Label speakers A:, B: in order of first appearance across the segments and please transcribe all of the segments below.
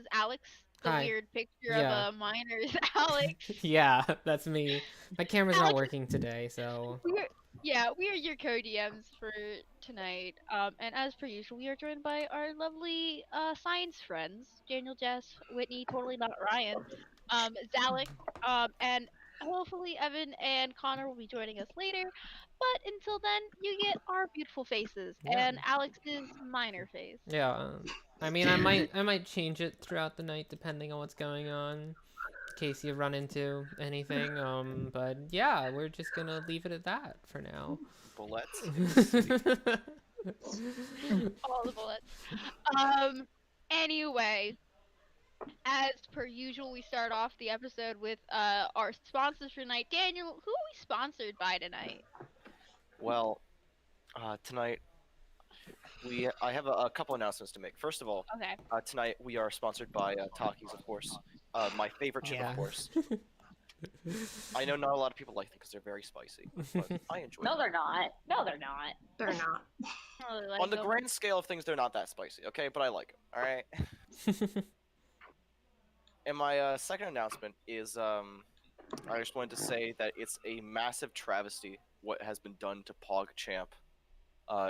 A: is Alex, the
B: Hi.
A: weird picture of
B: Yeah.
A: a miner is Alex.
B: Yeah, that's me. My camera's not
A: Alex,
B: working today, so.
A: we're we are your co-DMs for tonight. And as per usual, we are joined by our lovely science friends, Daniel, Jess, Whitney, totally not Ryan, Zalek, and hopefully Evan and Connor will be joining us later. But until then, you get our beautiful faces
B: Yeah.
A: and Alex's minor face.
B: Yeah. I mean, I might change it throughout the night depending on what's going on, in case you run into anything. But yeah, we're just gonna leave it at that for now.
C: Bullets in the city.
A: All the bullets. Um. Anyway, as per usual, we start off the episode with our sponsors for tonight. Daniel, who are we sponsored by tonight?
C: Well, tonight I have a couple announcements to make. First of all,
A: Okay.
C: tonight we are sponsored by Takis, of course. My favorite chip,
B: Yeah.
C: of course. I know not a lot of people like them because they're very spicy, but I enjoy
D: No,
C: them.
D: they're not. No, they're not.
E: They're not.
A: I don't really like
C: On the
A: them.
C: grand scale of things, they're not that spicy, okay? But I like them. All right. And my second announcement is I just wanted to say that it's a massive travesty what has been done to PogChamp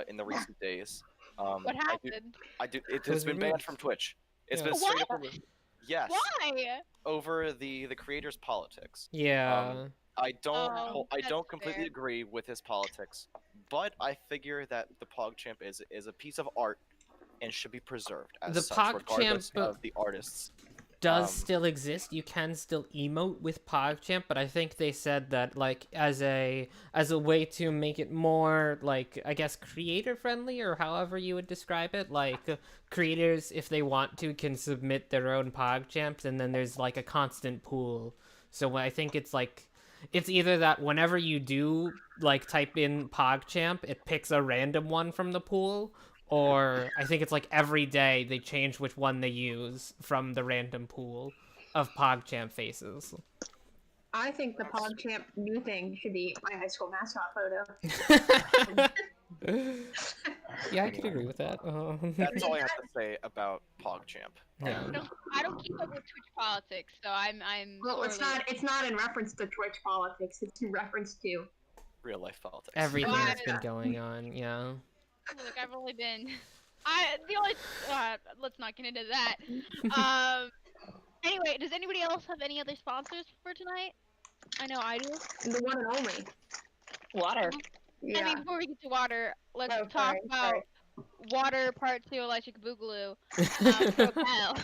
C: in the recent days.
A: What happened?
C: It
B: It was
C: has been banned
B: removed.
C: from Twitch. It's
B: Yeah.
C: been straight up
A: What?
C: removed. Yes,
A: Why?
C: over the creator's politics.
B: Yeah.
C: I don't
A: Oh,
C: I don't
A: that's
C: completely
A: fair.
C: agree with his politics, but I figure that the PogChamp is a piece of art and should be preserved as
B: The
C: such, regardless
B: PogChamp
C: of the artists.
B: does
C: Um,
B: still exist. You can still emote with PogChamp, but I think they said that like as a way to make it more like I guess creator friendly or however you would describe it, like creators if they want to can submit their own PogChamps and then there's like a constant pool. So I think it's like it's either that whenever you do like type in PogChamp, it picks a random one from the pool, or I think it's like every day they change which one they use from the random pool of PogChamp faces.
E: I think the PogChamp new thing should be my high school mascot photo.
B: Yeah, I could agree with that.
C: That's all I have to say about PogChamp.
B: Yeah.
A: I don't keep up with Twitch politics, so I'm.
E: Well, it's
A: sorely-
E: not. It's not in reference to Twitch politics. It's in reference to.
C: Real life politics.
B: Everything
A: Well,
B: that's been going on, yeah.
A: Look, I've only been. The only. Let's not get into that. Anyway, does anybody else have any other sponsors for tonight? I know I do.
E: The one and only.
D: Water.
E: Yeah.
A: I mean, before we get to water, let's
E: Oh,
A: talk
E: sorry,
A: about
E: sorry.
A: Water Part 2 Electric Boogaloo. Propel.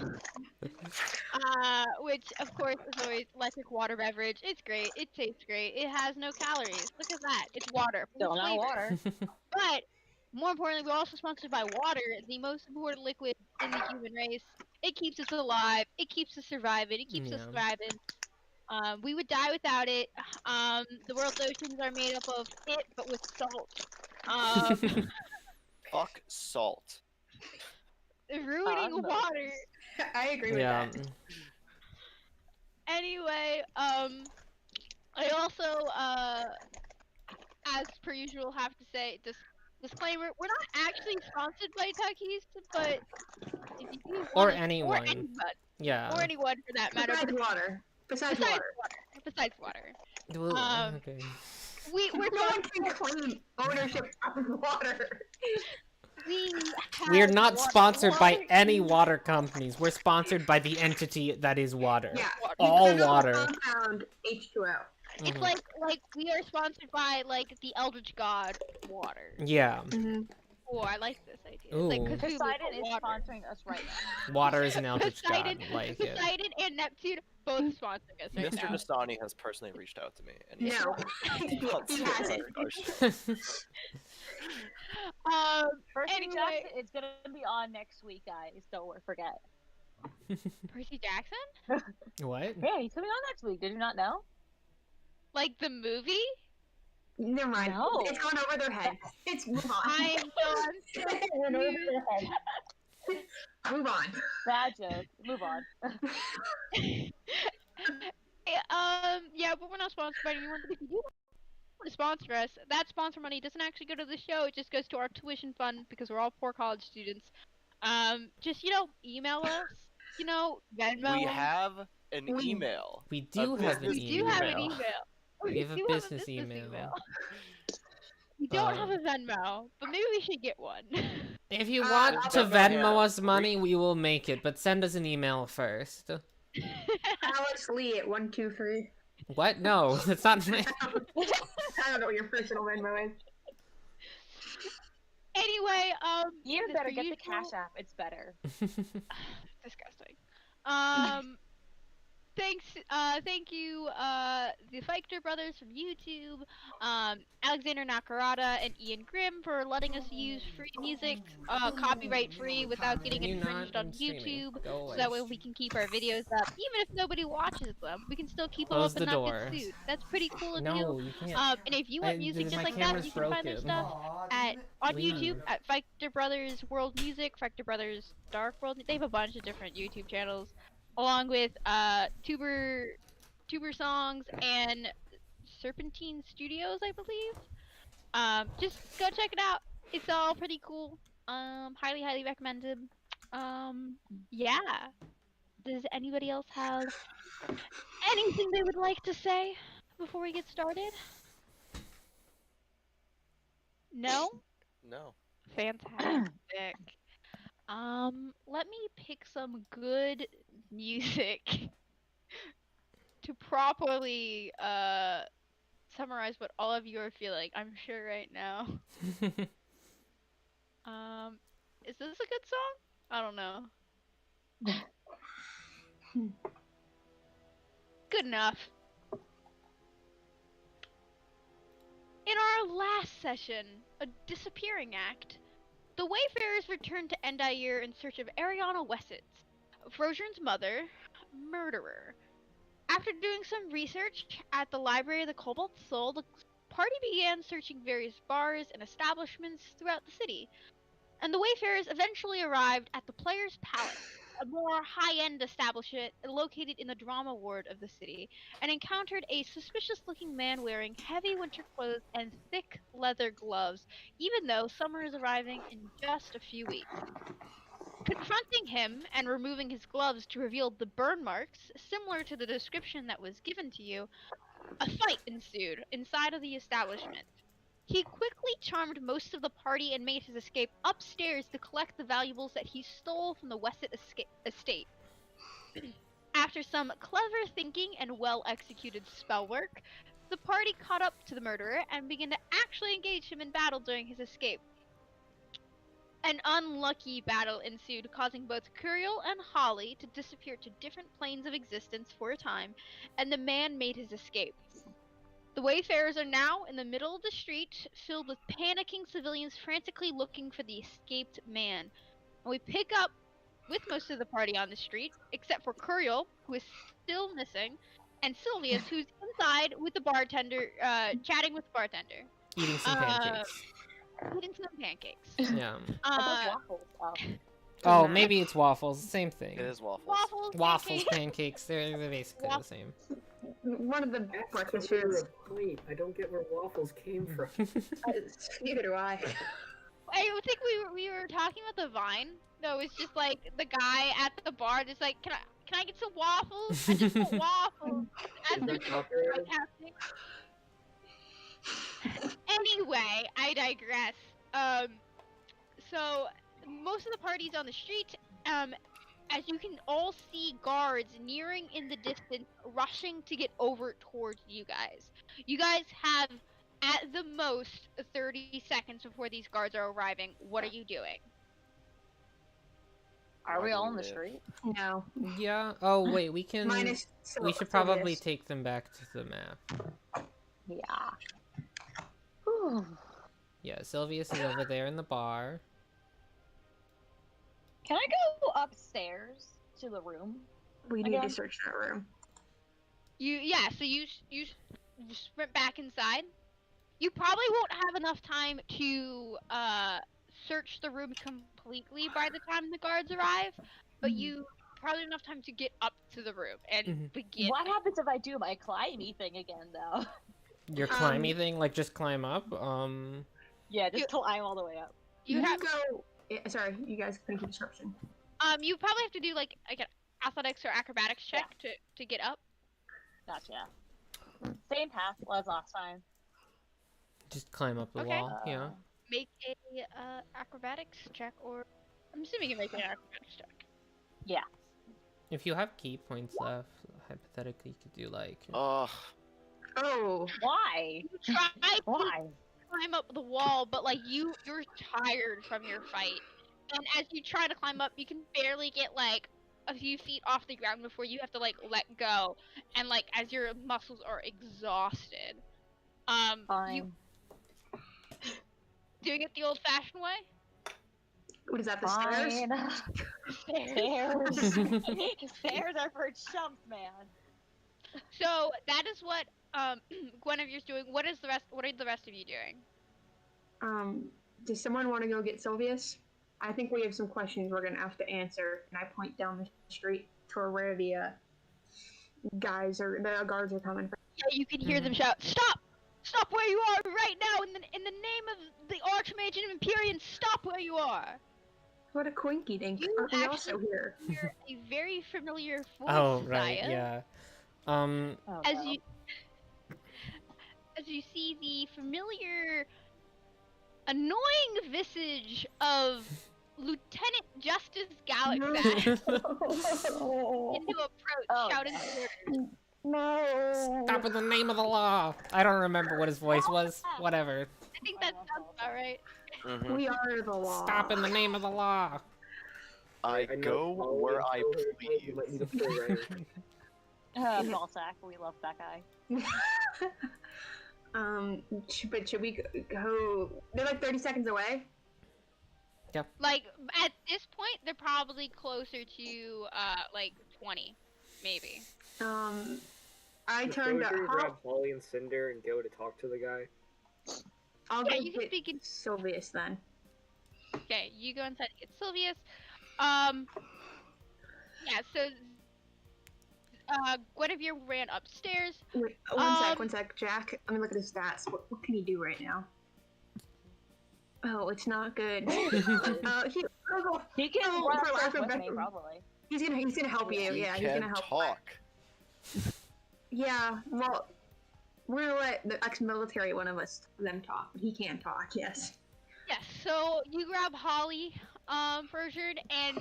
A: Which, of course, is always electric water beverage. It's great. It tastes great. It has no calories. Look at that. It's water. full
D: Still
A: of
D: not
A: flavor.
D: water.
A: But, more importantly, we're also sponsored by water, the most important liquid in the human race. It keeps us alive. It keeps us surviving. It keeps us
B: Yeah.
A: thriving. We would die without it. The world's oceans are made up of it, but with salt.
C: Fuck salt.
A: Ruining
D: no.
A: water.
E: I agree with
B: Yeah.
E: that.
A: Anyway, I also, as per usual, have to say disclaimer: we're not actually sponsored by Takis, but if you do
B: Or
A: wanna-
B: anyone.
A: or anyone,
B: Yeah.
A: or anyone for that matter,
E: Besides water. Besides
A: besides
E: water.
A: besides water.
B: Well, okay.
A: We're
E: No one
A: not,
E: can claim ownership of water.
A: we
B: We're
A: have
B: not
A: water.
B: sponsored by
A: Water
B: any
A: is
B: water companies. We're sponsored by the entity that is water.
E: Yeah.
B: All
E: Chemical
B: water.
E: Compound H2O.
A: It's
B: Mhm.
A: like we are sponsored by like the Eldritch God water.
B: Yeah.
A: Oh, I like this idea.
B: Ooh.
A: It's like Cthulhu,
D: Poseidon
A: but
D: is
A: water.
D: sponsoring us right now.
B: Water is an eldritch god.
A: Poseidon,
B: Like it.
A: Poseidon and Neptune both sponsoring us right
C: Mr.
A: now.
C: Dasani has personally reached out to me, and he's
E: No.
C: wants
E: He
C: to
E: hasn't.
D: Percy
A: Anyway.
D: Jackson is gonna be on next week, guys. Don't forget.
A: Percy Jackson?
B: What?
D: Yeah, he's coming on next week. Did you not know?
A: Like the movie?
E: Never mind.
D: No.
E: It's gone over their head. It's move on.
A: I'm so confused.
E: Move on.
D: Bad joke. Move on.
A: Yeah, but we're not sponsored by anyone. But if you do want to sponsor us, that sponsor money doesn't actually go to the show. It just goes to our tuition fund because we're all poor college students. Just email us you know, Venmo.
C: We have an
E: We-
C: email.
B: We do have an
C: business
A: We do have an
B: email.
A: email.
B: We have a
A: do
B: business email.
A: We don't have a Venmo, but maybe we should get one.
B: If you
E: Uh,
B: want
C: There's
B: to
C: definitely
B: Venmo
C: a
B: us money, we will make it, but send us an email first.
E: Alex Lee at 123.
B: What? No, that's not my...
E: I don't know what your personal Venmo is.
A: Anyway,
D: You
A: as
D: better
A: per
D: get the
A: usual-
D: Cash App. It's better.
A: Disgusting. Thank you, the Feichter brothers from YouTube, Alexander Nakarada and Ian Grimm for letting us use free music, copyright free without getting
B: Can you
A: infringed
B: not
A: on
B: streaming?
A: YouTube.
B: Go
A: So
B: away.
A: that way we can keep our videos up, even if nobody watches them. We can still keep them
B: Close
A: up and
B: the
A: not
B: door.
A: get sued. That's pretty cool of you.
B: No, you can't.
A: And if you want music just
B: my
A: like that,
B: camera's
A: you can find their
B: broken.
A: stuff on
B: Leave.
A: YouTube at Feichter Brothers World Music, Feichter Brothers Dark World. They have a bunch of different YouTube channels, along with Tuber Songs and Serpentine Studios, I believe. Just go check it out. It's all pretty cool. Highly recommended. Yeah. Does anybody else have anything they would like to say before we get started? No?
C: No.
A: Fantastic. Let me pick some good music to properly summarize what all of you are feeling, I'm sure right now. Is this a good song? I don't know. Good enough. In our last session, A Disappearing Act, the Wayfarers returned to Endair in search of Ariana Wessets, Frozern's mother, murderer. After doing some research at the Library of the Cobalt Soul, the party began searching various bars and establishments throughout the city, and the Wayfarers eventually arrived at the Players' Palace, a more high-end establishment located in the drama ward of the city, and encountered a suspicious-looking man wearing heavy winter clothes and thick leather gloves, even though summer is arriving in just a few weeks. Confronting him and removing his gloves to reveal the burn marks, similar to the description that was given to you, a fight ensued inside of the establishment. He quickly charmed most of the party and made his escape upstairs to collect the valuables that he stole from the Wesset estate. After some clever thinking and well-executed spell work, the party caught up to the murderer and began to actually engage him in battle during his escape. An unlucky battle ensued, causing both Curiel and Holly to disappear to different planes of existence for a time, and the man made his escape. The Wayfarers are now in the middle of the street, filled with panicking civilians frantically looking for the escaped man. And we pick up with most of the party on the street, except for Curiel, who is still missing, and Sylvius, who's inside with the bartender, chatting with the bartender.
B: Eating some pancakes.
A: Eating some pancakes.
B: Yeah.
D: Those waffles.
B: Oh, maybe it's waffles. Same thing.
C: It is waffles.
B: Waffles, pancakes, they're basically the same.
E: One of the breakfast
F: That's a
E: foods.
F: point. I don't get where waffles came from.
E: Neither do I.
A: I think we were talking about the Vine. No, it's just like the guy at the bar just like, can I get some waffles? I just want waffles. As they're broadcasting. Anyway, I digress. So most of the party's on the street. As you can all see guards nearing in the distance, rushing to get over towards you guys. You guys have, at the most, 30 seconds before these guards are arriving. What are you doing?
D: Are we all in the
C: Yeah.
D: street?
E: No.
B: Yeah. Oh wait, we can.
E: Minus
B: We should probably take them back to the map.
D: Yeah. Whew.
B: Yeah, Sylvius is over there in the bar.
D: Can I go upstairs to the room?
E: We need
D: Again?
E: to search that room.
A: So you sprint back inside. You probably won't have enough time to search the room completely by the time the guards arrive, but you probably have enough time to get up to the room and begin.
D: What happens if I do my climby thing again, though?
B: Your climby thing, like just climb up.
D: Yeah, just climb all the way up.
A: You have
E: go. Sorry, you guys couldn't keep disruption.
A: you probably have to do like athletics or acrobatics check to get up.
D: Gotcha. Same path as last time.
B: Just climb up the
A: Okay.
B: wall. Yeah.
A: Make a acrobatics check, or I'm assuming you make an acrobatics check.
D: Yeah.
B: If you have key points left, hypothetically, you could do like.
C: Ugh.
E: Oh.
D: Why?
A: You try to
D: Why?
A: climb up the wall, but like you're tired from your fight, and as you try to climb up, you can barely get like a few feet off the ground before you have to like let go, and like as your muscles are exhausted. You
D: Fine.
A: doing it the old-fashioned way.
E: What is that, the stairs?
D: Stairs. Stairs are for chumps, man.
A: So that is what Guinevere's doing. What are the rest of you doing?
E: Does someone want to go get Sylvius? I think we have some questions we're gonna have to answer, and I point down the street toward where the guards are coming from.
A: Yeah, you can hear them shout, "Stop! Stop where you are right now! In the name of the Archmage and Empyrean, stop where you are!"
E: What a quinky dink!
A: You
E: Aren't we
A: actually
E: also here?
A: hear a very familiar voice.
B: Oh right,
A: Zaya,
B: yeah.
D: Oh,
A: As
D: no.
A: you see the familiar, annoying visage of Lieutenant Justice Galaxat into approach,
D: Oh,
A: shouting orders.
D: No.
B: Stop in the name of the law. I don't remember what his voice was. Whatever.
A: I think that sounds about right.
C: Mhm.
E: We are the law.
B: Stop in the name of the law.
C: I
F: know
C: go
F: Polly
C: where
F: and
C: I
F: told her
C: please.
F: you might need a full rank.
D: Ballsack, we love that guy.
E: But should we go? They're like 30 seconds away.
A: Like at this point, they're probably closer to like 20, maybe.
E: I
F: Just
E: turned
F: go
E: to
F: here, grab Holly and Cinder and go to talk to the guy.
E: I'll
A: Yeah,
E: go
A: you can
E: get
A: speak in-
E: Sylvius then.
A: Okay, you go inside and get Sylvius. Yeah. So Guinevere ran upstairs.
E: Wait, one sec, Jack. Let me look at his stats. What can he do right now? Oh, it's not good.
D: He can
E: No,
D: run
E: for lack
D: upstairs
E: of
D: with
E: better-
D: me, probably.
E: He's gonna help you. Yeah, he's
C: Can
E: gonna help.
C: talk.
E: Yeah, well, we're gonna let the ex-military one of them talk. He can talk. Yes.
A: Yes. So you grab Holly, Bergeron, and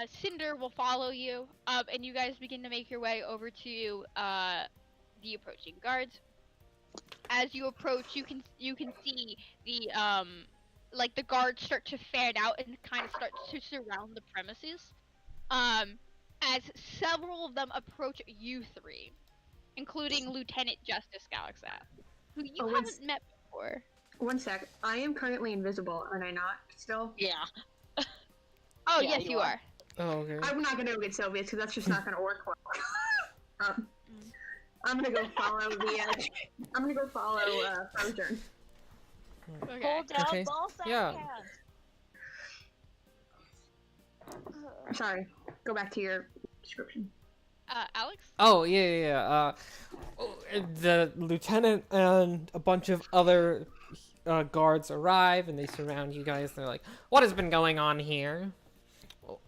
A: Cinder will follow you. And you guys begin to make your way over to the approaching guards. As you approach, you can see the like the guards start to fan out and kind of start to surround the premises. As several of them approach you three, including Lieutenant Justice Galaxat, who you
E: Oh,
A: haven't met before.
E: One sec. I am currently invisible, aren't I not? Still.
D: Yeah.
A: Oh
D: Yeah,
A: yes,
D: you
A: you
D: are.
A: are.
B: Oh, okay.
E: I'm not gonna go get Sylvius because that's just not gonna work well. I'm gonna go follow I'm gonna go follow Bergeron.
A: Okay.
D: Hold down
B: Okay.
D: Ballsack
B: Yeah.
D: hand.
E: Sorry. Go back to your description.
A: Alex.
B: Oh yeah. The lieutenant and a bunch of other guards arrive, and they surround you guys. They're like, "What has been going on here?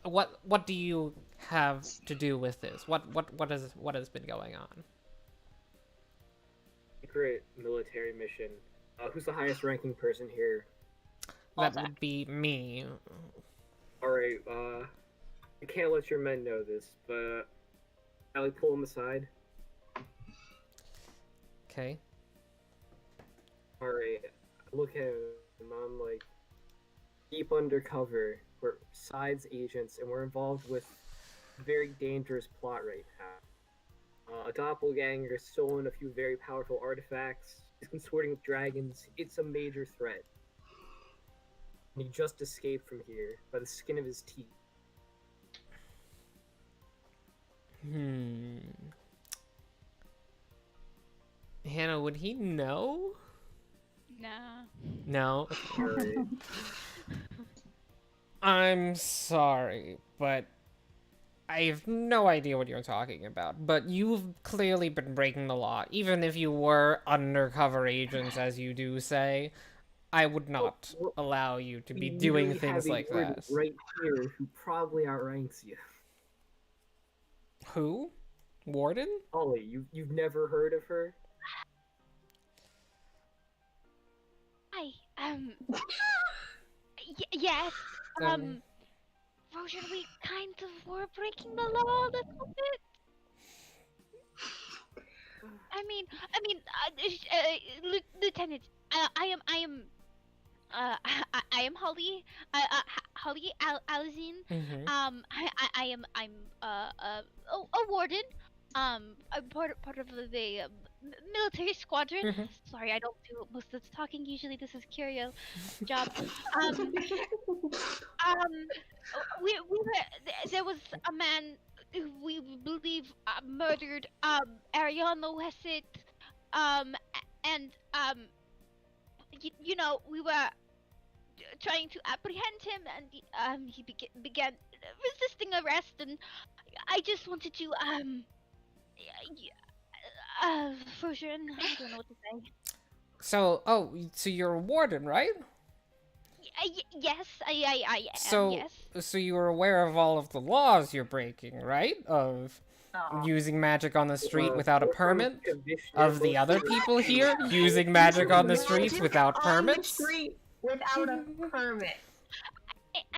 B: What do you have to do with this? What has been going on?"
F: Secret military mission. Who's the highest ranking person here?
B: That
D: Balzac.
B: would be me.
F: Alright, I can't let your men know this, but I like pull them aside.
B: Okay.
F: Alright, I look at him and I'm like, deep undercover. We're sides agents and we're involved with a very dangerous plot right now. A doppelganger has stolen a few very powerful artifacts. He's consorting with dragons. It's a major threat. And he just escaped from here by the skin of his teeth.
B: Hannah, would he know?
A: Nah.
B: No.
F: Alright.
B: I'm sorry, but I have no idea what you're talking about. But you've clearly been breaking the law. Even if you were undercover agents, as you do say, I would not
F: well,
B: allow you to be
F: We
B: doing
F: literally
B: things
F: have a
B: like
F: ward
B: that.
F: right here who probably outranks you.
B: Who? Warden?
F: Holly, you've never heard of her?
A: Hi. Yes. Roshan, we kind of were breaking the law a little bit. Lieutenant, I am Holly, Holly Alazine.
B: Mm-hmm.
A: I'm a warden. I'm part of the military squadron.
B: Mhm.
A: Sorry, I don't do most of the talking. Usually, this is Curio job. There was a man who we believe murdered Ariana Wessett. And we were trying to apprehend him, and he began resisting arrest, and I just wanted to Fushin, I don't know what to say.
B: So you're a warden, right?
A: Yes, I am.
B: So,
A: Yes.
B: so you were aware of all of the laws you're breaking, right? Of using magic on the street without a permit? Of the other people here using magic on the streets without permits?
E: On the street without a permit.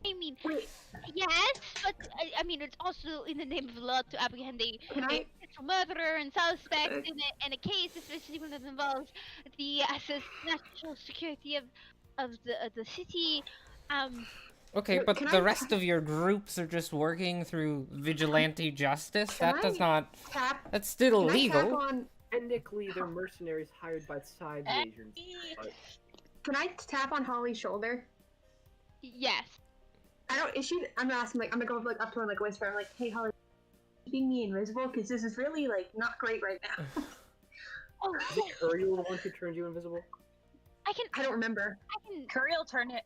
A: I mean,
E: Wait,
A: yes, but I mean, it's also in the name of the law to apprehend a potential murderer and suspect in a case, especially when it involves the national security of the city.
B: Okay,
E: Look,
B: but
E: can
B: the
E: I-
B: rest of your groups are just working through vigilante justice.
E: Can
B: That does
E: I
B: not.
E: tap?
B: That's still
E: Can I tap
B: illegal.
E: on?
F: Technically, they're mercenaries hired by side agents. But
E: Can I tap on Holly's shoulder?
A: Yes.
E: I don't. Is she? I'm gonna ask him. Like, I'm gonna go up to her and like whisper. I'm like, "Hey, Holly, keeping me invisible because this is really like not great right now."
A: Oh,
F: is it Uriel the one who turned you invisible?
A: I can.
E: I don't remember.
D: Curiel turned it.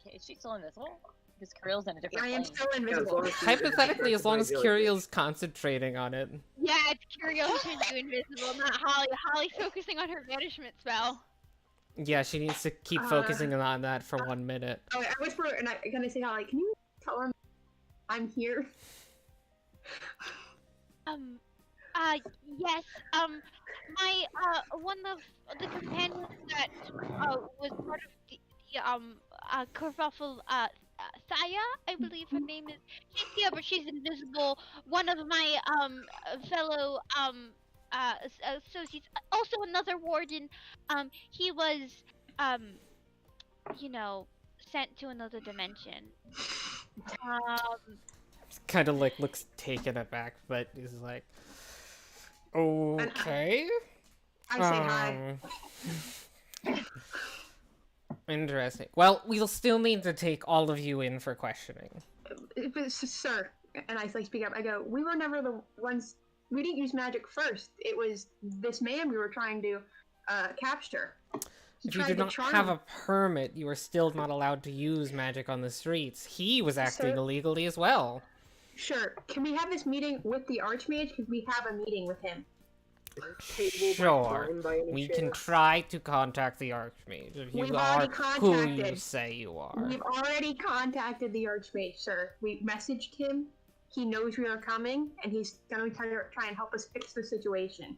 D: Okay, is she still invisible? Because Curiel's in a different
E: I am
D: plane.
E: still
F: Yeah, as
E: invisible.
F: long as she's
B: Hypothetically, as long as
F: distracted by the other
B: Curiel's concentrating on it.
A: Yeah, it's Curio who turns you invisible, not Holly. Holly's focusing on her banishment spell.
B: Yeah, she needs to keep focusing on that for 1 minute.
E: Oh, I whisper and I kind of say, "Holly, can you tell her I'm here?"
A: Yes, my, one of the companions that, was part of the Kerfuffle, Saya, I believe her name is. She's here, but she's invisible. One of my, fellow, associates, also another warden, he was, sent to another dimension.
B: Kind of like looks taken aback, but is like, okay.
E: I say hi.
B: Interesting. Well, we'll still need to take all of you in for questioning.
E: Sir, and I like speak up. I go, "We were never the ones. We didn't use magic first. It was this man we were trying to capture."
B: If you do not have a permit, you are still not allowed to use magic on the streets. He was acting
E: Sir?
B: illegally as well.
E: Sure. Can we have this meeting with the Archmage? Because we have a meeting with him.
B: Sure. We can try to contact the Archmage if you
E: We've
B: are
E: already
B: who you
E: contacted.
B: say you are.
E: We've already contacted the Archmage, sir. We messaged him. He knows we are coming, and he's going to try and help us fix the situation.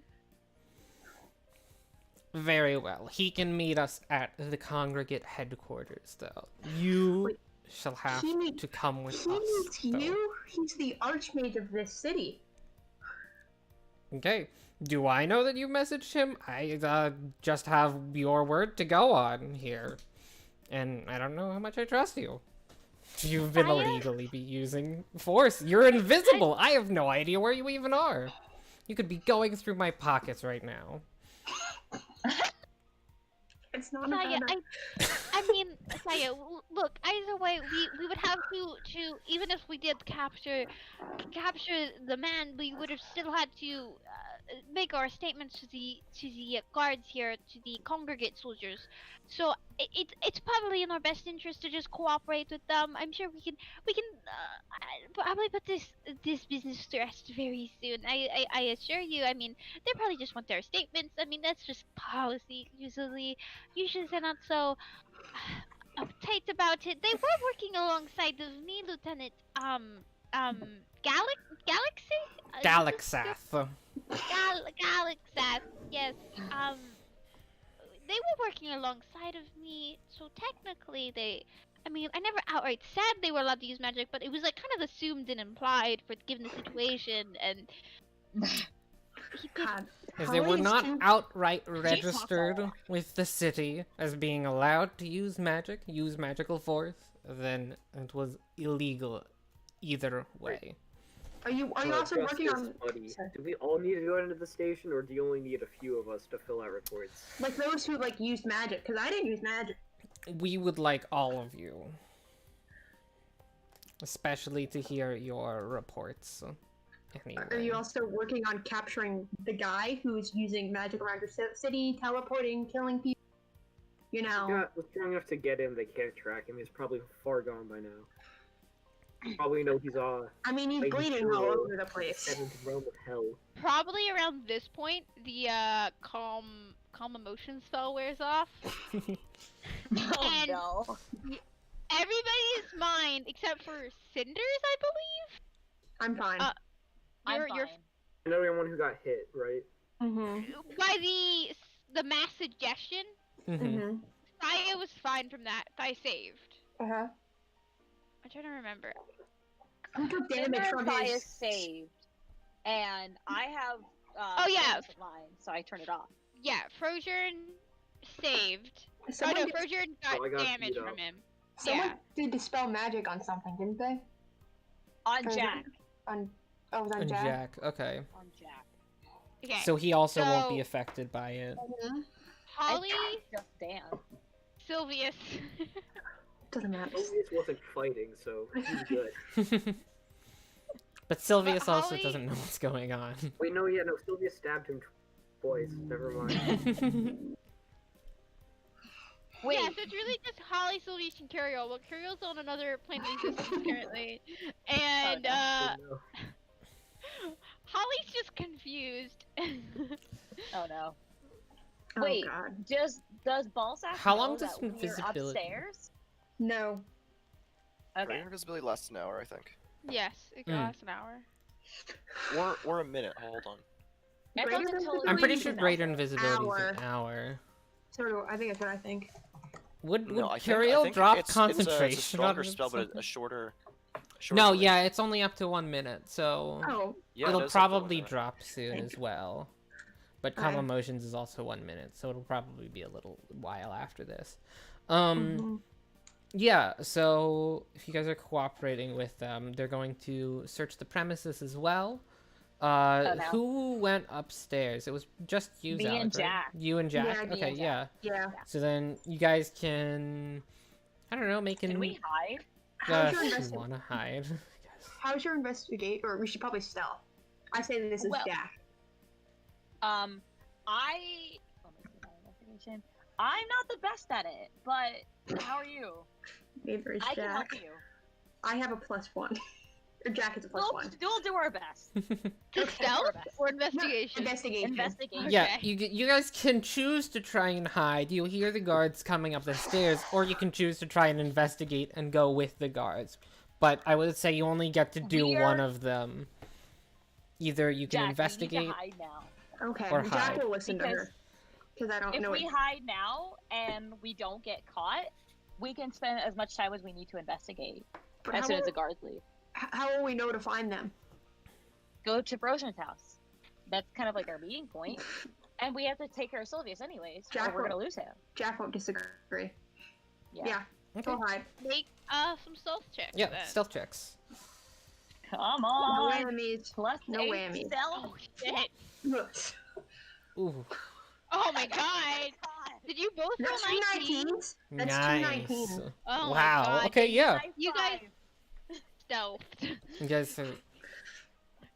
B: Very well. He can meet us at the congregate headquarters, though. You
E: Wait,
B: shall have
E: he meet-
B: to come with
E: He
B: us.
E: needs
B: though.
E: you? He's the Archmage of this city.
B: Okay. Do I know that you messaged him? I just have your word to go on here. And I don't know how much I trust you. You've been
A: Saya?
B: illegally be using force. You're invisible. I have no idea where you even are. You could be going through my pockets right now.
E: It's not
A: Saya,
E: about
A: I mean, Saya, look, either way, we would have to even if we did capture the man, we would have still had to make our statements to the guards here, to the congregate soldiers. So it's probably in our best interest to just cooperate with them. I'm sure we can probably put this business to rest very soon. I assure you. I mean, they probably just want their statements. I mean, that's just policy. Usually they're not so uptight about it. They were working alongside of me, Lieutenant Galaxy?
B: Galaxath.
A: Galaxath. Yes. They were working alongside of me, so technically I mean, I never outright said they were allowed to use magic, but it was like kind of assumed and implied for given the situation, and he did.
E: God.
B: If they were
E: Holly's
B: not
E: too-
B: outright
D: awful.
B: registered with the city as being allowed to use magical force, then it was illegal either way.
E: Are you also working
F: Justice
E: on
F: Buddy,
E: sorry.
F: do we all need to go into the station, or do you only need a few of us to fill out reports?
E: like those who like used magic? Because I didn't use magic.
B: We would like all of you. Especially to hear your reports. Anyway.
E: Are you also working on capturing the guy who's using magic around your city, teleporting, killing people? You know.
F: Yeah, was strong enough to get in, they can't track him. He's probably far gone by now. Probably know he's
E: I mean, he's
F: Lady
E: bleeding all
F: Shiro,
E: over the place.
F: seventh realm of hell.
A: Probably around this point, the calm emotion spell wears off.
D: Oh
A: And-
D: no.
A: Everybody's mind, except for Cinders, I believe.
E: I'm fine.
D: I'm
A: You're
D: fine.
F: I know everyone who got hit, right?
A: by the mass suggestion.
B: Mhm.
A: Saya was fine from that. I saved.
E: Uh-huh.
A: I'm trying to remember.
E: Who took damage
D: Cinder
E: from
D: Fire
E: his...
D: saved, and I have.
A: Oh, yeah.
D: focus of mine, so I turned it off.
A: Yeah, Frozern saved.
E: Someone,
A: oh no,
E: did,
A: Frozern got
F: Oh, I got
A: damage
F: beat
A: from
F: up.
A: him.
E: someone
A: Yeah.
E: did dispel magic on something, didn't they?
D: On
E: Frozern.
D: Jack.
E: On... Oh, it was on
B: And
E: Jack?
B: Jack, okay.
D: On Jack.
A: Okay.
B: So he also won't be
A: So-
B: affected by it.
E: Mhm.
A: Holly,
D: And just Dan.
A: Sylvius.
E: Doesn't matter.
F: Sylvius wasn't fighting, so he's good.
B: But Sylvius
A: But
B: also
A: Holly-
B: doesn't know what's going on.
F: Wait, no, Sylvius stabbed him twice. Never mind.
D: Wait,
A: Yeah, so it's really just Holly, Sylvius, and Curiel. Well, Curiel's on another plane of existence currently. And,
F: Oh, no.
A: Holly's just confused.
D: oh no.
E: Oh,
D: Wait.
E: God.
D: Does Balzac
B: How
D: know
B: long does
D: that we're
B: invisibility-
D: upstairs?
E: No.
D: Okay.
C: Greater visibility lasts an hour, I think,
A: Yes, it
B: Mm.
A: lasts an hour.
C: or a minute. Hold on.
D: I
E: Greater
D: thought it told
B: I'm
D: you
B: pretty
D: to
B: sure
D: know.
B: greater invisibility is
E: Hour.
B: an hour.
E: I think that's what I think.
B: Would
C: No, I
B: Curiel
C: think
B: drop
C: it's
B: concentration
C: a stronger
B: on
C: spell, but
B: something?
C: a shorter.
B: No,
C: duration.
B: yeah, it's only up to 1 minute, so
E: Oh.
C: Yeah, it
B: it'll
C: does have to
B: probably
C: limit.
B: drop soon
E: Thank
B: as well. But Calm
E: Okay.
B: Emotions is also 1 minute, so it'll probably be a little while after this.
E: Mhm.
B: Yeah, so if you guys are cooperating with them, they're going to search the premises as well.
D: no.
B: Who went upstairs? It was just you,
D: Me
B: Zalek,
D: and
B: right?
D: Jack.
B: You and Jack?
E: Yeah, me
B: okay,
D: and
B: yeah.
E: Yeah.
B: So then you guys can, I don't know, make an...
D: Can we hide?
E: How's your
B: if you
E: investi-
B: want to hide, I guess.
E: How's your investigate? Or we should probably stealth. I say that this is
D: Well-
E: Jack.
D: Oh, let me see my investigation. I'm not the best at it, but how are you?
E: Neither is
D: I can help
E: Jack.
D: you.
E: I have a +1. Or Jack is a +1.
D: We'll do our best.
A: To
E: Okay.
A: stealth or
E: No,
A: investigation?
E: investigation.
D: Investigation.
B: Yeah,
A: Okay.
B: you guys can choose to try and hide. You'll hear the guards coming up the stairs, or you can choose to try and investigate and go with the guards. But I would say you only get to do
D: We
B: one
D: are-
B: of them. Either you can
D: Jack,
B: investigate.
D: we need to hide now.
E: Okay,
B: Or
E: Jack
B: hide.
E: will listen to her. Because I don't
D: If
E: know
D: we
E: it.
D: hide now and we don't get caught, we can spend as much time as we need to investigate
E: But
D: as
E: how
D: soon as
E: will,
D: the guards leave.
E: how will we know to find them?
D: Go to Brosman's house. That's kind of like our meeting point. And we have to take care of Sylvius anyways, or
E: Jack
D: we're
E: will-
D: gonna lose him.
E: Jack won't disagree.
D: Yeah.
E: Yeah,
B: Okay.
E: go hide.
A: Make some stealth checks.
B: Yeah,
A: then.
B: stealth checks.
D: Come
E: No
D: on!
E: whammies.
D: Plus
E: No
D: 8
E: whammies.
D: stealth.
A: Oh shit!
E: Yes.
B: Ooh,
A: Oh my god! Did you both roll
E: That's two
A: 19?
E: 19s. That's
B: nice.
E: 2 19s.
A: Oh my
B: Wow.
A: god.
B: Okay, yeah.
A: You guys stealthed.
B: You guys are...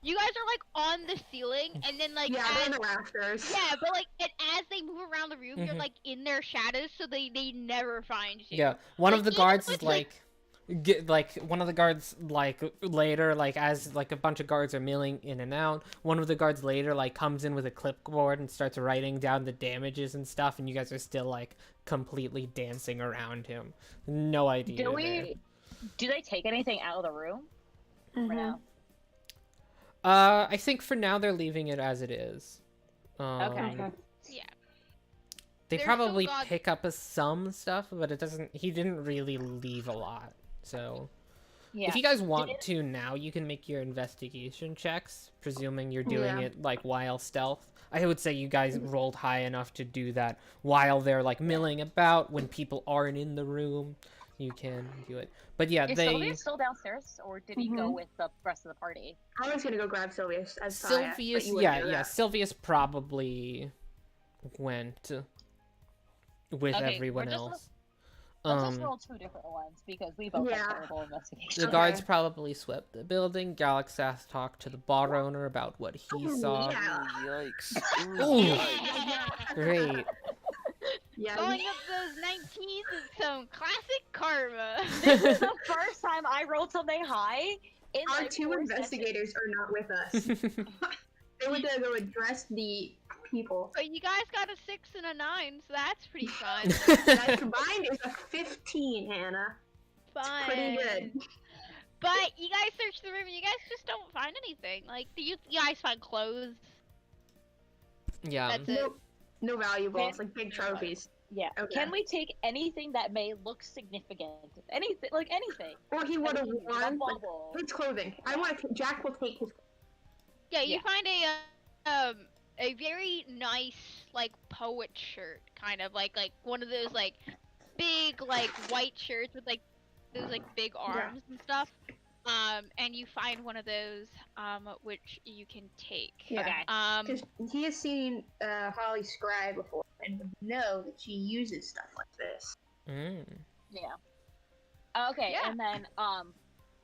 A: You guys are like on the ceiling, and then like
E: Yeah, they're
A: as,
E: in the rafters.
A: yeah, but like and as they move around the room, you're
B: Mhm.
A: like in their shadows, so they never find you.
B: Yeah, one of
A: Like,
B: the
A: even
B: guards
A: with,
B: is like, one of the guards like later, like as like a bunch of guards are milling in and out. One of the guards later like comes in with a clipboard and starts writing down the damages and stuff, and you guys are still like completely dancing around him. No idea.
D: Do they take anything out of the room? Or
E: Mhm.
D: no?
B: I think for now they're leaving it as it is.
D: Okay.
A: Yeah.
B: They
A: They're
B: probably
A: so god-
B: pick up some stuff, but it doesn't. He didn't really leave a lot. So
D: Yeah.
B: if you guys want to now, you can make your investigation checks, presuming you're doing
E: Yeah.
B: it like while stealth. I would say you guys rolled high enough to do that while they're like milling about. When people aren't in the room, you can do it. But yeah,
D: Is
B: they
D: Sylvia still downstairs, or did he go
E: Mhm.
D: with the rest of the party?
E: I was gonna go grab Sylvius as Saya, but
B: Sylvius,
E: you wouldn't
B: yeah,
E: do
B: yeah.
E: that.
B: Sylvius probably went with
D: Okay,
B: everyone
D: we're just-
B: else.
D: Let's just roll 2 different ones because we both
E: Yeah.
D: have terrible investigation.
B: The
E: Okay.
B: guards probably swept the building. Galaxas talked to the bar owner about what he
E: Ooh,
B: saw.
E: yeah.
C: Yikes.
B: Ooh.
C: Yikes.
B: Great.
E: Yeah.
A: Going up those 19s is some classic karma.
D: This is the first time I rolled something high. In
E: Our
D: like
E: 2
D: 4
E: investigators are not with us. They went to go address the people.
A: But you guys got a 6 and a 9, so that's pretty fun.
E: That combined is a 15, Hannah.
A: Fun.
E: Pretty good.
A: But you guys search the room and you guys just don't find anything. Like, do you guys find clothes?
B: Yeah.
A: That's it.
E: No valuables, like big trophies.
D: Yeah.
E: Okay.
D: Can we take anything that may look significant? Anything, like anything.
E: Or he would have
D: Anything, a
E: worn like,
D: bubble.
E: his clothing. I want to. Jack will take his.
A: Yeah, you
D: Yeah.
A: find a very nice like poet shirt, kind of like one of those like big like white shirts with like those like big arms and stuff. And you find one of those which you can take.
E: Yeah.
D: Okay.
E: Because he has seen Holly scribe before and would know that she uses stuff like this.
B: Mm.
D: Yeah. Okay,
A: Yeah.
D: and then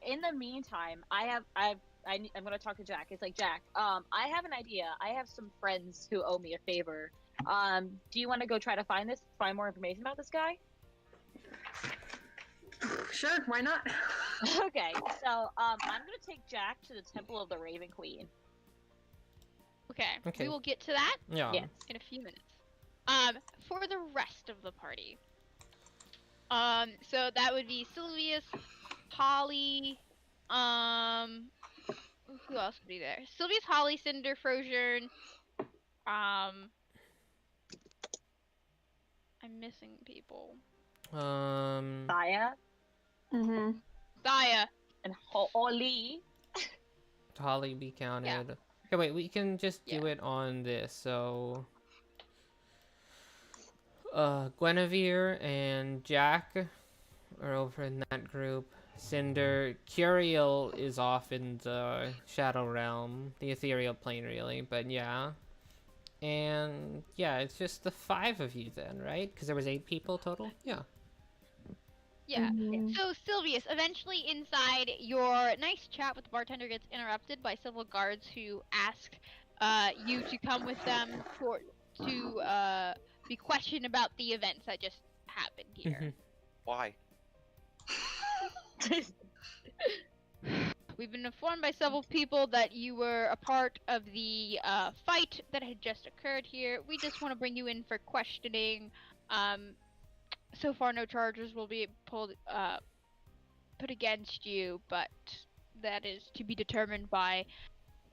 D: in the meantime, I'm gonna talk to Jack. It's like, Jack, I have an idea. I have some friends who owe me a favor. Do you want to go try to find more information about this guy?
E: Sure, why not?
D: Okay, so I'm gonna take Jack to the Temple of the Raven Queen.
A: Okay.
B: Okay.
A: We will get to that
B: Yeah.
D: Yes.
A: in a few minutes. For the rest of the party. So that would be Sylvius, Holly, who else would be there? Sylvius, Holly, Cinder, Frosiern, I'm missing people.
D: Saya
E: Mm-hmm.
A: Saya.
D: and Holly.
B: Holly be counted. Okay, wait, we can just do it on this. So, Guinevere and Jack are over in that group. Cinder, Curiel is off in the Shadow Realm, the ethereal plane, really. But yeah, and yeah, it's just the 5 of you then, right? Because there was 8 people total. Yeah.
A: Yeah.
E: Mm-hmm.
A: So Sylvius, eventually inside, your nice chat with the bartender gets interrupted by several guards who ask you to come with them to be questioned about the events that just happened here.
B: Mhm.
C: Why?
A: We've been informed by several people that you were a part of the fight that had just occurred here. We just want to bring you in for questioning. So far, no charges will be put against you, but that is to be determined by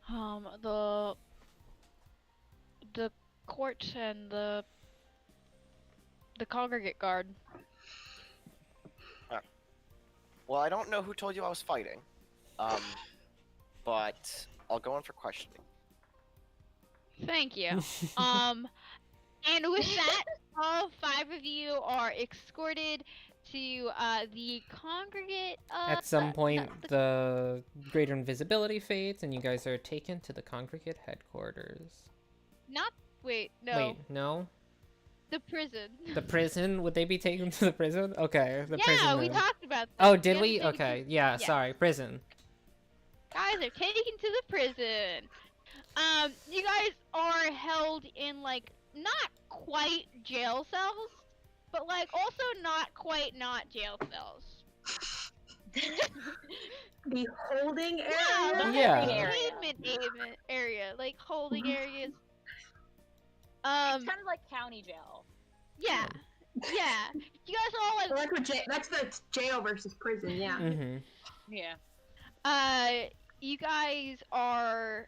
A: the court and the congregate guard.
C: Well, I don't know who told you I was fighting. But I'll go in for questioning.
A: Thank you. And with that, all 5 of you are escorted to the congregate.
B: At some point, the greater invisibility fades, and you guys are taken to the congregate headquarters.
A: Wait, no,
B: Wait, no?
A: the prison.
B: The prison? Would they be taken to the prison? Okay, the prison.
A: Yeah, we
B: then.
A: talked about that.
B: Oh, did
A: have
B: we?
A: to take
B: Okay,
A: you
B: yeah,
A: yeah.
B: sorry, prison.
A: Guys are taken to the prison. You guys are held in like not quite jail cells, but like also not quite not jail cells.
E: The holding area.
A: Yeah, the
B: Yeah.
A: holding
D: Area.
A: area, like holding areas.
D: It's kind of like county jail.
A: Yeah, yeah. You guys are all
E: Well,
A: like,
E: that's the jail versus prison. Yeah.
B: Mm-hmm.
D: Yeah.
A: you guys are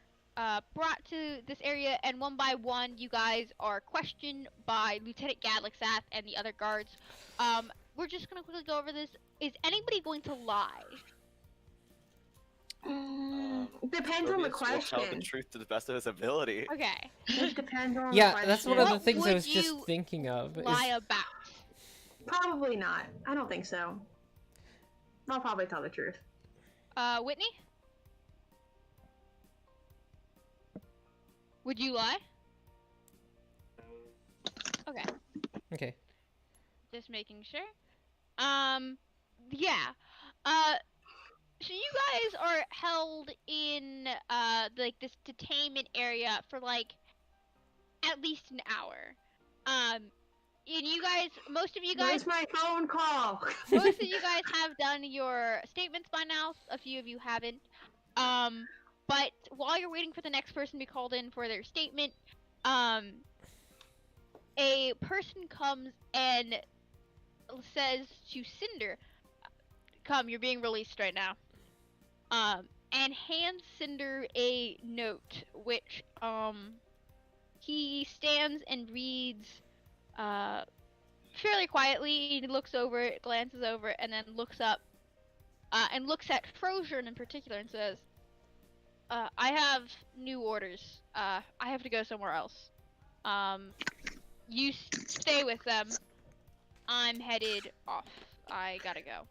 A: brought to this area, and one by one, you guys are questioned by Lieutenant Gadlixath and the other guards. We're just gonna quickly go over this. Is anybody going to lie?
E: Depends on the
C: Soviets will tell the
E: question.
C: truth to the best of his ability.
A: Okay.
E: It depends on the
B: Yeah,
E: question.
B: that's one of the
A: What
B: things I
A: would
B: was just
A: you
B: thinking of. is-
A: Lie about.
E: Probably not. I don't think so. I'll probably tell the truth.
A: Whitney? Would you lie? Okay.
B: Okay.
A: Just making sure. Yeah. So you guys are held in like this detainment area for like at least an hour. And you guys, most of you guys,
E: Where's my phone call?
A: most of you guys have done your statements by now. A few of you haven't. But while you're waiting for the next person to be called in for their statement, a person comes and says to Cinder, "Come, you're being released right now." And hands Cinder a note, which he stands and reads fairly quietly. He looks over it, glances over it, and then looks up and looks at Frosian in particular and says, "I have new orders. I have to go somewhere else. You stay with them. I'm headed off. I gotta go."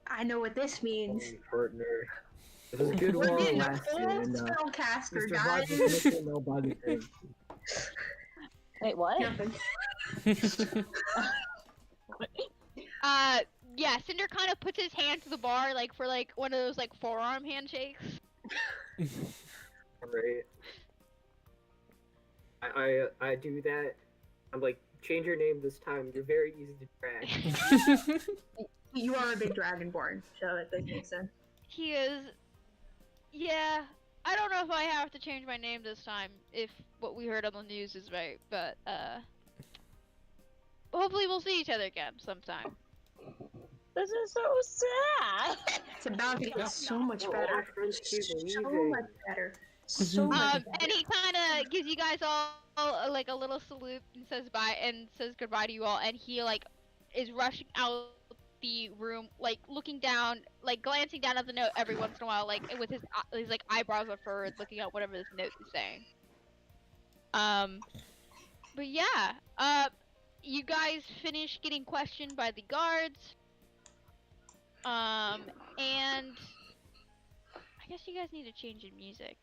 E: I know what this means.
F: Partner. It was a good
E: We're
F: while
E: getting a
F: lasted,
E: full
F: and
E: spellcaster,
F: Mr.
E: guys.
F: Rogers mission, nobody thinks.
D: Wait, what?
E: Nothing.
A: Yeah, Cinder kind of puts his hand to the bar, like for like one of those like forearm handshakes.
F: Right. I do that. I'm like, change your name this time. You're very easy to track.
E: You are a big dragonborn, so that does make sense.
A: He is. Yeah, I don't know if I have to change my name this time, if what we heard on the news is right, but hopefully we'll see each other again sometime.
D: This is so sad.
E: It's about to get so much
F: We're
E: better.
F: all friends keep
E: So
F: leaving.
E: much better. So much better.
A: And he kind of gives you guys all like a little salute and says bye and says goodbye to you all, and he like is rushing out the room, like looking down, like glancing down at the note every once in a while, like with his like eyebrows are furrowed, looking at whatever this note is saying. But yeah, you guys finish getting questioned by the guards. And I guess you guys need to change your music.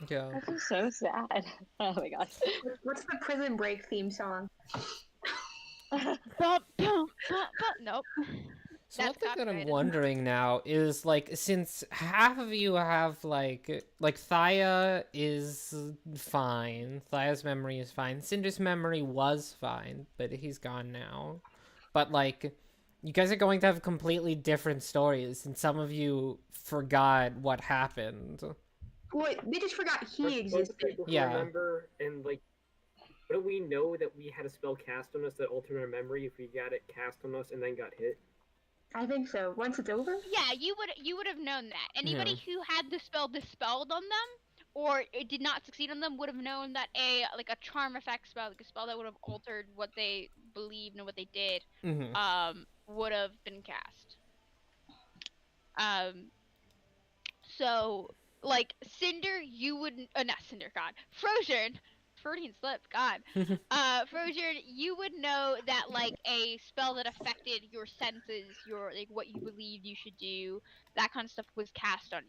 B: Yeah.
D: This is so sad. Oh my gosh.
E: What's the Prison Break theme song?
A: Nope.
B: So one
A: That's
B: thing that I'm
A: copyrighted.
B: wondering now is like, since half of you have like Thaya is fine, Thaya's memory is fine, Cinder's memory was fine, but he's gone now. But like, you guys are going to have completely different stories, and some of you forgot what happened.
E: Wait, they just forgot he
F: Most of the
E: existed.
F: people who
B: Yeah.
F: remember, and like, wouldn't we know that we had a spell cast on us that altered our memory if we got it cast on us and then got hit?
E: I think so. Once it's over?
A: Yeah, you would have known that. Anybody who had the spell dispelled on them, or it did not succeed on them, would have known that a charm effect spell, like a spell that would have altered what they believed and what they did,
B: Mm-hmm.
A: would have been cast. So like Cinder, you wouldn't. Not Cinder, God, Frosian. Freudian slip, God. Frosian, you would know that like a spell that affected your senses, your like what you believed you should do, that kind of stuff was cast on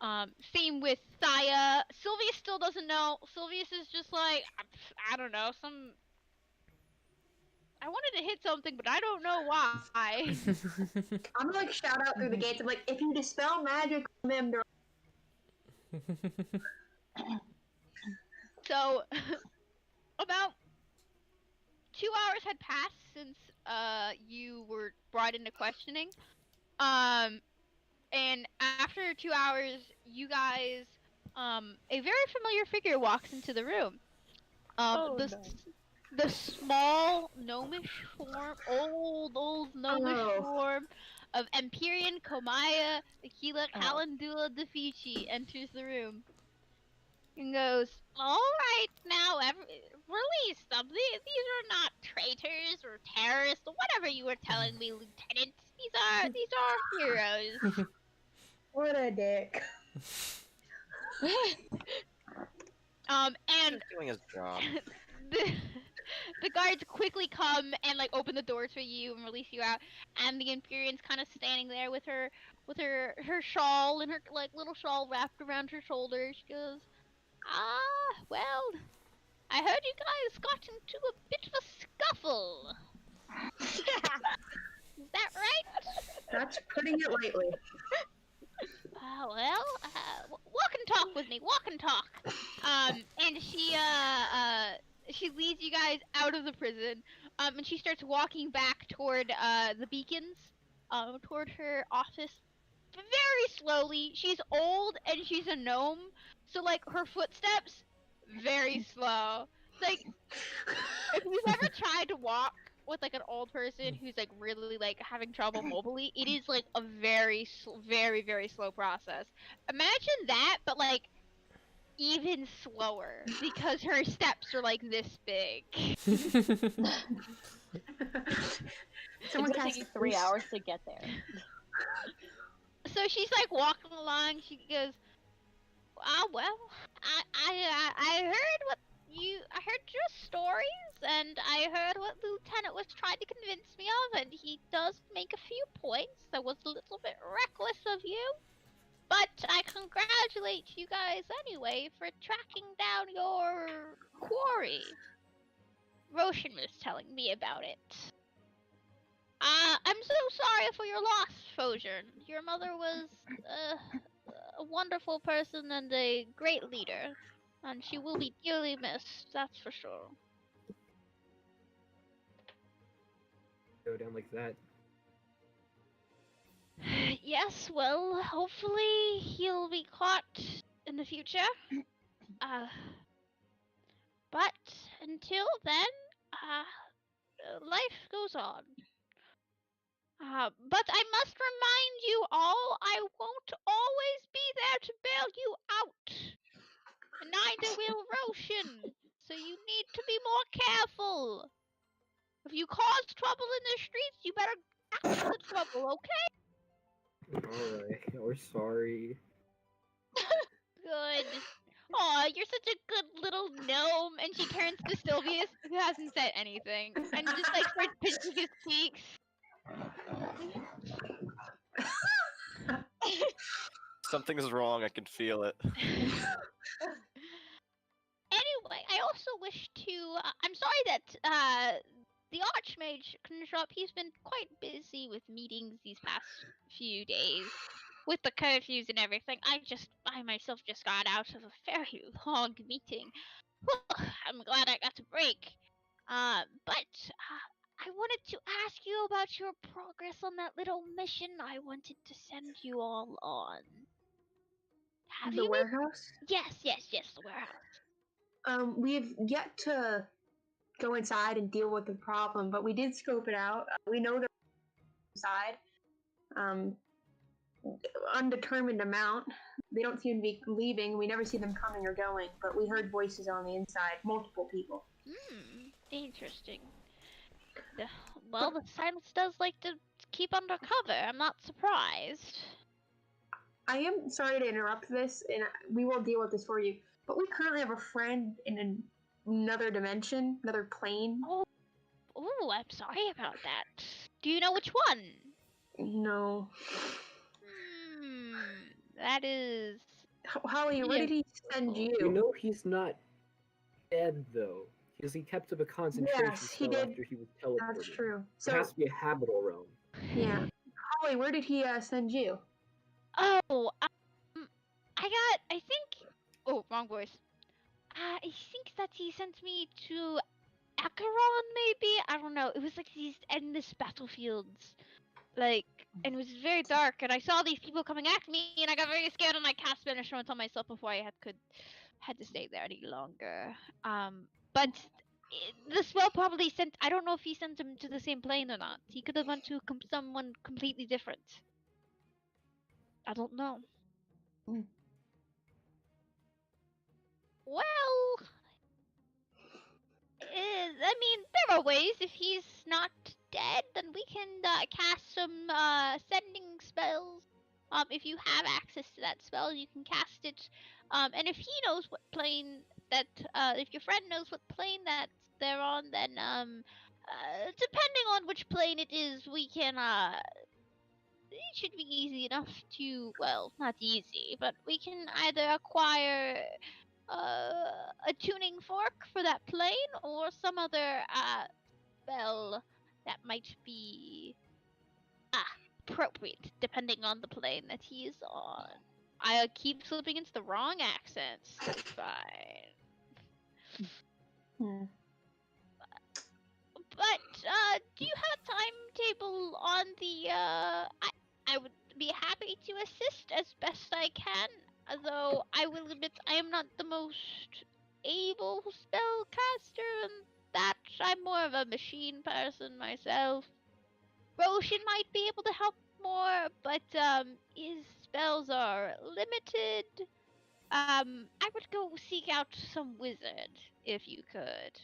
A: you. Same with Thaya. Sylvius still doesn't know. Sylvius is just like, I don't know, I wanted to hit something, but I don't know why.
E: I'm gonna like shout out through the gates. I'm like, if you dispel magic on them, they're
A: So, about 2 hours had passed since you were brought into questioning. And after 2 hours, you guys, a very familiar figure walks into the room. The small gnomish form, old gnomish
E: Oh.
A: form of Empyrean Komaya Aquila
D: Oh.
A: Calendula Defici enters the room and goes, "All right, now release them. These are not traitors or terrorists or whatever you were telling me, Lieutenant. These are heroes."
E: What a dick.
A: And
C: He's doing his job.
A: the, the guards quickly come and like open the doors for you and release you out, and the Empyrean's kind of standing there with her shawl and her like little shawl wrapped around her shoulders. She goes, well, I heard you guys got into a bit of a scuffle. Is that right?
E: That's putting it lightly.
A: Well, walk and talk with me. Walk and talk. And she leads you guys out of the prison. And she starts walking back toward the beacons, toward her office, very slowly. She's old and she's a gnome, so like her footsteps very slow. Like if you've ever tried to walk with like an old person who's like really like having trouble mobily, it is like a very very slow process. Imagine that, but like even slower because her steps are like this big.
E: Someone
D: It's gonna
E: cast
D: take you 3 hours to get there.
A: So she's like walking along. She goes, well, I heard I heard your stories, and I heard what the lieutenant was trying to convince me of, and he does make a few points that was a little bit reckless of you. But I congratulate you guys anyway for tracking down your quarry. Roshan was telling me about it. I'm so sorry for your loss, Fojan. Your mother was a wonderful person and a great leader, and she will be dearly missed, that's for sure.
F: Go down like that.
A: Yes, well, hopefully he'll be caught in the future. But until then, life goes on. But I must remind you all, I won't always be there to bail you out. Neither will Roshan. So you need to be more careful. If you cause trouble in the streets, you better act for the trouble, okay?
F: Alright, we're sorry.
A: Good. Aw, you're such a good little gnome. And she turns to Sylvius, who hasn't said anything, and just like starts pinching his cheeks.
C: Something's wrong. I can feel it.
A: Anyway, I also wish to. I'm sorry that the Archmage couldn't show up. He's been quite busy with meetings these past few days, with the curfews and everything. I myself just got out of a very long meeting. I'm glad I got a break. But I wanted to ask you about your progress on that little mission I wanted to send you all on. Have
E: The
A: you made...
E: warehouse?
A: Yes, the warehouse.
E: We've yet to go inside and deal with the problem, but we did scope it out. We know they're inside. Undetermined amount. They don't seem to be leaving. We never see them coming or going, but we heard voices on the inside. Multiple people.
A: Interesting. Well, the silence does like to keep undercover. I'm not surprised.
E: I am sorry to interrupt this, and we will deal with this for you, but we currently have a friend in another dimension, another plane.
A: Oh, I'm sorry about that. Do you know which one?
E: No.
A: That is...
E: Holly, where did he send you?
F: You know he's not dead, though, because he kept up a concentration
E: Yes, he
F: spell
E: did.
F: after he was teleported.
E: That's true.
F: It
E: So,
F: has to be a habitable realm.
E: yeah. Holly, where did he send you?
A: Oh, I think... Oh, wrong voice. I think that he sent me to Acheron, maybe? I don't know. It was like these endless battlefields. Like, and it was very dark, and I saw these people coming at me, and I got very scared, and I cast Banishment on myself before I had to stay there any longer. But The spell probably sent. I don't know if he sent him to the same plane or not. He could have went to someone completely different. I don't know.
E: Hmm.
A: Well, I mean, there are ways. If he's not dead, then we can cast some sending spells. If you have access to that spell, you can cast it. And if he knows what plane that, if your friend knows what plane that they're on, then depending on which plane it is, we can it should be easy enough to, well, not easy, but we can either acquire a tuning fork for that plane or some other spell that might be appropriate depending on the plane that he's on. I keep slipping into the wrong accents. It's fine.
E: Hmm.
A: But do you have a timetable on the I would be happy to assist as best I can, although I will admit I am not the most able spellcaster and that I'm more of a machine person myself. Roshan might be able to help more, but his spells are limited. I would go seek out some wizard if you could.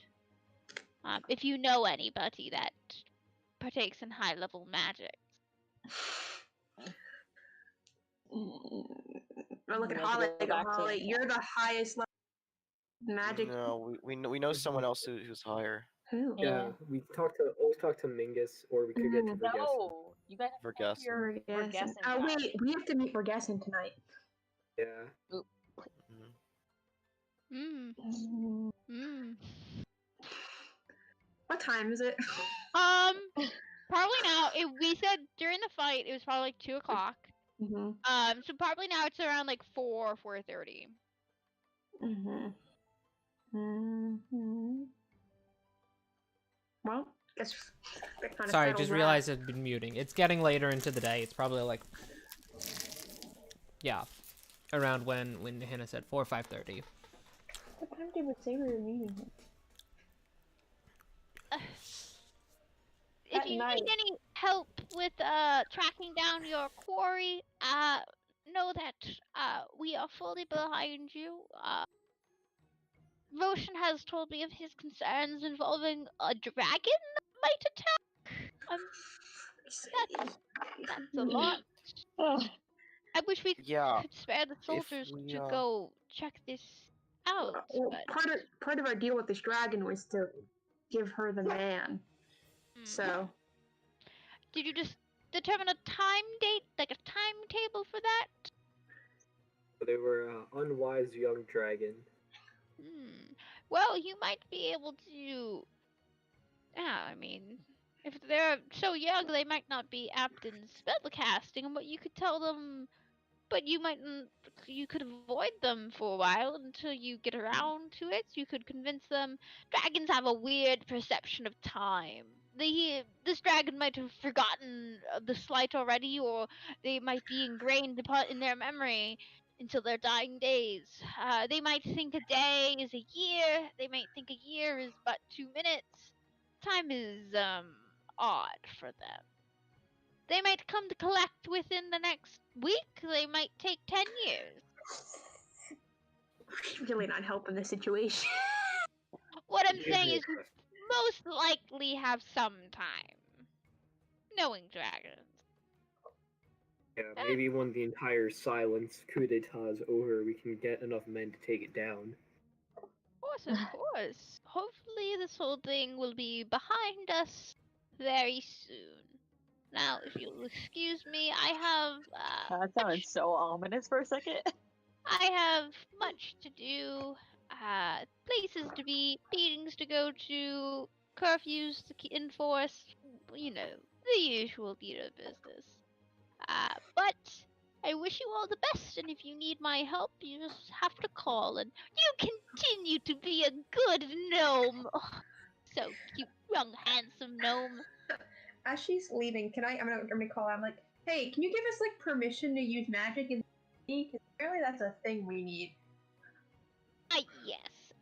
A: If you know anybody that partakes in high level magic.
E: Or look at
D: Maybe
E: Holly.
D: go
E: Go,
D: back to-
E: Holly. You're the highest level magic.
C: No, we know someone else who's higher.
E: Who?
F: Yeah, we always talk to Mingus, or we could get to Vergessen.
D: No, you guys
C: For
D: have
C: guessing.
D: your
E: Vergessen.
D: guessing
E: Oh
D: guy.
E: wait, we have to meet Vergessen tonight.
F: Yeah.
C: Mhm.
A: Mm.
E: What time is it?
A: Probably now. We said during the fight it was probably like 2 o'clock.
E: Mm-hmm.
A: So probably now it's around like 4:30.
E: Mm-hmm. Mm-hmm. Well, guess that kind of
B: Sorry,
E: settles
B: just
E: that.
B: realized I'd been muting. It's getting later into the day. It's probably like, yeah, around when Hannah said 4 or 5:30.
E: What time did we say we were meeting him?
A: If
E: At
A: you
E: night.
A: need any help with tracking down your quarry, know that we are fully behind you. Roshan has told me of his concerns involving a dragon that might attack. That's a lot. I wish we
C: Yeah,
A: could spare the soldiers
C: we,
A: to go check this out.
E: Well,
A: But
E: part of our deal with this dragon was to give her the man. So
A: did you just determine a time date, like a timetable for that?
F: They were unwise young dragon.
A: Well, you might be able to. Yeah, I mean, if they're so young, they might not be apt in spellcasting, but you could tell them. But you mightn't. You could avoid them for a while until you get around to it. You could convince them. Dragons have a weird perception of time. This dragon might have forgotten the slight already, or they might be ingrained in their memory until their dying days. They might think a day is a year. They might think a year is but 2 minutes. Time is odd for them. They might come to collect within the next week. They might take 10 years.
E: really not helping the situation.
A: What I'm
F: Usually
A: saying
F: a
A: is you most likely have some time. Knowing dragons.
F: Yeah, maybe when the entire silence coup d'etat is over, we can get enough men to take it down.
A: Of course. Hopefully this whole thing will be behind us very soon. Now, if you'll excuse me, I have
D: That sounded so ominous for a second.
A: I have much to do. Places to be, meetings to go to, curfews to enforce. You know, the usual Vita business. But I wish you all the best, and if you need my help, you just have to call, and you continue to be a good gnome. Oh, so cute, young, handsome gnome.
E: As she's leaving, I'm gonna call. I'm like, hey, can you give us like permission to use magic in the city? Because apparently that's a thing we need.
A: Yes.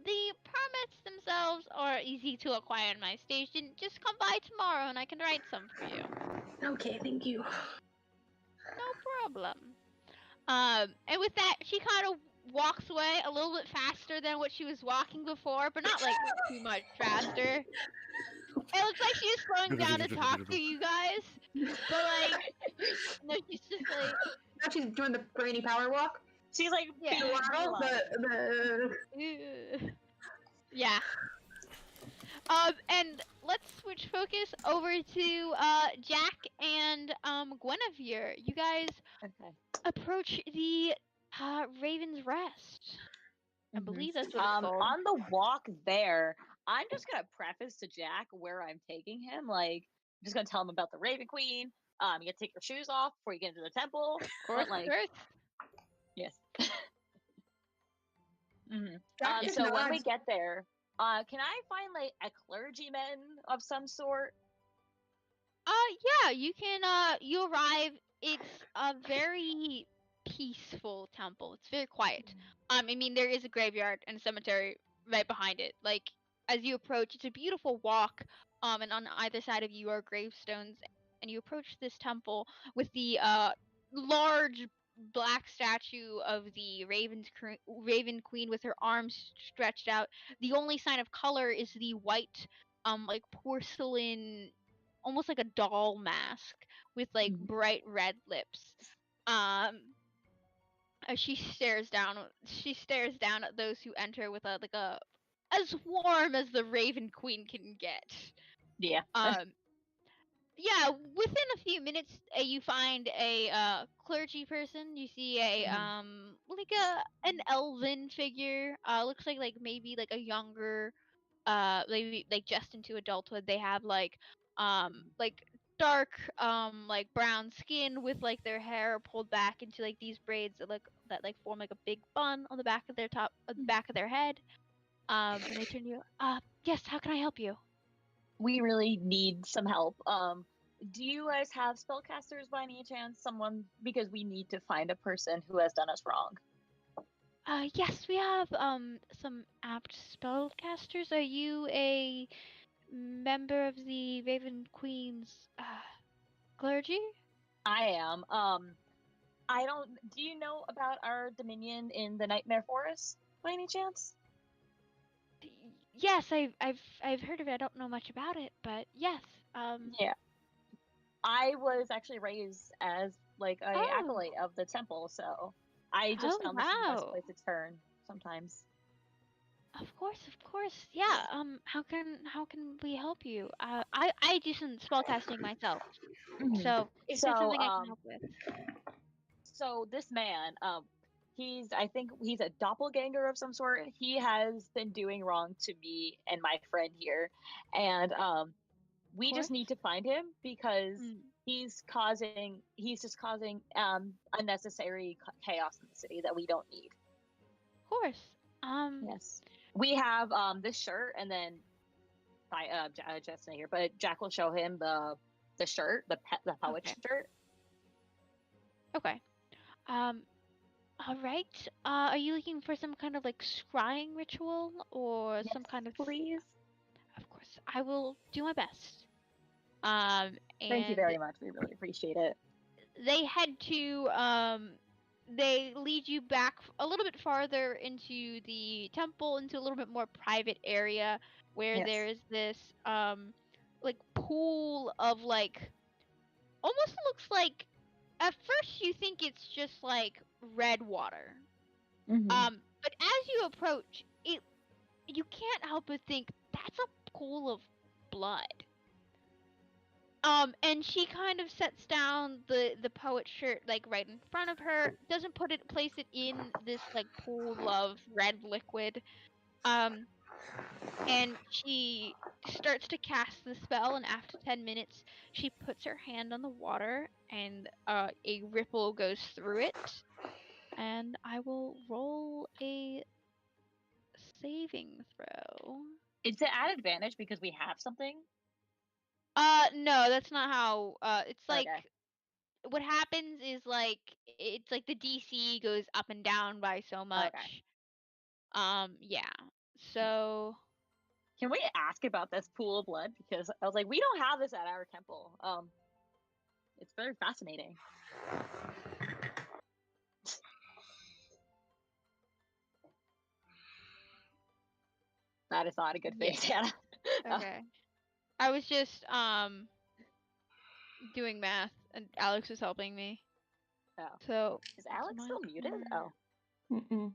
A: The permits themselves are easy to acquire in my station. Just come by tomorrow and I can write some for you.
E: Okay, thank you.
A: No problem. And with that, she kind of walks away a little bit faster than what she was walking before, but not like too much faster. It looks like she's slowing down to talk to you guys, but like, no, she's just like,
E: Now she's doing the brainy power walk.
D: She's like,
A: Yeah.
D: being
E: Wow,
D: realized.
A: "Ugh." Yeah. And let's switch focus over to Jack and Guinevere. You guys
D: Okay.
A: approach the Raven's Rest. I
D: Mhm.
A: believe that's what it's called.
D: On the walk there, I'm just gonna preface to Jack where I'm taking him. Like, I'm just gonna tell him about the Raven Queen. You gotta take your shoes off before you get into the temple.
A: Of course,
D: like-
A: of course.
D: Yes. hmm
E: Jack just
D: So when we
E: nods.
D: get there, can I find like a clergyman of some sort?
A: Yeah, you can you arrive. It's a very peaceful temple. It's very quiet. I mean there is a graveyard and a cemetery right behind it. Like as you approach, it's a beautiful walk. And on either side of you are gravestones, and you approach this temple with the large black statue of the Raven Queen with her arms stretched out. The only sign of color is the white like porcelain, almost like a doll mask with like
D: Mhm.
A: bright red lips. As she stares down at those who enter with a like a as warm as the Raven Queen can get.
D: Yeah.
A: Yeah, within a few minutes you find a clergy person. You see a like an elven figure. Looks like maybe like a younger maybe like just into adulthood. They have like dark like brown skin with like their hair pulled back into like these braids that form like a big bun on the back of their back of their head. And they turn to you. Yes, how can I help you?
D: We really need some help. Do you guys have spellcasters by any chance? Someone, because we need to find a person who has done us wrong.
A: Yes, we have some apt spellcasters. Are you a member of the Raven Queen's clergy?
D: I am. I don't. Do you know about our dominion in the Nightmare Forest by any chance?
A: Yes, I've heard of it. I don't know much about it, but yes.
D: Yeah. I was actually raised as like a
A: Oh.
D: acolyte of the temple, so I just
A: Oh,
D: found this is the best
A: wow.
D: place to turn sometimes.
A: Of course. Yeah. How can we help you? I do some spellcasting myself, so if there's
D: So,
A: something I can help with.
D: So this man, I think he's a doppelganger of some sort. He has been doing wrong to me and my friend here, and we just need to find him because he's just causing unnecessary chaos in the city that we don't need.
A: Of course.
D: Yes, we have this shirt, and then Jeff's not here, but Jack will show him the shirt, the poet
A: Okay.
D: shirt.
A: Okay. All right. Are you looking for some kind of like scrying ritual or some kind of?
D: Please.
A: Of course, I will do my best.
D: Thank you very much. We really appreciate it.
A: They head to they lead you back a little bit farther into the temple, into a little bit more private area where
D: Yes.
A: there's this like pool of like almost looks like at first you think it's just like red water. But as you approach it, you can't help but think that's a pool of blood. And she kind of sets down the poet shirt like right in front of her, doesn't place it in this like pool of red liquid. And she starts to cast the spell, and after 10 minutes, she puts her hand on the water, and a ripple goes through it. And I will roll a saving throw.
D: Is it at advantage because we have something?
A: No, that's not how. It's like
D: Okay.
A: what happens is like it's like the DC goes up and down by so much. Yeah. So
D: Can we ask about this pool of blood? Because I was like, we don't have this at our temple. It's very fascinating. That is not a good face, Hannah.
A: okay. I was just doing math and Alex was helping me.
D: Oh.
A: So
D: Is Alex
A: my
D: still muted?
A: corner.
D: Oh.
E: Mm-mm.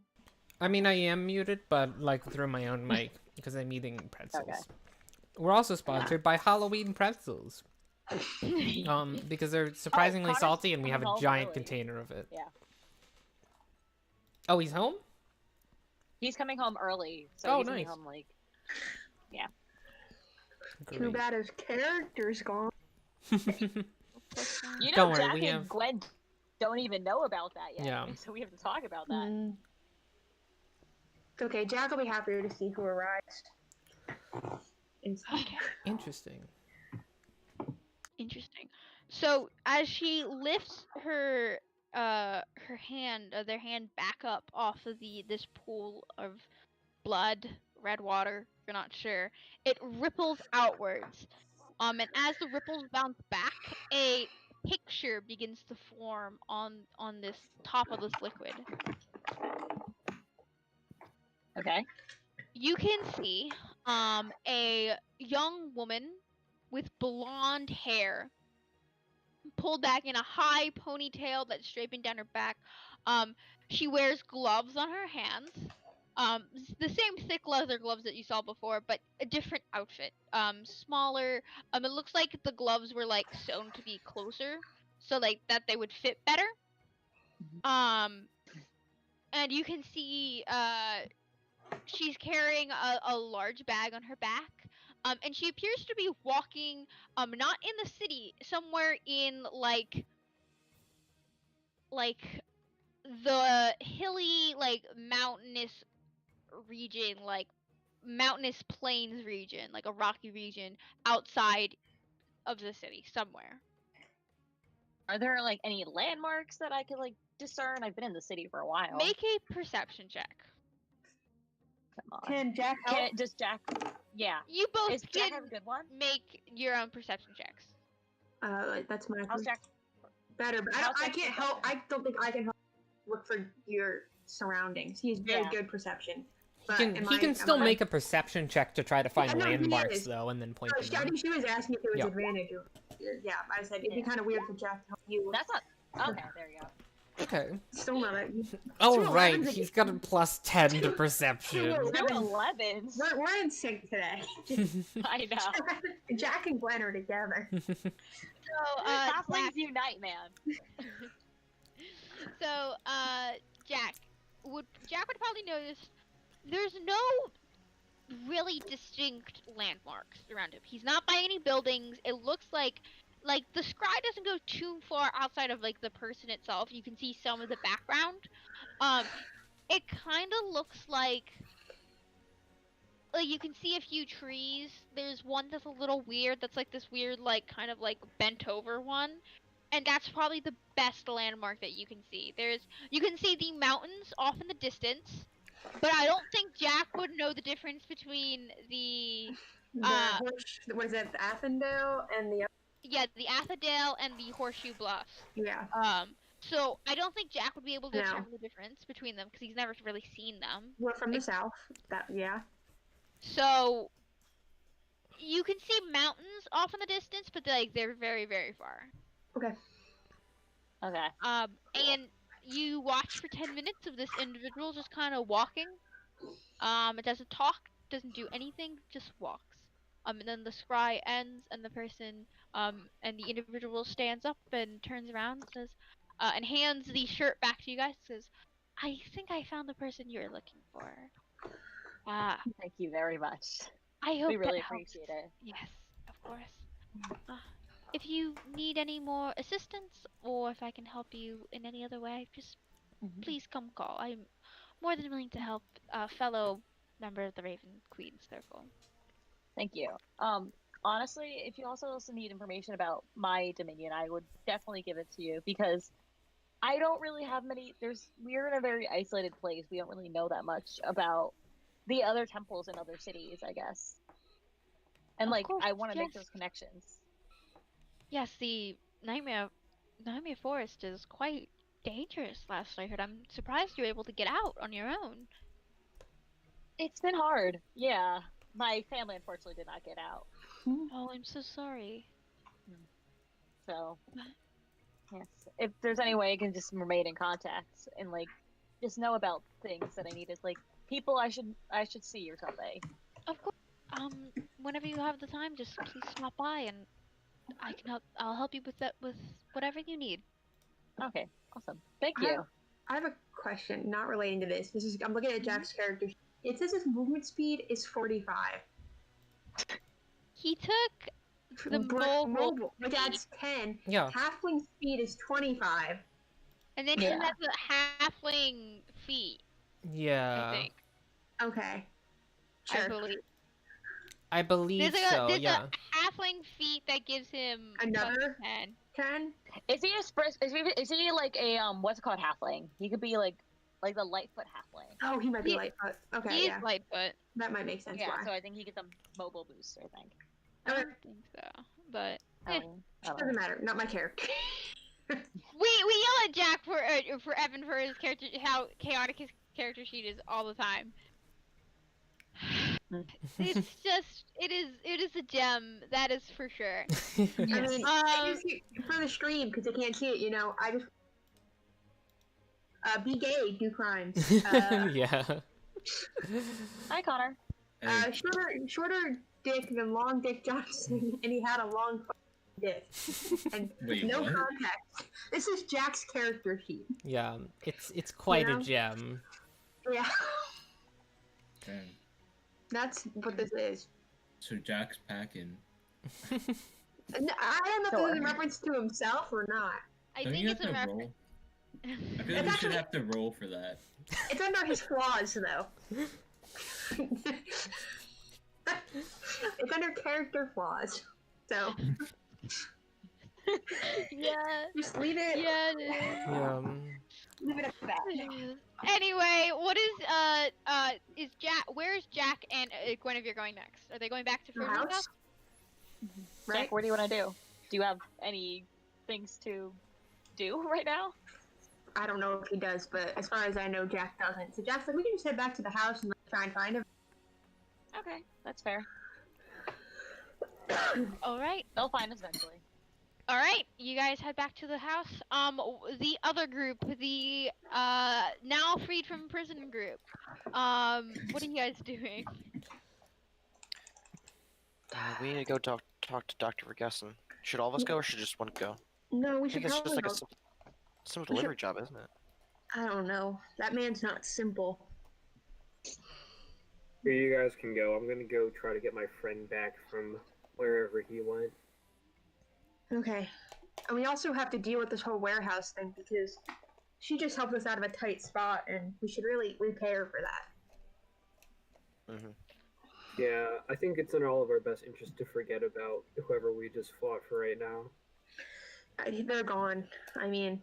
B: I mean, I am muted, but like through my own mic because I'm eating pretzels.
D: Okay.
B: We're also sponsored by Halloween pretzels. Because they're surprisingly
D: Connor's
B: salty, and we have
D: coming
B: a
D: home
B: giant
D: early.
B: container of it.
D: Yeah.
B: Oh, he's home?
D: He's coming home early, so
B: Oh,
D: he's coming
B: nice.
D: home like
E: Too
B: Great.
E: bad his character's gone.
D: you know
B: Don't worry,
D: Jack
B: we
D: and
B: have-
D: Gwen don't even know about that yet.
B: Yeah.
D: So we have to talk about that.
E: Mm. It's okay, Jack will be happier to see who arrives.
B: Interesting.
A: Interesting. So as she lifts her their hand back up off of this pool of blood, red water, if you're not sure, it ripples outwards. And as the ripples bounce back, a picture begins to form on this top of this liquid.
D: Okay.
A: You can see a young woman with blonde hair pulled back in a high ponytail that's draping down her back. She wears gloves on her hands. The same thick leather gloves that you saw before, but a different outfit. Smaller. It looks like the gloves were like sewn to be closer, so like that they would fit better. And you can see she's carrying a large bag on her back. And she appears to be walking not in the city, somewhere in like the hilly, like mountainous region, like mountainous plains region, like a rocky region outside of the city somewhere.
D: Are there like any landmarks that I could like discern? I've been in the city for a while.
A: Make a perception check.
D: Come on.
E: Can Jack help?
D: Does Jack? Yeah.
A: You both
D: Is Jack
A: can
D: have a good one?
A: make your own perception checks.
E: Like, that's my
D: How's Jack?
E: better, but
D: how's
E: I
D: Jack's
E: can't help.
D: perception?
E: I don't think I can help look for your surroundings. He has very
D: Yeah.
E: good perception.
B: He
E: But
B: can,
E: am
B: he
E: I-
B: can
E: am
B: still
E: I-
B: make a perception check to try to find
E: no, he
B: landmarks,
E: is.
B: though, and then point
E: I
B: them out.
E: think she was asking if there was
B: Yeah.
E: advantage. Yeah, I said it'd be
D: Yeah.
E: kind of weird for Jack to help you.
D: That's not. Okay, there you go.
B: Okay.
E: Still not it.
B: Oh,
E: Two
B: right,
E: 11s
B: he's got a plus 10 to perception.
E: Two
D: 11s.
E: We're in sync today.
D: I know.
E: Jack and Gwen are together.
A: So,
D: Halflings
A: Jack,
D: unite, man.
A: so, Jack would probably notice there's no really distinct landmarks around him. He's not by any buildings. It looks like the scry doesn't go too far outside of like the person itself. You can see some of the background. It kind of looks like you can see a few trees. There's one that's a little weird. That's like this weird, like kind of like bent over one, and that's probably the best landmark that you can see. You can see the mountains off in the distance, but I don't think Jack would know the difference between the
E: What is it, the Athendale and the
A: the Athadale and the Horseshoe Bluffs.
E: yeah.
A: So I don't think Jack would be able to
E: No.
A: determine the difference between them because he's never really seen them.
E: We're from the south. That yeah.
A: So you can see mountains off in the distance, but they're very, very far.
E: Okay.
D: Okay.
A: And you watch for 10 minutes of this individual just kind of walking. It doesn't talk, doesn't do anything, just walks. And then the scry ends, and the person, and the individual stands up and turns around and says, and hands the shirt back to you guys. Says, "I think I found the person you're looking for.
D: Thank you very much.
A: I hope
D: We really
A: that helps."
D: appreciate it.
A: Yes, of course. If you need any more assistance, or if I can help you in any other way, just please come call. I'm more than willing to help a fellow member of the Raven Queen Circle.
D: Thank you. Honestly, if you also need information about my Dominion, I would definitely give it to you because I don't really have many. We're in a very isolated place. We don't really know that much about the other temples in other cities, I guess. And
A: Of
D: like,
A: course,
D: I want to make
A: yes.
D: those connections.
A: Yes, the Nightmare Forest is quite dangerous last I heard. I'm surprised you were able to get out on your own.
D: It's been hard. Yeah, my family unfortunately did not get out.
A: Oh, I'm so sorry.
D: So, yes, if there's any way I can just remain in contact and like just know about things that I need is like people I should see or something.
A: Of course. Whenever you have the time, just please stop by and I'll help you with that with whatever you need.
D: Okay, awesome. Thank
E: I
D: you.
E: have, I have a question, not relating to this. I'm looking at Jack's character. It says his movement speed is 45.
A: He took the
E: But
A: mobile
E: but that's 10.
B: Yeah.
E: Halfling speed is 25.
A: and then
D: Yeah.
A: he has a halfling feet,
B: Yeah.
A: I think.
E: Okay.
A: I
E: Sure.
A: believe.
B: I believe so,
A: There's
B: yeah.
A: a halfling feet that gives him
E: Another?
A: 10.
E: 10?
D: Is he is he like a what's it called halfling? He could be like the Lightfoot halfling.
E: Oh, he might be
A: He-
E: Lightfoot. Okay,
A: He's
E: yeah.
A: Lightfoot.
E: That might make sense.
D: Yeah,
E: why.
D: so I think he gets a mobile boost. I think.
A: I
E: Okay.
A: don't think so, but
D: I
A: Eh.
D: don't know.
E: Doesn't matter. Not my character.
A: we yell at Jack for Evan for his character, how chaotic his character sheet is all the time. It's just it is a gem, that is for sure.
E: I mean, for the stream, because they can't see it, I just be gay, do crimes.
B: Yeah.
D: Hi, Connor.
G: Hey,
E: Shorter dick than long Dick Johnson, and he had a long fucking dick. And
G: wait,
E: no
G: what?
E: context. This is Jack's character sheet.
B: Yeah, it's quite
E: You know?
B: a gem.
E: Yeah,
G: Dang.
E: that's what this is.
G: So Jack's packing.
E: And I don't know if this is a reference to himself or not.
A: I
G: Don't
A: think
G: you
A: it's
G: have
A: a
G: to
A: reference.
G: roll? I feel like we should have to roll for that.
E: It's under his flaws, though. It's under character flaws. So
A: Yeah.
E: just leave it.
A: Yeah, it is.
B: Yeah.
E: Leave it at that.
A: Anyway, what is Jack? Where's Jack and Guinevere going next? Are they going back to
E: Your
A: Fruitvale's
E: house,
D: Jack,
E: right?
D: what do you want to do? Do you have any things to do right now?
E: I don't know if he does, but as far as I know, Jack doesn't. So Jack's like, we can just head back to the house and try and find him.
D: Okay, that's fair.
A: All right,
D: They'll find us eventually.
A: all right. You guys head back to the house. The other group, the now freed from prison group. What are you guys doing?
C: We need to go talk to Dr. Vergessen. Should all of us go, or should just one go?
E: No, we
C: I
E: should
C: think it's just
E: probably
C: like a
E: go.
C: simple delivery job, isn't it?
E: I don't know. That man's not simple.
F: Here you guys can go. I'm gonna go try to get my friend back from wherever he went.
E: Okay. And we also have to deal with this whole warehouse thing because she just helped us out of a tight spot, and we should really repay her for that.
C: Mm-hmm.
F: Yeah, I think it's in all of our best interest to forget about whoever we just fought for right now.
E: They're gone. I mean,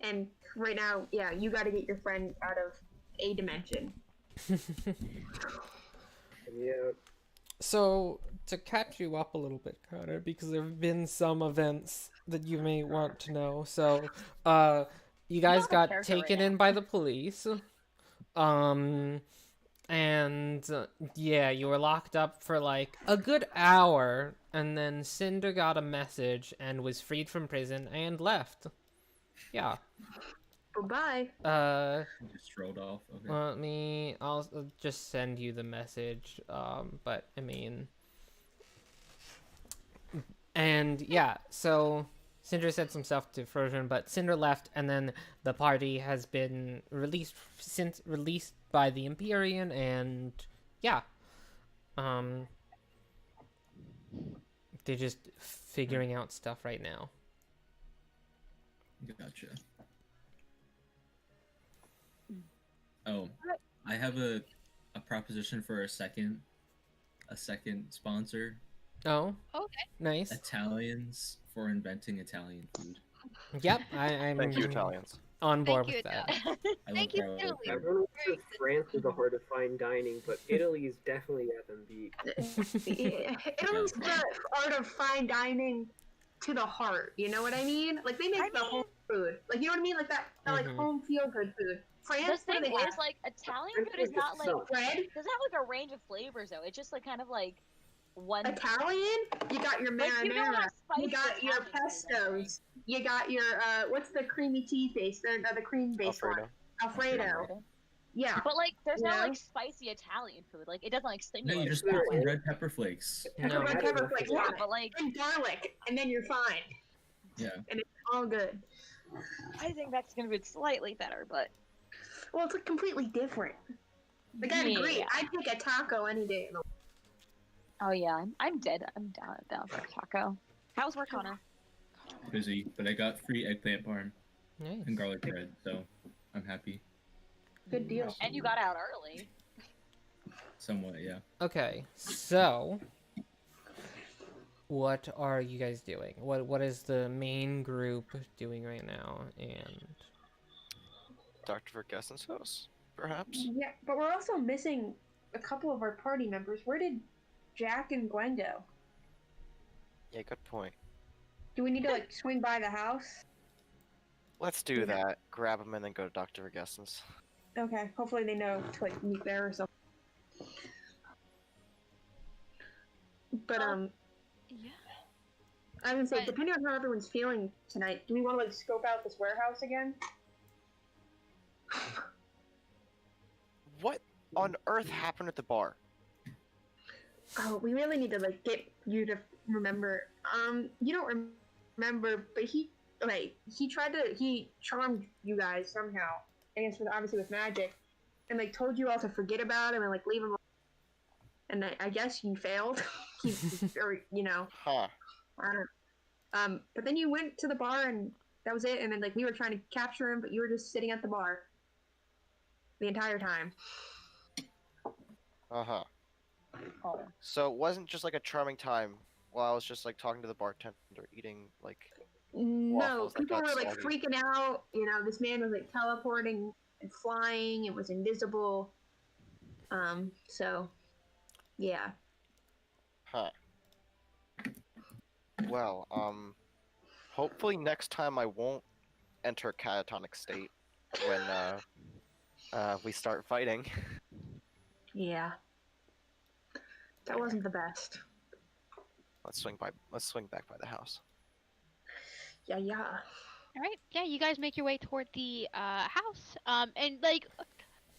E: and right now, yeah, you got to get your friend out of a dimension.
F: Yeah,
B: So, to catch you up a little bit, Connor, because there have been some events that you may want to know. So, you guys
D: have a
B: got
D: character right
B: taken in by the police. And yeah, you were locked up for like a good hour, and then Cinder got a message and was freed from prison and left. Yeah.
E: Bye-bye.
G: Just strolled off. Okay.
B: I'll just send you the message. But I mean, and yeah, so Cinder said some stuff to Frozen, but Cinder left, and then the party has been released by the Empyrean, and yeah, they're just figuring out stuff right now.
G: Gotcha. Oh, I have a proposition for a second sponsor.
B: Oh,
A: Okay.
B: nice.
G: Italians for inventing Italian food.
B: Yep, I'm.
C: Thank you, Italians.
B: on board
A: Thank
B: with
A: you,
B: that.
A: Adele.
G: I
A: Thank
G: love
A: you,
G: garlic
A: Italy.
G: bread.
F: Everyone says France is the heart of fine dining, but Italy is definitely at them beat.
E: Italy's the art of fine dining to the heart. You know what I mean? Like they make
D: I
E: the
D: mean-
E: home food. Like you know what I mean? Like that like
B: Mhm.
E: home feel good food.
D: The
E: France, what
D: thing
E: do they have?
D: is, like, Italian
F: French
D: food is
F: food
D: not
F: just
D: like
F: sucks.
E: Bread.
D: doesn't have like a range of flavors though. It's just like kind of like one.
E: Italian, you got your
D: Like, you don't
E: marinara.
D: have spicy
E: You got your
D: Italian food, I think.
E: pestos. You got your what's the creamy cheese base? The cream based one.
C: Alfredo.
E: Alfredo. Yeah.
D: But like, there's no
E: Yeah.
D: like spicy Italian food. Like, it doesn't like
G: No,
D: stimulate.
G: you just
F: There
G: put some
F: is.
G: red pepper flakes.
B: No.
E: Red pepper flakes
D: yeah,
E: on it.
D: but like,
E: And garlic, and then you're fine.
G: Yeah.
E: And it's all good.
D: I think that's gonna be slightly better. But
E: Well, it's like completely different. Like I agree.
D: Yeah.
E: I'd take a taco any day.
D: Oh yeah, I'm dead. I'm down for a taco. How's work, Connor?
G: Busy, but I got free eggplant parm
B: Nice.
G: and garlic bread, so I'm happy.
E: Good deal.
D: And you got out early.
G: Somewhat, yeah.
B: Okay, so what are you guys doing? What is the main group doing right now? And
C: Dr. Vergessen's house, perhaps?
E: Yeah, but we're also missing a couple of our party members. Where did Jack and Gwen go?
C: Yeah, good point.
E: Do we need to like swing by the house?
C: Let's do that. Grab him and then go to Dr. Vergessen's.
E: Okay, hopefully they know to like meet there or something. But
A: Yeah.
E: I was gonna say,
A: But-
E: depending on how everyone's feeling tonight, do we want to like scope out this warehouse again?
C: What on earth happened at the bar?
E: Oh, we really need to like get you to remember. You don't remember, but he charmed you guys somehow. I guess obviously with magic, and like told you all to forget about him and like leave him. And I guess you failed. Or you know,
C: Huh.
E: I don't. But then you went to the bar and that was it. And then like we were trying to capture him, but you were just sitting at the bar the entire time.
C: Uh-huh.
D: Oh.
C: So it wasn't just like a charming time while I was just like talking to the bartender, eating like
E: No,
C: Waffles that
E: people
C: got
E: were like
C: soggy.
E: freaking out. You know, this man was like teleporting and flying. It was invisible. So, yeah.
C: huh. Well, hopefully next time I won't enter a catatonic state when we start fighting.
E: Yeah. That wasn't the best.
C: Let's swing back by the house.
E: Yeah.
A: All right. Yeah, you guys make your way toward the house. And like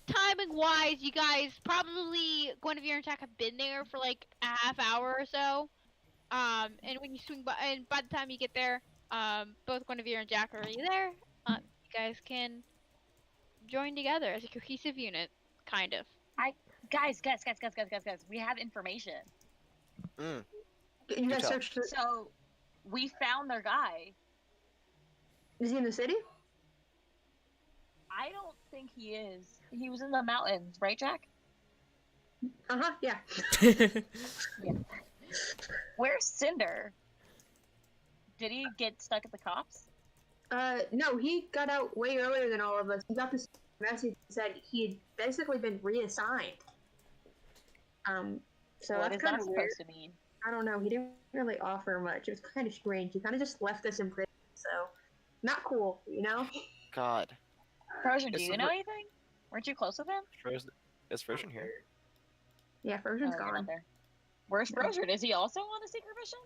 A: timing wise, you guys probably Guinevere and Jack have been there for like a half hour or so. And when you swing by, and by the time you get there, both Guinevere and Jack are already there. You guys can join together as a cohesive unit, kind of.
D: Guys, we have information.
C: Mm.
E: You guys
C: tell.
E: searched.
D: So, we found their guy.
E: Is he in the city?
D: I don't think he is. He was in the mountains, right, Jack?
E: Yeah.
D: Where's Cinder? Did he get stuck at the cops?
E: No, he got out way earlier than all of us. He got this message that said he had basically been reassigned. So
D: What
E: that's
D: is
E: kind
D: that
E: of weird.
D: supposed to mean?
E: I don't know. He didn't really offer much. It was kind of strange. He kind of just left us in prison. So, not cool, you know?
C: God.
D: Frozen, do
C: It's
D: you
C: a
D: know
C: ver-
D: anything? Weren't you close with him?
C: Is Frozen here?
E: Yeah, Frozen's
D: Oh, you're not
E: gone.
D: there. Where's
E: No.
D: Frozen? Is he also on the secret mission?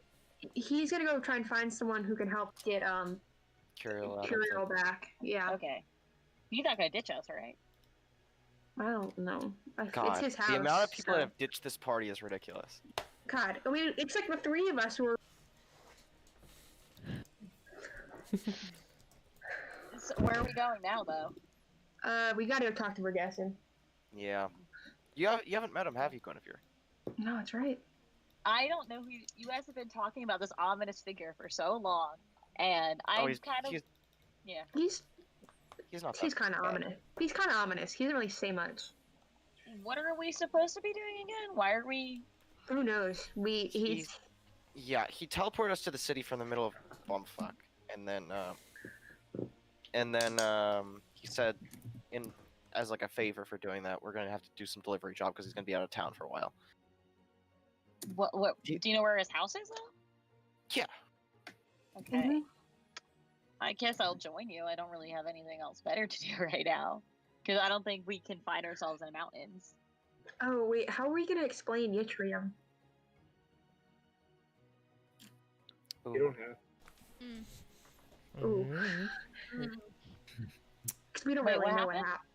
E: He's gonna go try and find someone who can help get
C: Curiel out of
E: Curiel back. Yeah.
D: Okay. He's not gonna ditch us, right?
E: I don't know.
C: God,
E: It's his house.
C: the amount of people
E: so-
C: that have ditched this party is ridiculous.
E: God, I mean, it's like the three of us who are.
D: So where are we going now, though?
E: We gotta go talk to Vergessen.
C: Yeah. You haven't met him, have you, Guinevere?
E: No, that's right.
D: I don't know who you guys have been talking about this ominous figure for so long, and I'm
C: he's
D: kind of
C: he's,
D: yeah.
E: He's
C: he's not.
E: he's
C: that
E: kind of
C: bad.
E: ominous. He's kind of ominous. He doesn't really say much.
D: What are we supposed to be doing again? Why are we?
E: Who knows? He's
C: Yeah, he teleported us to the city from the middle of bumfuck, and then And then he said, in as like a favor for doing that, we're gonna have to do some delivery job because he's gonna be out of town for a while.
D: What? Do you know where his house is though?
C: Yeah.
D: Okay.
E: Mhm.
D: I guess I'll join you. I don't really have anything else better to do right now. Because I don't think we can find ourselves in the mountains.
E: Oh wait, how are we gonna explain Yttrium?
F: You don't have.
E: Ooh.
B: Mhm.
E: Because we don't
D: Wait,
E: really
D: what
E: know what
D: happened?
E: happened.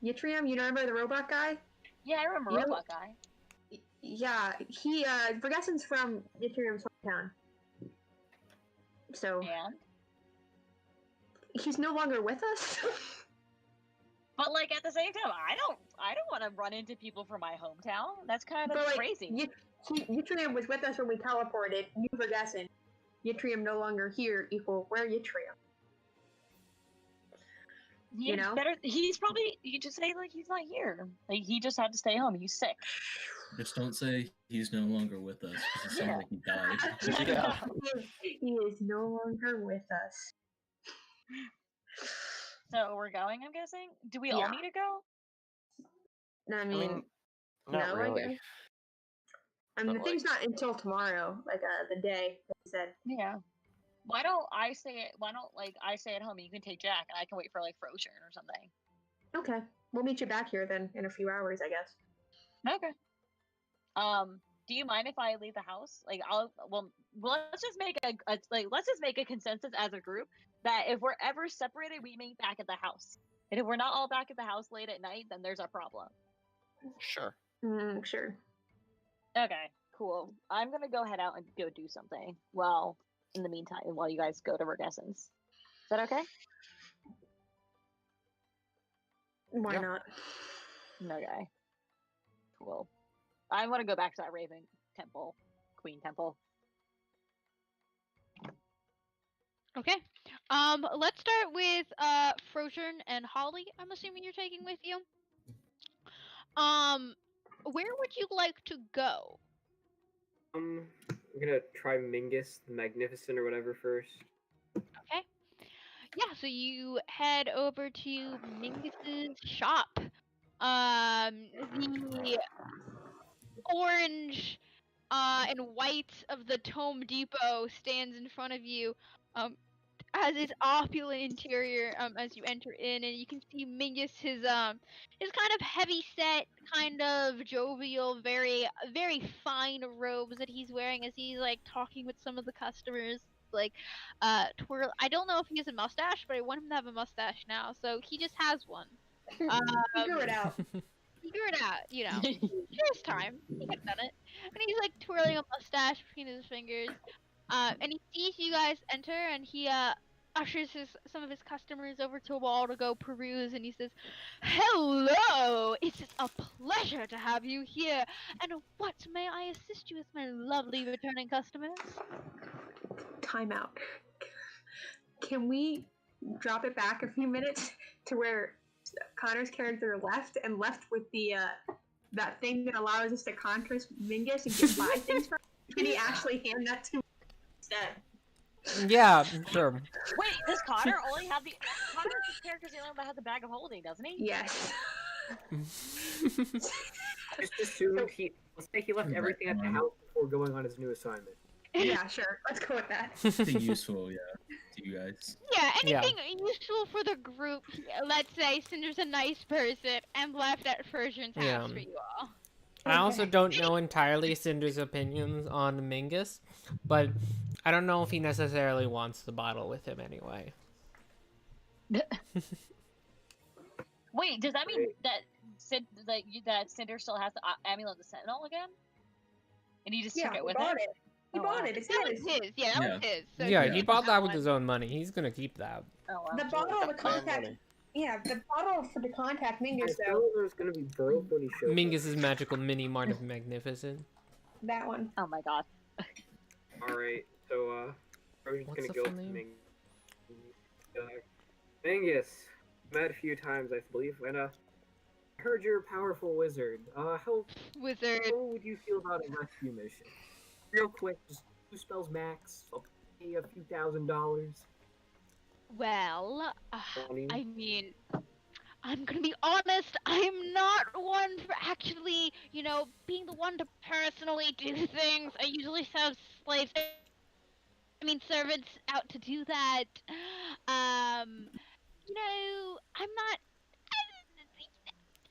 E: Yttrium, you remember the robot guy?
D: Yeah, I remember
E: You know-
D: Robot Guy.
E: Yeah, he Vergessen's from Yttrium's hometown. So
D: And
E: he's no longer with us.
D: but like at the same time, I don't want to run into people from my hometown. That's kind of
E: But like,
D: crazy.
E: Yttrium was with us when we teleported. New Vergessen. Yttrium no longer here equal where Yttrium.
D: He
E: you know?
D: He's probably. You just say like he's not here. Like he just had to stay home. He's sick.
G: Just don't say he's no longer with us, because it sounds
D: Yeah.
G: like he died.
C: Yeah.
E: He is no longer with us.
D: So we're going. I'm guessing. Do we all
E: Yeah.
D: need to go?
E: I
C: I
E: mean,
C: mean, not
E: no, I
C: really.
E: guess. I mean,
C: But,
E: the thing's not until tomorrow, like the day they said.
D: Yeah. Why don't I stay? Why don't like I stay at home and you can take Jack and I can wait for like Frozen or something.
E: Okay, we'll meet you back here then in a few hours, I guess.
D: Okay. Do you mind if I leave the house? Like, let's just make let's just make a consensus as a group that if we're ever separated, we meet back at the house. And if we're not all back at the house late at night, then there's a problem.
C: Sure.
E: Sure.
D: Okay, cool. I'm gonna go head out and go do something. Well, in the meantime, while you guys go to Vergessens. Is that okay?
E: Why
C: Yeah.
E: not?
D: Okay. Cool. I want to go back to that Raven Temple, Queen Temple.
A: Okay. Let's start with Frozen and Holly. I'm assuming you're taking with you. Where would you like to go?
F: I'm gonna try Mingus the Magnificent or whatever first.
A: Okay. Yeah, so you head over to Mingus's shop. The orange and white of the Tome Depot stands in front of you. Has its opulent interior as you enter in, and you can see Mingus his kind of heavy set, kind of jovial, very fine robes that he's wearing as he's like talking with some of the customers. Like twirl. I don't know if he has a mustache, but I want him to have a mustache now, so he just has one.
E: Figure it out.
A: Figure it out, you know. First time. He could have done it. And he's like twirling a mustache between his fingers. And he sees you guys enter, and he ushers some of his customers over to a wall to go peruse, and he says, "Hello! It's a pleasure to have you here. And what may I assist you with, my lovely returning customers?"
E: Time out. Can we drop it back a few minutes to where Connor's character left with the that thing that allows us to contrast Mingus and get buy things from him? Can he actually hand that to me instead?
B: Yeah, sure.
D: Wait, does Connor only have the Connor's character's the only one that has the bag of holding, doesn't he?
E: Yes.
F: Just assume let's say he left everything at the house before going on his new assignment.
E: Yeah, sure. Let's go with that.
G: Something useful, yeah, to you guys.
A: Yeah,
B: Yeah.
A: anything useful for the group. Let's say Cinder's a nice person and left at Frozen's house
B: Yeah.
A: for you all.
B: I also don't know entirely Cinder's opinions on Mingus, but I don't know if he necessarily wants the bottle with him anyway.
D: Wait, does that mean
F: Wait.
D: that Cinder still has the Amulet of the Sentinel again? And he just
E: Yeah,
D: took it
E: he
D: with
E: bought
D: him?
E: it. He
D: Oh,
E: bought
D: wow.
E: it. It's
A: That was
E: his.
A: his. Yeah, that was his. So
B: Yeah,
G: Yeah.
B: he bought that with his own money. He's gonna keep that.
D: Oh, wow.
E: The bottle of the
C: Got
E: contact.
C: money.
E: Yeah, the bottle for the contact
F: I
E: Mingus though.
F: thought there was gonna be broke when he showed up.
B: Mingus's magical mini mart of magnificent.
E: That one.
D: Oh my god.
F: Alright, so Frozen's
B: What's
F: gonna
B: the
F: go
B: full
F: to
B: name?
F: Mingus. Met a few times, I believe, and I heard you're a powerful wizard. How
A: Wizard.
F: would you feel about a rescue mission? Real quick, just 2 spells max. I'll pay a few $1,000s.
A: Well,
F: Bonnie?
A: I mean, I'm gonna be honest, I'm not one for actually, being the one to personally do things. I usually have slaves, I mean, servants out to do that. I'm not,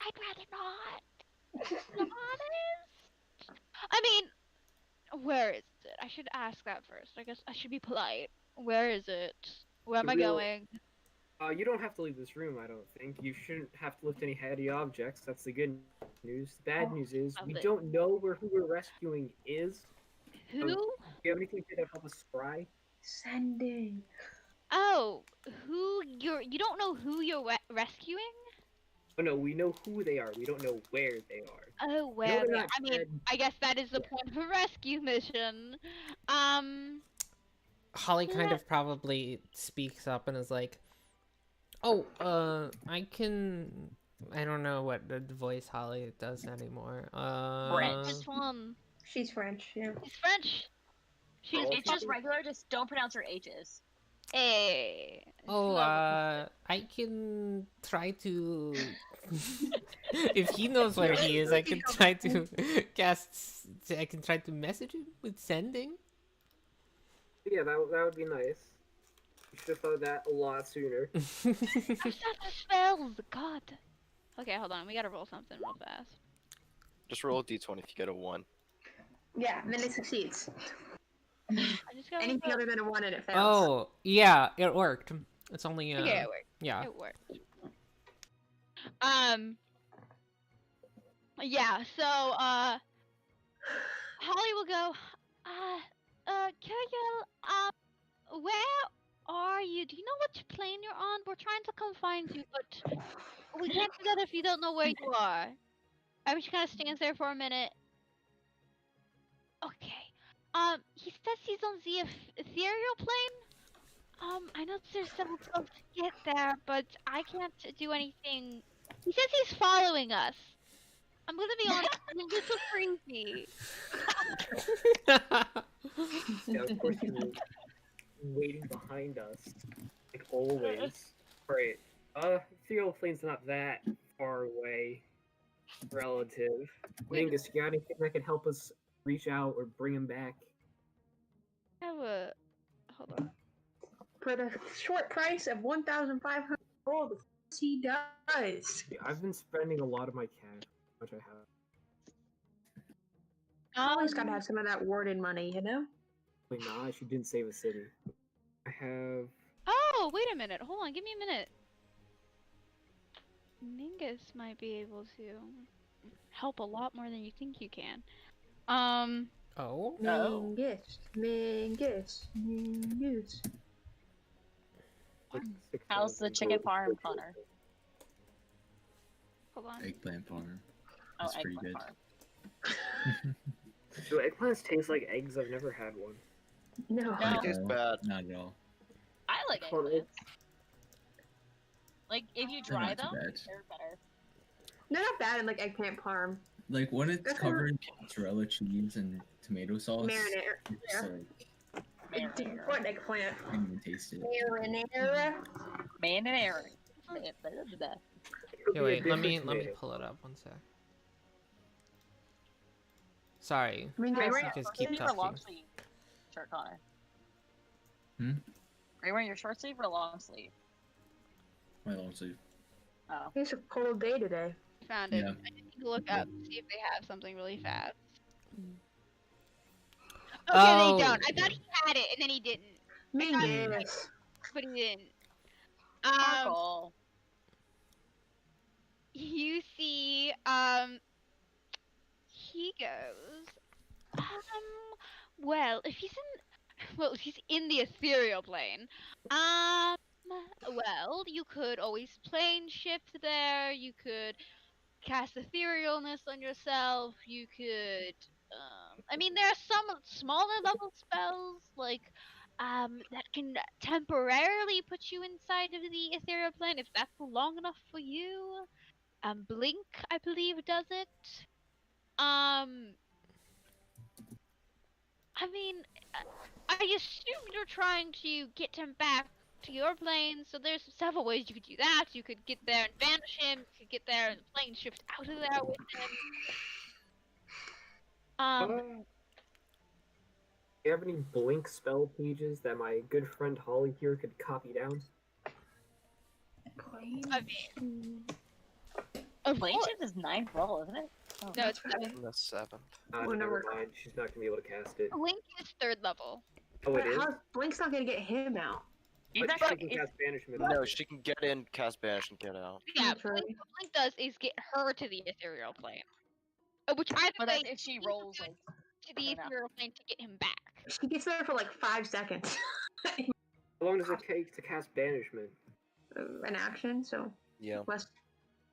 A: I'd rather not, to be honest. I mean, where is it? I should ask that first. I guess I should be polite. Where is it? Where am
F: The
A: I
F: real-
A: going?
F: You don't have to leave this room, I don't think. You shouldn't have to lift any heavy objects. That's the good news. The bad news is we
A: lovely.
F: don't know where who we're rescuing is.
A: Who?
F: Do you have anything to help us spry?
E: Sending.
A: Oh, you don't know who you're rescuing?
F: Oh no, we know who they are. We don't know where they are.
A: Oh, where?
F: they're
A: they-
F: not
A: I mean,
F: dead.
A: I guess that is the point of a rescue mission.
B: Holly kind
A: Yeah.
B: of probably speaks up and is like, "Oh, I can." I don't know what the voice Holly does anymore.
A: Which one?
E: She's French, yeah.
A: She's French. She's
F: Oh,
D: It's just regular. Just don't pronounce your H's.
A: Hey.
B: Oh, I can try to. If he knows where he is, I can try to cast. I can try to message him with sending.
F: Yeah, that would be nice. You should have thought of that a lot sooner.
A: I said the spells. God. Okay, hold on. We gotta roll something real fast.
C: Just roll a d20 if you get a 1.
E: Yeah, and then it succeeds.
A: I just gotta.
E: Anything other than a 1 and it fails.
B: Oh, yeah, it worked. It's only
A: Okay, it worked.
B: yeah.
A: It worked. Yeah. So, Holly will go. Kirill, where are you? Do you know which plane you're on? We're trying to come find you, but we can't do that if you don't know where you are. She kind of stands there for a minute. Okay. He says he's on the ethereal plane. I know there's several steps to get there, but I can't do anything. He says he's following us. I'm gonna be honest, he's a little creepy.
F: Yeah, of course you were waiting behind us, like always. Right. Ethereal plane's not that far away. Relative. Mingus, you got anything that can help us reach out or bring him back?
A: Hold on.
E: For the short price of 1,500 gold, he does.
F: Yeah, I've been spending a lot of my cash. How much I have.
E: Always gotta have some of that warden money, you know?
F: Wait, nah, she didn't save a city. I have.
A: Oh, wait a minute. Hold on, give me a minute. Mingus might be able to help a lot more than you think you can.
B: Oh.
E: Mingus, Mingus, Mingus.
F: Like,
D: How's the
F: 6,000
D: chicken
F: gold.
D: farm, Connor?
A: Hold on.
G: Eggplant farm.
D: Oh,
G: That's pretty
D: eggplant
G: good.
D: farm.
F: Do eggplants taste like eggs? I've never had one.
E: No.
D: No.
C: It tastes bad.
G: Not at all.
D: I like
F: Connor.
D: eggplants. Like if you
G: They're
D: dry
G: not too
D: them,
G: bad.
D: they're better.
E: They're not bad in like eggplant parm.
G: Like when it's
E: That's
G: covered in mozzarella cheese and tomato sauce,
E: Marinara.
G: it's
E: Yeah.
G: like
D: Marinara.
E: What eggplant?
G: I can't even taste it.
E: Marinara.
D: Marinara.
B: Okay, wait. Let me pull it up one sec. Sorry.
D: Are you
E: Mingus.
D: wearing
B: Just
D: a
B: keep
D: short sleeve or long
B: talking.
D: sleeve shirt, Connor?
G: Hmm?
D: Are you wearing your short sleeve or long sleeve?
G: My long sleeve.
D: Oh.
E: It's a cold day today.
A: Found it.
G: Yeah.
A: I need to look up to see if they have something really fast. Okay,
B: Oh.
A: they don't. I thought he had it and then he didn't.
E: Mingus.
A: But he didn't.
D: Sparkle.
A: You see, he goes, well, if he's in the ethereal plane, well, you could always plane shift there, you could cast etherealness on yourself, you could, I mean, there are some smaller level spells, like, that can temporarily put you inside of the ethereal plane, if that's long enough for you. Blink, I believe, does it. I mean, I assume you're trying to get him back to your plane. So there's several ways you could do that. You could get there and banish him. You could get there and plane shift out of there with him.
F: Do you have any blink spell pages that my good friend Holly here could copy down?
A: I mean,
D: Plane shift is 9th level, isn't it? Oh.
A: no, it's
C: In the 7th.
E: Well,
F: Never
E: never-
F: mind. She's not gonna be able to cast it.
A: Blink is 3rd level.
F: Oh, it
E: But
F: is.
E: how Blink's not gonna get him out?
D: He's
F: But
D: actually,
F: she can cast banishment.
C: No, she can get in, cast banish, and get out.
A: Yeah,
E: That's right.
A: Blink, what Blink does is get her to the ethereal plane. Which either
D: but
A: way,
D: that's if she
A: Blink
D: rolls
A: goes
D: like.
A: to the
D: I don't know.
A: ethereal plane to get him back.
E: She gets there for like 5 seconds.
F: How long does it take to cast banishment?
E: An action, so
C: Yeah.
E: less.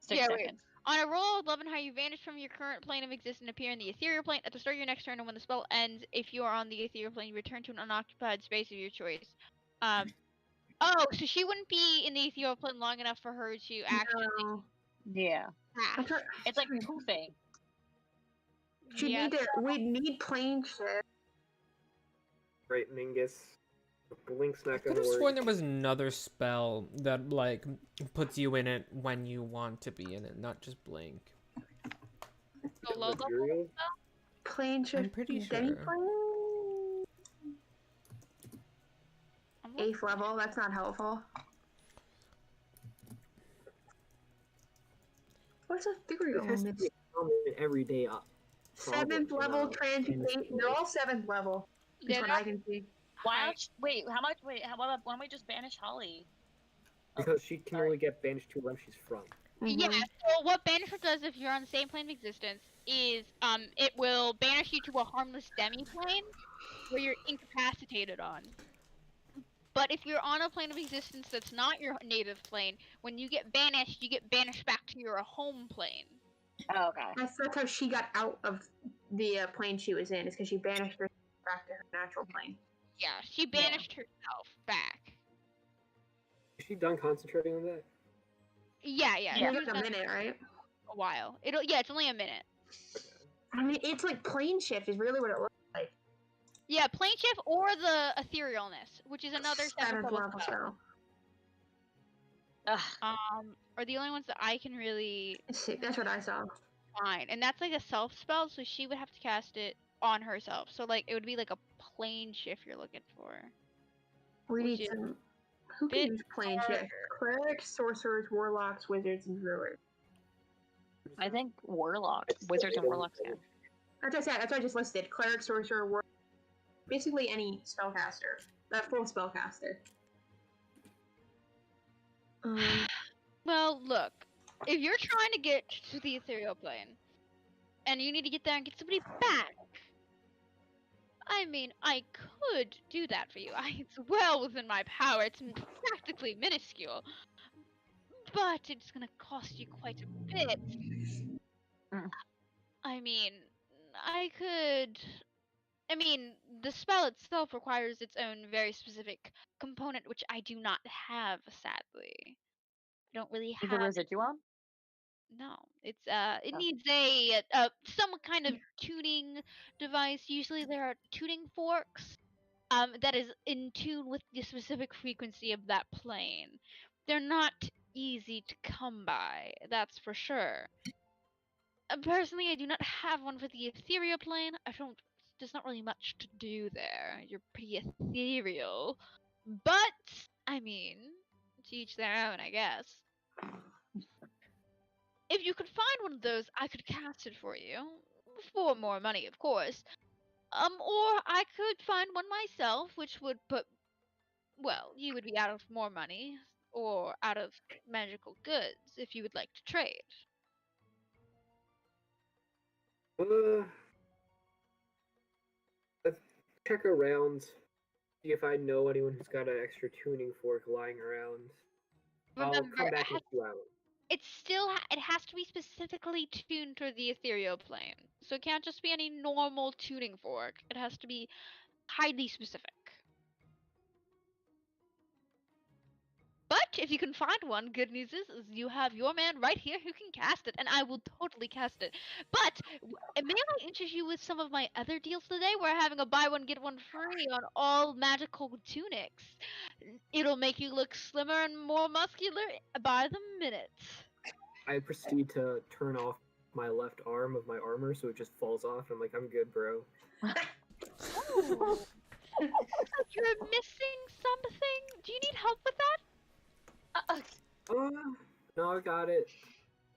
D: 6
A: Yeah, wait.
D: seconds.
A: On a roll of 11 high, you vanish from your current plane of existence and appear in the ethereal plane. At the start of your next turn, and when the spell ends, if you are on the ethereal plane, you return to an unoccupied space of your choice. Oh, so she wouldn't be in the ethereal plane long enough for her to actually
E: No.
D: Yeah.
A: pass.
E: That's right.
D: It's like poofing.
E: She
A: Yeah,
E: need to. We need plane shift.
F: Right, Mingus. Blink's
B: I
F: not
B: could
F: gonna
B: have
F: work.
B: sworn there was another spell that like puts you in it when you want to be in it, not just blink.
A: so low level.
F: Material?
E: Plane shift.
B: I'm pretty
E: Demi
B: sure.
E: plane.
A: I'm looking-
E: 8th level. That's not helpful. What's ethereal?
F: It has to be a common everyday problem,
E: 7th
F: you
E: level
F: know?
E: transmutation. They're all 7th level. Is
A: Yeah,
E: what I can see.
D: Why don't wait, how much wait, how about why don't we just banish Holly?
F: Because she can
D: sorry.
F: only get banished to where she's from.
A: Yeah,
E: Mhm.
A: so what Banishment does if you're on the same plane of existence is it will banish you to a harmless demi-plane where you're incapacitated on. But if you're on a plane of existence that's not your native plane, when you get banished back to your home plane.
D: Oh, okay.
E: That's how she got out of the plane she was in. Is because she banished her back to her natural plane.
A: Yeah, she banished herself back.
F: Is she done concentrating on that?
A: Yeah.
D: Yeah.
A: She
E: It's
A: was
E: like a
A: done
E: minute, right?
A: a while. It's only a minute.
E: I mean, it's like plane shift is really what it looks like.
A: Yeah, plane shift or the etherealness, which is another 7th level spell.
E: spell.
D: Ugh.
A: Are the only ones that I can really
E: That's what I saw.
A: find, and that's like a self spell, so she would have to cast it on herself. So like it would be like a plane shift you're looking for.
E: We
A: Which
E: need
A: is
E: some. Who
A: bit
E: can use plane shift?
A: harder.
E: Clerics, sorcerers, warlocks, wizards, and druids.
D: I think wizards and warlocks can.
E: That's what I said. That's what I just listed. Cleric, sorcerer, warlock. Basically any spellcaster. Full spellcaster.
A: Well, look, if you're trying to get to the ethereal plane, and you need to get there and get somebody back, I mean, I could do that for you. It's well within my power. It's practically minuscule, but it's gonna cost you quite a bit.
D: Mm.
A: I mean, the spell itself requires its own very specific component, which I do not have, sadly. I don't really
D: Is the
A: have.
D: residuum?
A: No, it
D: Oh.
A: needs some kind of tuning device. Usually there are tuning forks that is in tune with the specific frequency of that plane. They're not easy to come by, that's for sure. Personally, I do not have one for the ethereal plane. There's not really much to do there. You're pretty ethereal. But I mean, to each their own, I guess. If you could find one of those, I could cast it for you. For more money, of course. Or I could find one myself, which would you would be out of more money, or out of magical goods, if you would like to trade.
F: Let's check around, see if I know anyone who's got an extra tuning fork lying around. I'll
A: Remember,
F: come back in 2 hours.
A: it has to be specifically tuned to the ethereal plane. So it can't just be any normal tuning fork. It has to be highly specific. But if you can find one, good news is you have your man right here who can cast it, and I will totally cast it. But may I interest you with some of my other deals today? We're having a buy one get one free on all magical tunics. It'll make you look slimmer and more muscular by the minute.
F: I proceed to turn off my left arm of my armor so it just falls off. I'm like, I'm good, bro.
A: Ooh. Looks like you're missing something. Do you need help with that?
F: No, I got it.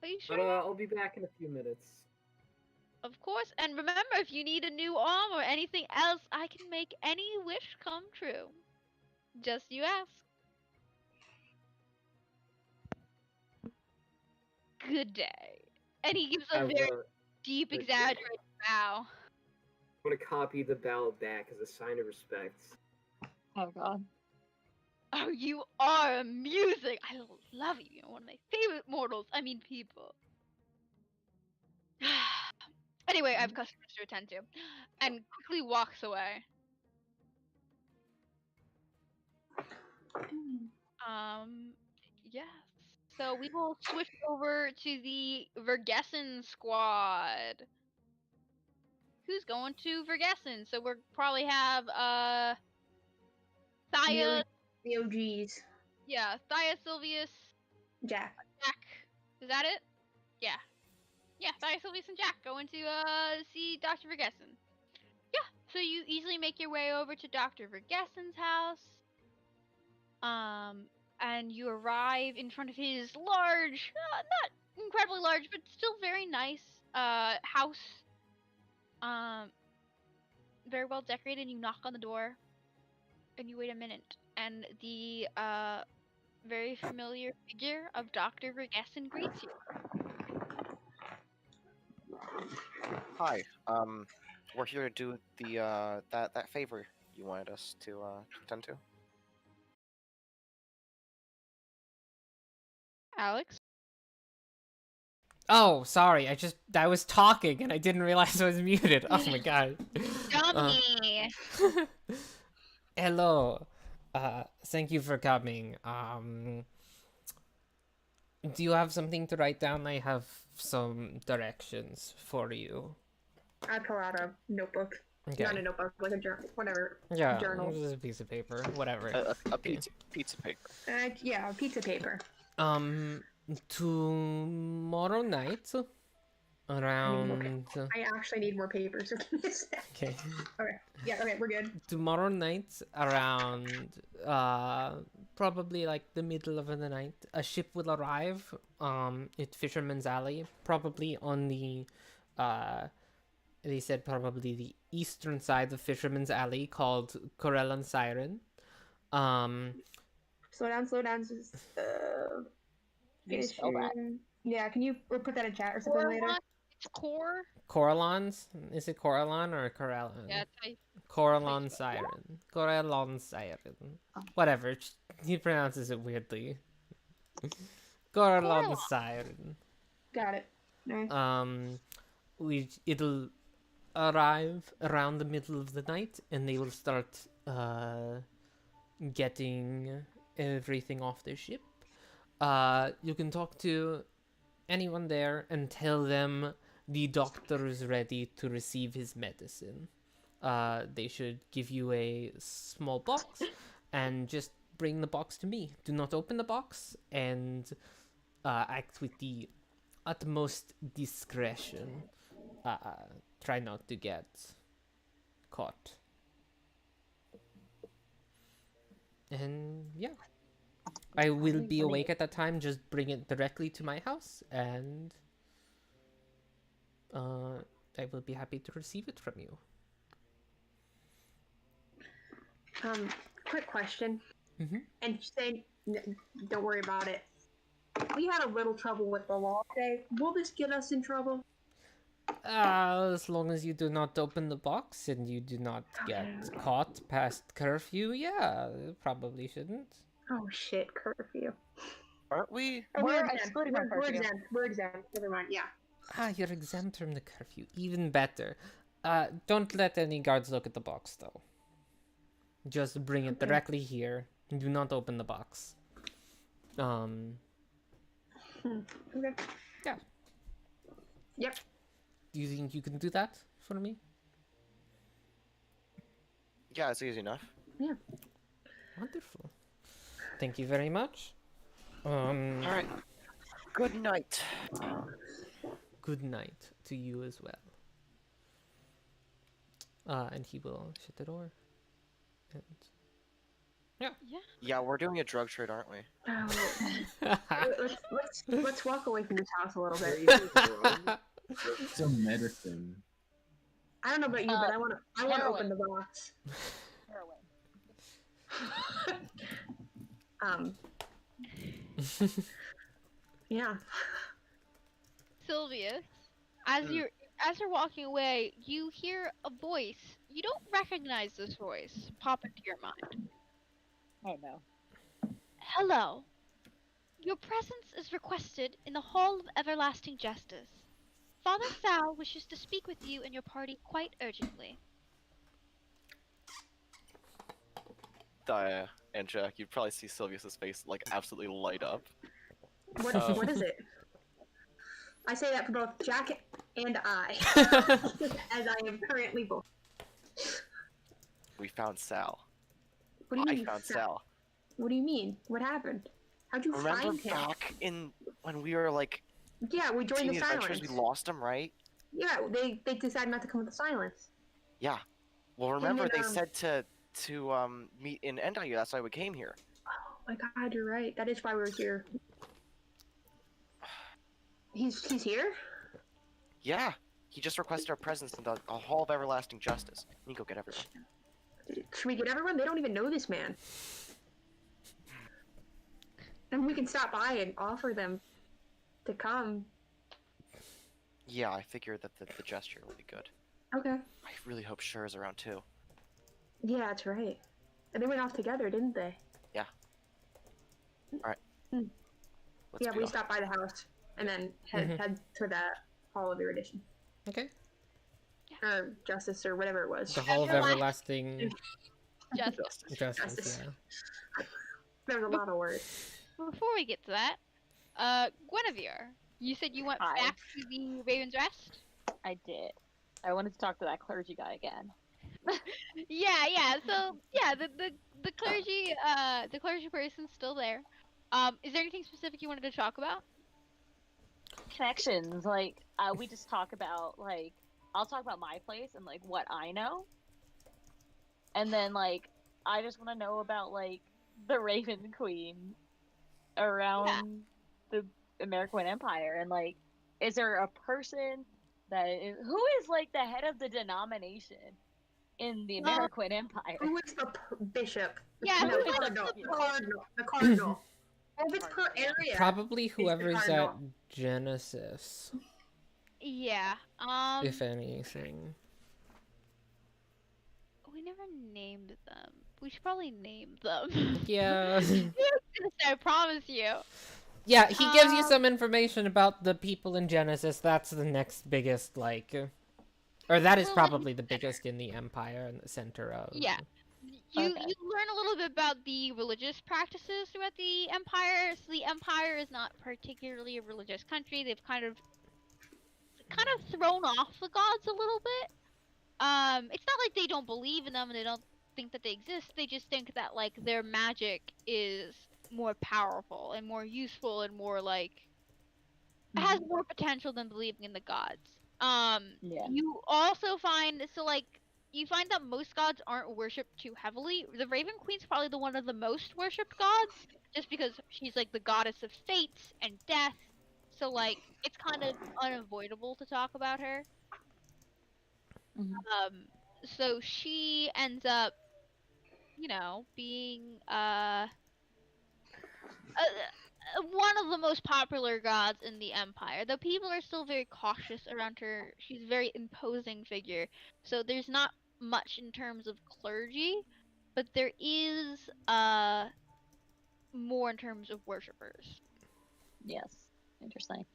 A: Are you sure?
F: But I'll be back in a few minutes.
A: Of course. And remember, if you need a new arm or anything else, I can make any wish come true. Just you ask. Good day. And he gives a
F: Have,
A: very
F: uh,
A: deep,
F: good day.
A: exaggerated bow.
F: I'm gonna copy the bow back as a sign of respect.
D: Oh god.
A: Oh, you are amusing. I love you. You're one of my favorite mortals. I mean, people. Anyway, I have customers to attend to. And quickly walks away. Yes. So we will switch over to the Vergessen squad. Who's going to Vergessen? So we'll probably have Thaya,
E: The OGs.
A: yeah, Thaya, Sylvius,
E: Jack.
A: Jack. Is that it? Yeah. Yeah, Thaya, Sylvius, and Jack going to see Dr. Vergessen. Yeah, so you easily make your way over to Dr. Vergessen's house. And you arrive in front of his large, not incredibly large, but still very nice house. Very well decorated. You knock on the door, and you wait a minute, and the very familiar figure of Dr. Vergessen greets you.
C: Hi. We're here to do the that favor you wanted us to attend to.
A: Alex?
B: Oh, sorry. I was talking and I didn't realize I was muted. Oh my god.
A: Dummy!
B: Hello. Thank you for coming. Do you have something to write down? I have some directions for you.
E: I pull out a notebook.
B: Okay.
E: Not a notebook, like a journal, whatever.
B: Yeah,
E: Journal.
B: just a piece of paper, whatever.
C: A pizza paper.
E: Yeah, pizza paper.
B: Tomorrow night, around.
E: I actually need more paper, so give me a sec.
B: Okay.
E: Okay. Yeah, okay, we're good.
B: Tomorrow night, around probably like the middle of the night, a ship will arrive at Fisherman's Alley, probably on the they said probably the eastern side of Fisherman's Alley, called Corellan Siren.
E: Slow down. Just,
D: You spell that.
E: Yeah, can you put that in chat or something later?
A: It's core.
B: Corellons? Is it Corellan or Corellan?
A: Yeah,
B: Corellan Siren. Corellan Siren. Whatever. He pronounces it weirdly. Corellan Siren.
E: Got it. Nice.
B: It'll arrive around the middle of the night, and they will start getting everything off the ship. You can talk to anyone there and tell them the doctor is ready to receive his medicine. They should give you a small box and just bring the box to me. Do not open the box and act with the utmost discretion. Try not to get caught. And yeah. I will be awake at that time. Just bring it directly to my house, and I will be happy to receive it from you.
E: Quick question.
B: Mhm.
E: And say, don't worry about it. We had a little trouble with the law today. Will this get us in trouble?
B: As long as you do not open the box and you do not get caught past curfew, yeah, probably shouldn't.
E: Oh shit, curfew.
C: Aren't we?
D: We're
E: exempt.
D: excluding our
E: We're
D: curfew.
E: exempt. We're exempt. Never mind. Yeah.
B: You're exempt from the curfew. Even better. Don't let any guards look at the box, though. Just bring it
E: Okay.
B: directly here. Do not open the box.
E: Okay.
B: Yeah.
E: Yep.
B: Do you think you can do that for me?
C: Yeah, it's easy enough.
B: Wonderful. Thank you very much.
C: All right. Good night.
B: Good night to you as well. And he will shut the door. And...
C: Yeah, we're doing a drug trade, aren't we?
E: Let's walk away from this house a little
F: Are
E: bit.
F: you drunk?
G: Some medicine.
E: I don't know about you, but I want to open
D: heroin.
E: the box.
D: Heroin.
E: Yeah.
A: Sylvius, as you're walking away, you hear a voice. You don't recognize this voice pop into your mind.
D: Oh no.
A: Hello. Your presence is requested in the Hall of Everlasting Justice. Father Sal wishes to speak with you and your party quite urgently.
C: Dia and Jack, you'd probably see Sylvius's face like absolutely light up.
E: What is it? I say that for both Jack and I, as I am currently both.
C: We found Sal.
E: What do you
C: I
E: mean?
C: found Sal.
E: What do you mean? What happened? How'd you
C: Remember
E: find him?
C: back in when we were like
E: Yeah, we joined
C: doing
E: the
C: adventures,
E: silence.
C: we lost him, right?
E: Yeah, they decided not to come with the silence.
C: Yeah. Well, remember
E: then,
C: they said to meet in Endayu. That's why we came here.
E: Oh my god, you're right. That is why we're here. He's here?
C: Yeah. He just requested our presence in the Hall of Everlasting Justice. You can go get everyone.
E: Should we get everyone? They don't even know this man. And we can stop by and offer them to come.
C: Yeah, I figured that the gesture will be good.
E: Okay.
C: I really hope Sure is around too.
E: Yeah, that's right. And they went off together, didn't they?
C: Let's
E: Yeah,
C: go.
E: we stopped by the house and then head to the Hall of Erudition.
B: Okay.
E: Or Justice, or whatever it was.
B: The Hall of Everlasting
A: Just
B: Justice, yeah.
E: There was a lot of words.
A: before we get to that, Guinevere, you said you went
D: Hi.
A: back to the Raven's Rest?
D: I did. I wanted to talk to that clergy guy again.
A: Yeah. So yeah, the clergy person's still there. Is there anything specific you wanted to talk about?
D: Connections, like we just talk about like I'll talk about my place and like what I know, and then like I just want to know about like the Raven Queen around the American Empire, and like is there a person who is like the head of the denomination in the American Empire?
E: Who is the bishop?
A: Yeah,
E: No,
A: who is
E: cardinal.
A: the
E: The cardinal. The cardinal. If it's per area.
B: Probably whoever's at
E: cardinal.
B: Genesis,
A: Yeah.
B: if anything.
A: We never named them. We should probably name them.
B: Yeah.
A: I promise you.
B: Yeah, he gives you
A: Um,
B: some information about the people in Genesis. That's the next biggest, like... Or that is
A: Well,
B: probably the biggest in the Empire and the center of...
A: Yeah. You
D: Okay.
A: you learn a little bit about the religious practices throughout the Empire. So the Empire is not particularly a religious country. They've kind of thrown off the gods a little bit. It's not like they don't believe in them and they don't think that they exist. They just think that like their magic is more powerful and more useful and more like has more potential than believing in the gods.
D: Yeah.
A: You also find you find that most gods aren't worshipped too heavily. The Raven Queen's probably the one of the most worshipped gods, just because she's like the goddess of fate and death. So like it's kind of unavoidable to talk about her.
D: Mhm.
A: So she ends up, being one of the most popular gods in the Empire. Though people are still very cautious around her. She's a very imposing figure. So there's not much in terms of clergy, but there is more in terms of worshippers.
D: Yes. Interesting.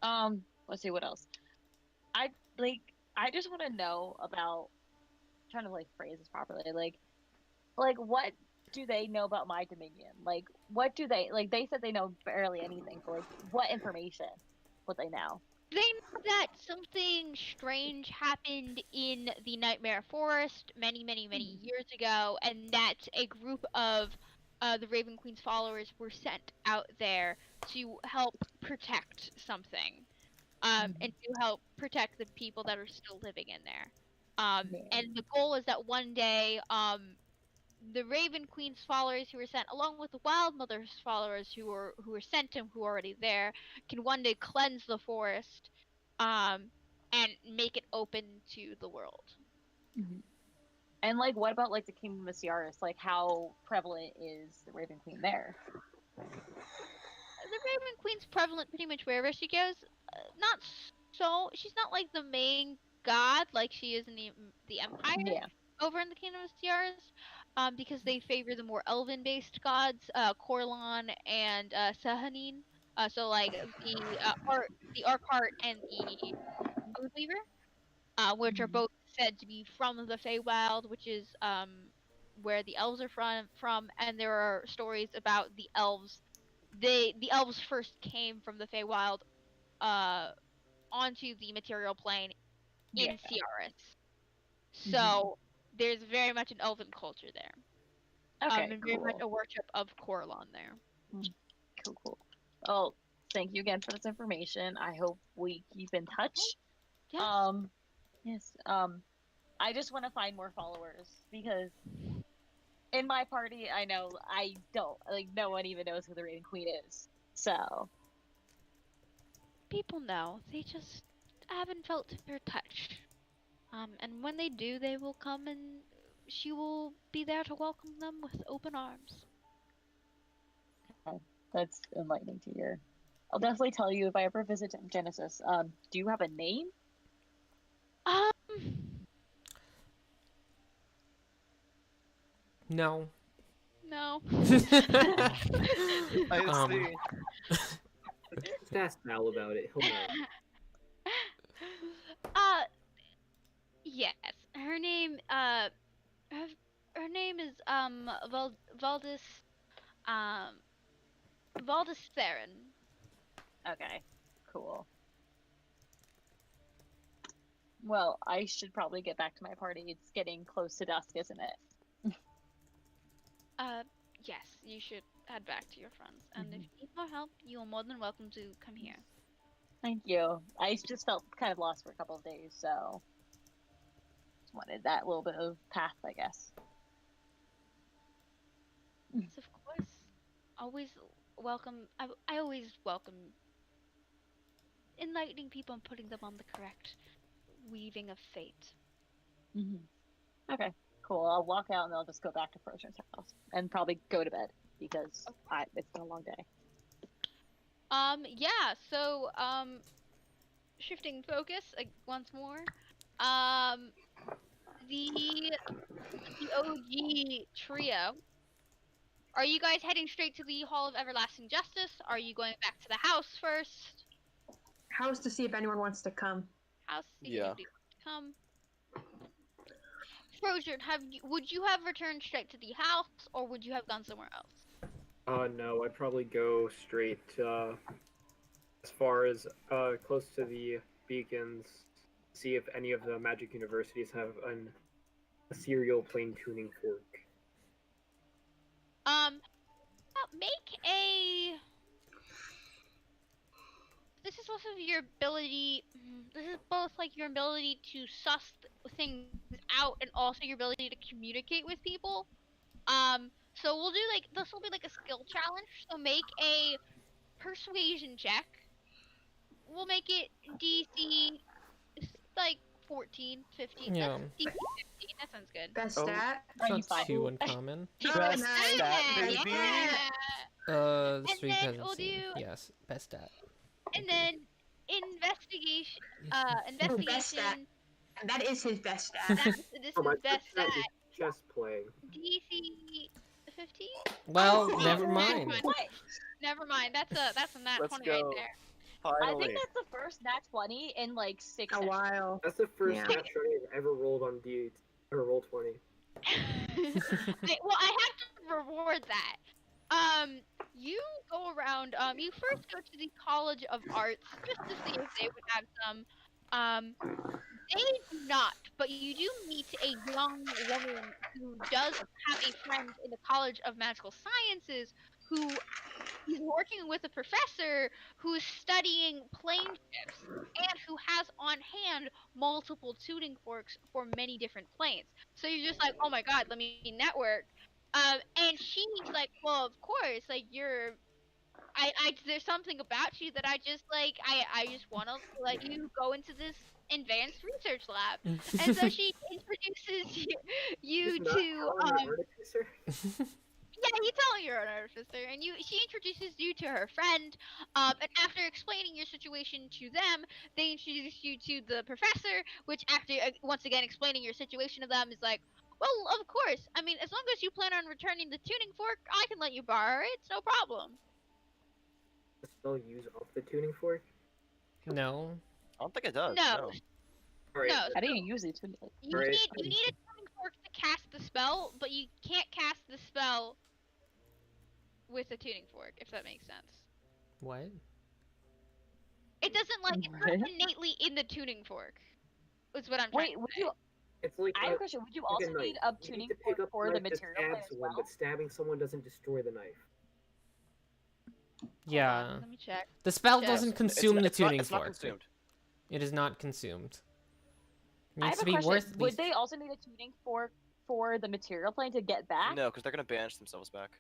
D: Let's see what else. I just want to know about trying to like phrase this properly. Like what do they know about my Dominion? Like, what do they like? They said they know barely anything. So, like, what information would they know?
A: They know that something strange happened in the Nightmare Forest many, many, many years ago, and that a group of the Raven Queen's followers were sent out there to help protect something, and to help protect the people that are still living in there. And the goal is that one day, the Raven Queen's followers who were sent, along with the Wild Mother's followers who were sent and who are already there, can one day cleanse the forest, and make it open to the world.
D: And like, what about like the Kingdom of Ciaris? Like, how prevalent is the Raven Queen there?
A: The Raven Queen's prevalent pretty much wherever she goes. Not so. She's not like the main god like she is in the Empire.
D: Yeah.
A: Over in the Kingdom of Ciaris, because they favor the more elven-based gods, Corlon and Sahanin. So like the Arkheart and the Moonweaver, which are both said to be from the Feywild, which is where the elves are from, and there are stories about the elves. The elves first came from the Feywild, onto the material plane in Ciaris. So there's very much an elven culture there.
D: Okay.
A: And very much a worship of Corlon there.
D: Cool. Oh, thank you again for this information. I hope we keep in touch.
A: Yes.
D: Yes. I just want to find more followers because in my party, I know I don't like. No one even knows who the Raven Queen is. So
A: People know. They just haven't felt her touch. And when they do, they will come and she will be there to welcome them with open arms.
D: that's enlightening to hear. I'll definitely tell you if I ever visit Genesis. Do you have a name?
B: No.
A: No.
C: I see.
F: Just ask Mal about it. He'll know.
A: Yes. Her name, her name is, Valdis, Valdis Theron.
D: Okay, cool. Well, I should probably get back to my party. It's getting close to dusk, isn't it?
A: Yes, you should head back to your friends. And if you need more help, you are more than welcome to come here.
D: Thank you. I just felt kind of lost for a couple of days, so just wanted that little bit of path, I guess.
A: Yes, of course. Always welcome. I always welcome enlightening people and putting them on the correct weaving of fate.
D: Okay, cool. I'll walk out and I'll just go back to Frozen's house and probably go to bed because it's been a long day.
A: Yeah, so, shifting focus once more. The OG trio. Are you guys heading straight to the Hall of Everlasting Justice? Are you going back to the house first?
E: House to see if anyone wants to come.
A: House, see if
C: Yeah.
A: anybody wants to come. Frozen, would you have returned straight to the house, or would you have gone somewhere else?
F: No, I'd probably go straight as far as close to the beacons, see if any of the magic universities have a serial plane tuning fork.
A: Make a. This is also your ability. This is both like your ability to suss things out and also your ability to communicate with people. So we'll do like this will be like a skill challenge. So make a persuasion check. We'll make it DC like 14, 15.
B: Yeah.
A: That's DC 15. That sounds good.
E: Best
C: Oh.
E: stat.
D: Are you
B: It's
D: fine?
B: not too uncommon.
C: Best
E: nice.
C: stat,
A: Yeah,
C: baby.
A: yeah.
B: The
A: And
B: street
A: then
B: hasn't
A: we'll
B: seen.
A: do-
B: Yes, best stat.
A: And then investigation.
E: Best
A: Investigation.
E: stat. And that is his best stat.
A: This
F: Oh, my
A: is best
F: stat
A: stat.
F: is chess playing.
A: DC 15.
B: Well,
E: Oh,
B: never
A: never
B: mind.
A: mind.
D: What?
A: Never mind. That's a nat
C: Let's
A: 20 right
C: go.
A: there.
D: I
C: Finally.
D: think that's the first nat 20 in like 6
E: A
D: sessions.
E: while.
F: That's the first
E: Yeah.
F: natural I've ever rolled on D or roll 20.
A: Well, I have to reward that. You go around. You first go to the College of Arts just to see if they would have some. They do not, but you do meet a young woman who does have a friend in the College of Magical Sciences who is working with a professor who's studying plane shifts and who has on hand multiple tuning forks for many different planes. So you're just like, oh my god, let me network. And she's like, well, of course, like there's something about you that I just like. I just want to let you go into this advanced research lab. And so she introduces you
F: Just not
A: to
F: calling her artificer?
A: yeah, you tell her you're an artificer, and she introduces you to her friend. And after explaining your situation to them, they introduce you to the professor, which after once again explaining your situation to them is like, well, of course. I mean, as long as you plan on returning the tuning fork, I can let you borrow it. It's no problem.
F: Still use up the tuning fork?
B: No.
C: I don't think it does.
A: No.
F: Alright,
A: No.
D: How do you use it?
A: You
F: Right.
A: need a tuning fork to cast the spell, but you can't cast the spell with a tuning fork, if that makes sense.
B: What?
A: It doesn't like it's not
D: What?
A: innately in the tuning fork. Is what I'm trying
D: Wait,
A: to
D: would
A: say.
D: you?
F: it's like
D: I have a question. Would you
F: like
D: also
F: a knife.
D: need a
F: You
D: tuning
F: need to pick
D: fork
F: up
D: for the
F: knife that
D: material plane
F: stabs
D: as
F: someone,
D: well?
F: but stabbing someone doesn't destroy the knife.
B: Yeah.
A: Let me check.
B: The spell
A: Yes.
B: doesn't consume the
C: it's not,
B: tuning
C: it's not
B: fork.
C: consumed.
B: It is not consumed. It
D: I
B: needs
D: have
B: to
D: a
B: be
D: question.
B: worth at
D: Would
B: least...
D: they also need a tuning fork for the material plane to get back?
C: No, because they're gonna banish themselves back.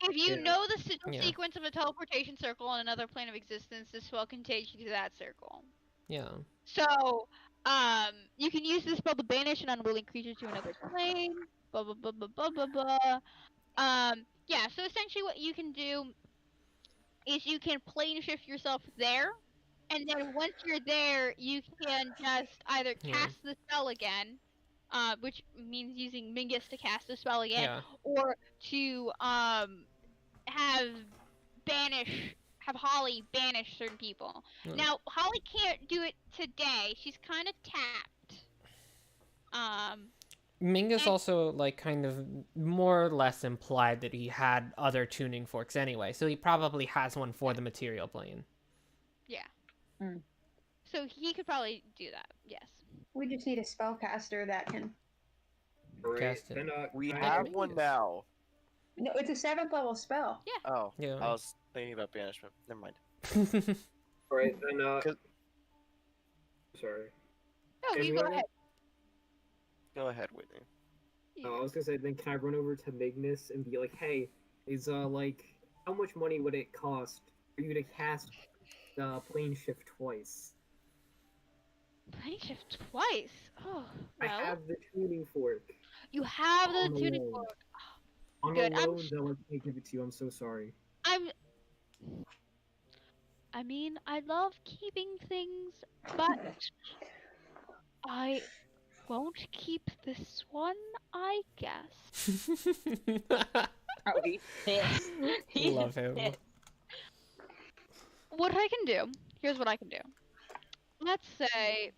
A: If you
F: Yeah.
A: know the signal
B: Yeah.
A: sequence of a teleportation circle on another plane of existence, the spell can take you to that circle.
B: Yeah.
A: So, you can use this spell to banish an unwilling creature to another plane. Blah blah blah blah blah blah blah. Yeah. So essentially, what you can do is you can plane shift yourself there, and then once you're there, you can just either
B: Yeah.
A: cast the spell again, which means using Mingus to cast the spell again,
B: Yeah.
A: or to have Holly banish certain people.
B: Yeah.
A: Now Holly can't do it today; she's kind of tapped.
B: Mingus
A: And-
B: also, like, kind of more or less implied that he had other tuning forks anyway, so he probably has one for the material plane.
A: Yeah.
D: Mm.
A: So he could probably do that. Yes.
E: We just need a spellcaster that can.
F: Alright,
B: Cast it.
F: then
C: We
B: I
C: have
B: can
C: one
B: use-
C: now.
E: No, it's a 7th level spell.
C: Oh,
B: Yeah.
C: I was thinking about banishment. Never mind.
F: alright, then
C: Cause-
F: sorry.
A: No,
F: Can
A: you
F: we
A: go
F: run
A: ahead.
C: Go ahead, Whitney.
F: Oh, I was gonna say, then can I run over to Magnus and be like, hey, is like, how much money would it cost for you to cast the plane shift twice?
A: Plane shift twice. Oh,
F: I
A: well.
F: have the tuning fork.
A: You have the
F: on the
A: tuning
F: loan.
A: fork.
F: On
A: Good,
F: a
A: I'm
F: loan, though, I can't give it to you. I'm so sorry.
A: I mean, I love keeping things, but I won't keep this one, I guess.
D: Oh, he's pissed. He
B: Love
D: is
B: him.
D: pissed.
A: What I can do, here's what I can do. Let's say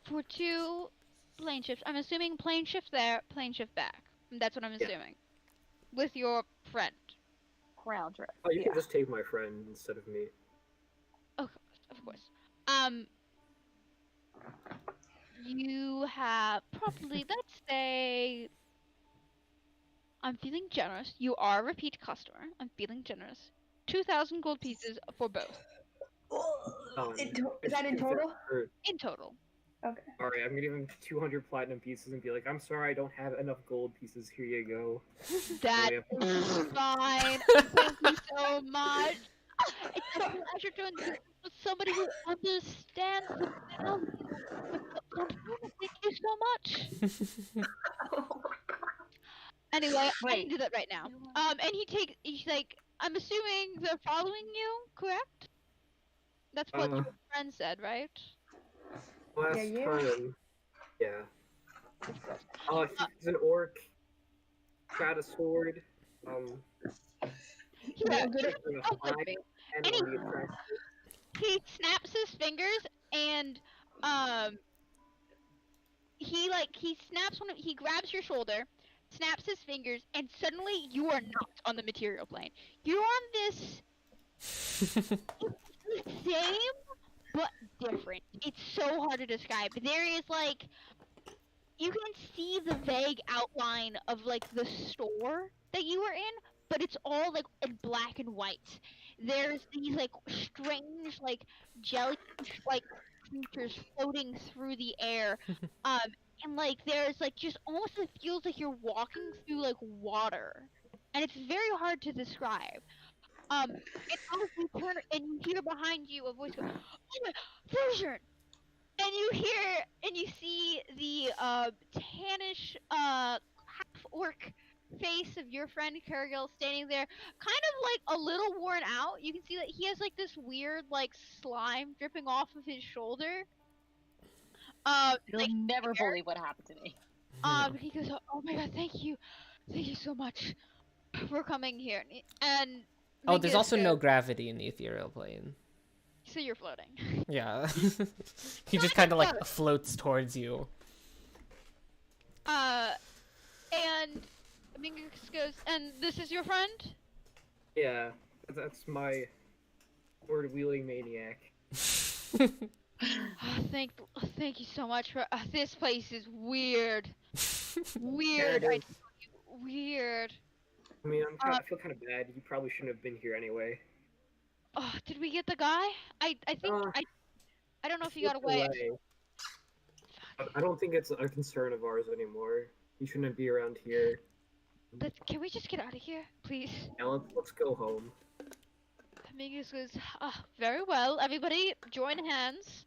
A: for 2 plane shifts, I'm assuming plane shift there, plane shift back. That's what I'm
F: Yeah.
A: assuming. With your friend.
D: Crown trip.
F: Oh, you
D: Yeah.
F: can just take my friend instead of me.
A: Of course. You have probably, let's say, I'm feeling generous. You are a repeat customer. I'm feeling generous. 2,000 gold pieces for both
E: Is that in total?
A: in total.
E: Okay.
F: Alright, I'm gonna give him 200 platinum pieces and be like, I'm sorry, I don't have enough gold pieces. Here you go.
A: That
F: yeah.
A: is fine. Thank you so much. It's a pleasure doing business with somebody who understands the value. Thank you so much. Anyway, I can
D: Wait.
A: do that right now. And he's like, I'm assuming they're following you, correct? That's what your friend said, right?
F: Last
E: Yeah.
F: time. Yeah. He's an orc. Got a sword.
A: Yeah,
F: good at
A: oh,
F: fly
A: good.
F: and
A: And
F: already attractive.
A: he snaps his fingers and he he snaps he grabs your shoulder, snaps his fingers, and suddenly you are not on the material plane. You're on this same but different. It's so hard to describe. There is like you can see the vague outline of like the store that you were in, but it's all like in black and white. There's these like strange like jellyfish like creatures floating through the air. And like there's like just almost it feels like you're walking through like water. And it's very hard to describe. And as you turn and you hear behind you a voice go, "Oh my, Frosier!" And you hear and you see the tannish half orc face of your friend Kurgil standing there, kind of like a little worn out. You can see that he has like this weird like slime dripping off of his shoulder.
D: You'll never believe what happened to me.
A: He goes, "Oh my god, thank you so much for coming here." And
B: Oh, there's
A: Mingus
B: also no
A: goes,
B: gravity in the ethereal plane.
A: "So you're floating."
B: Yeah. He just kind of like floats towards you.
A: And Mingus goes, "And this is your friend?"
F: Yeah, that's my word-wheeling maniac.
A: Thank you so much for this place is weird. Weird.
F: Yeah,
A: I
F: it is.
A: tell you, weird.
F: I mean, I feel kind of bad. You probably shouldn't have been here anyway.
A: Oh, did we get the guy? I think
F: Uh,
A: I don't know if he got
F: Slipped
A: away.
F: But I don't think it's a concern of ours anymore. He shouldn't be around here.
A: Can we just get out of here, please?
F: Now let's go home.
A: Mingus goes, very well. Everybody, join hands.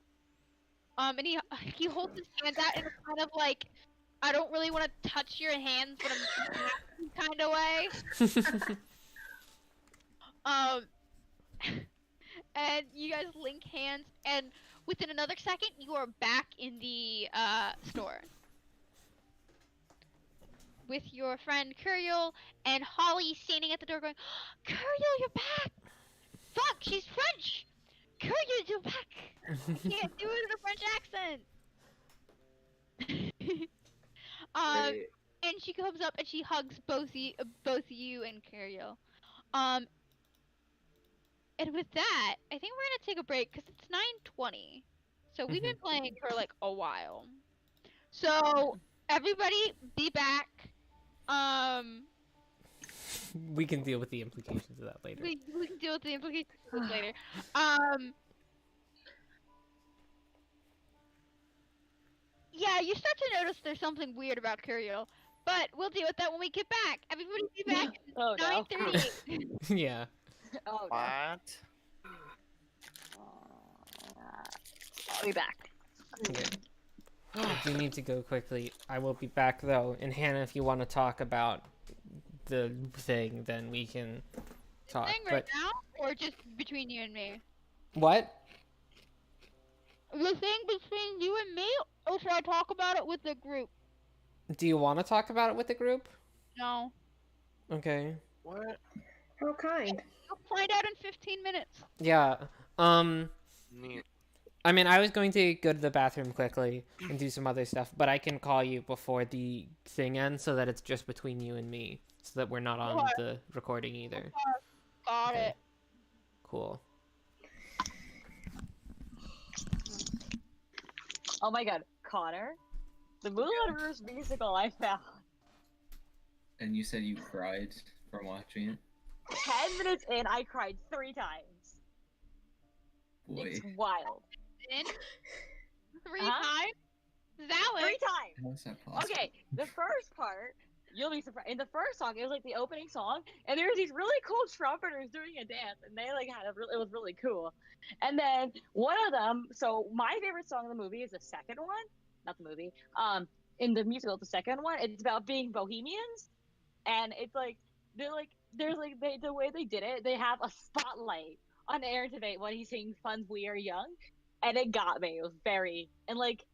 A: And he holds his hands out in a kind of like, I don't really want to touch your hands, but I'm happy kind of way. And you guys link hands, and within another second, you are back in the store with your friend Kuriel and Holly standing at the door, going, "Kuriel, you're back! Fuck, she's French! Kuriel, you're back! I can't do it in a French accent."
F: Right.
A: And she comes up and she hugs both you and Kuriel. And with that, I think we're gonna take a break because it's 9:20. So we've been playing for like a while. So everybody, be back.
B: We can deal with the implications of that later.
A: We can deal with the implications of this later. Yeah, you start to notice there's something weird about Kuriel, but we'll deal with that when we get back. Everybody, be back.
D: Oh no.
A: 9:38.
B: Yeah.
D: Oh no.
C: What?
D: I'll be back.
B: Okay. I do need to go quickly. I will be back though. And Hannah, if you want to talk about the thing, then we can talk.
A: Thing right now, or just between you and me?
B: What?
A: The thing between you and me, or should I talk about it with the group?
B: Do you want to talk about it with the group?
A: No.
B: Okay.
C: What?
E: How kind.
A: You'll find out in 15 minutes.
B: Yeah.
C: Neat.
B: I mean, I was going to go to the bathroom quickly and do some other stuff, but I can call you before the thing ends so that it's just between you and me, so that we're not on
A: Sure.
B: the recording either.
A: Got
B: Okay.
A: it.
B: Cool.
D: Oh my god, Connor, the Moulin Rouge musical I found.
G: And you said you cried from watching it?
D: 10 minutes in, I cried 3 times.
G: Boy.
D: It's wild.
A: In 3
D: Huh?
A: times? Valid.
D: 3 times!
G: How is that possible?
D: Okay, the first part, you'll be surprised. In the first song, it was like the opening song, and there was these really cool trumpeters doing a dance, and they like had it was really cool. And then one of them, so my favorite song in the movie is the second one, not the movie. In the musical, the second one, it's about being bohemians, and it's like there's like the way they did it, they have a spotlight on Aaron Tveit when he's singing "Fun We Are Young," and it got me. It was very and like.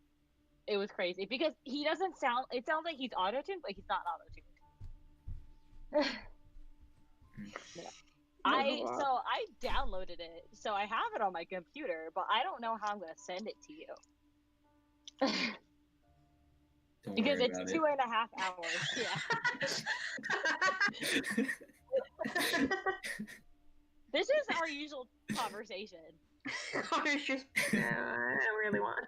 D: It was crazy because he doesn't sound. It sounds like he's auto-tuned, but he's not auto-tuned. Yeah. I downloaded it, so I have it on my computer, but I don't know how I'm gonna send it to you.
G: Don't
D: Because
G: worry
D: it's
G: about
D: 2.5 hours. Yeah. This is our usual conversation.
E: Connor's just, no, I don't really want.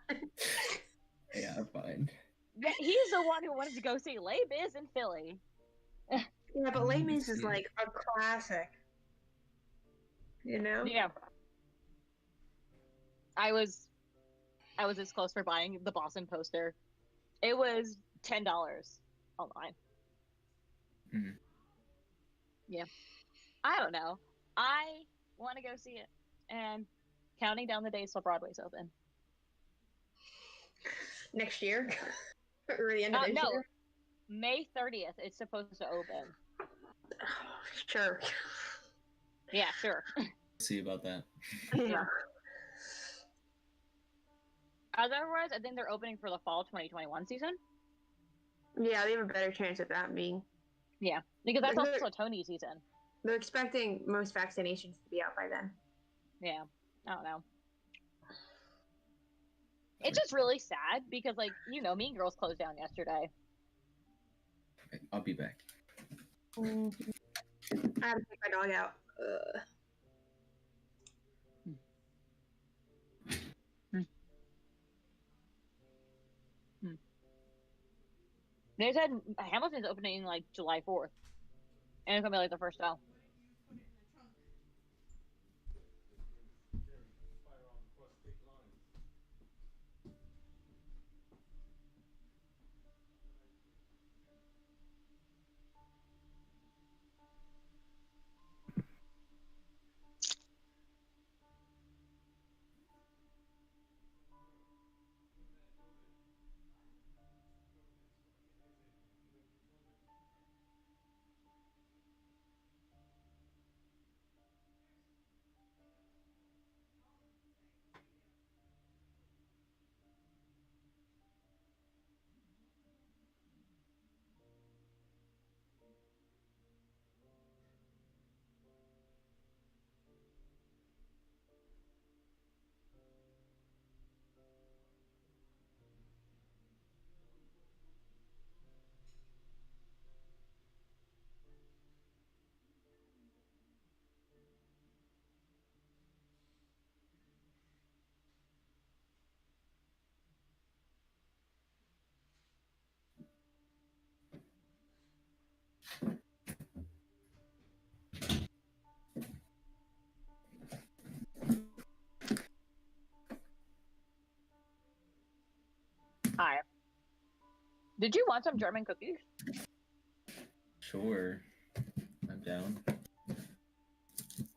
G: Yeah, fine.
D: Yeah, he's the one who wanted to go see Les Mis in Philly.
E: Yeah, but Les Mis is like a classic. You know?
D: Yeah. I was this close for buying the Boston poster. It was $10 online.
G: Mhm.
D: Yeah. I don't know. I want to go see it, and counting down the days till Broadway's open.
E: Next year? Or the end of this
D: No,
E: year?
D: May 30th. It's supposed to open.
E: Sure.
D: Yeah, sure.
G: See about that.
E: Yeah.
D: Otherwise, I think they're opening for the fall 2021 season.
E: Yeah, they have a better chance of that being.
D: Yeah, because that's
E: They're-
D: also Tony season.
E: They're expecting most vaccinations to be out by then.
D: Yeah, I don't know. It's just really sad because, like, Mean Girls closed down yesterday.
G: I'll be back.
E: I had to take my dog out.
D: They said Hamilton's opening like July 4th, and it's gonna be like the first show. Hi. Did you want some German cookies?
G: Sure. I'm down.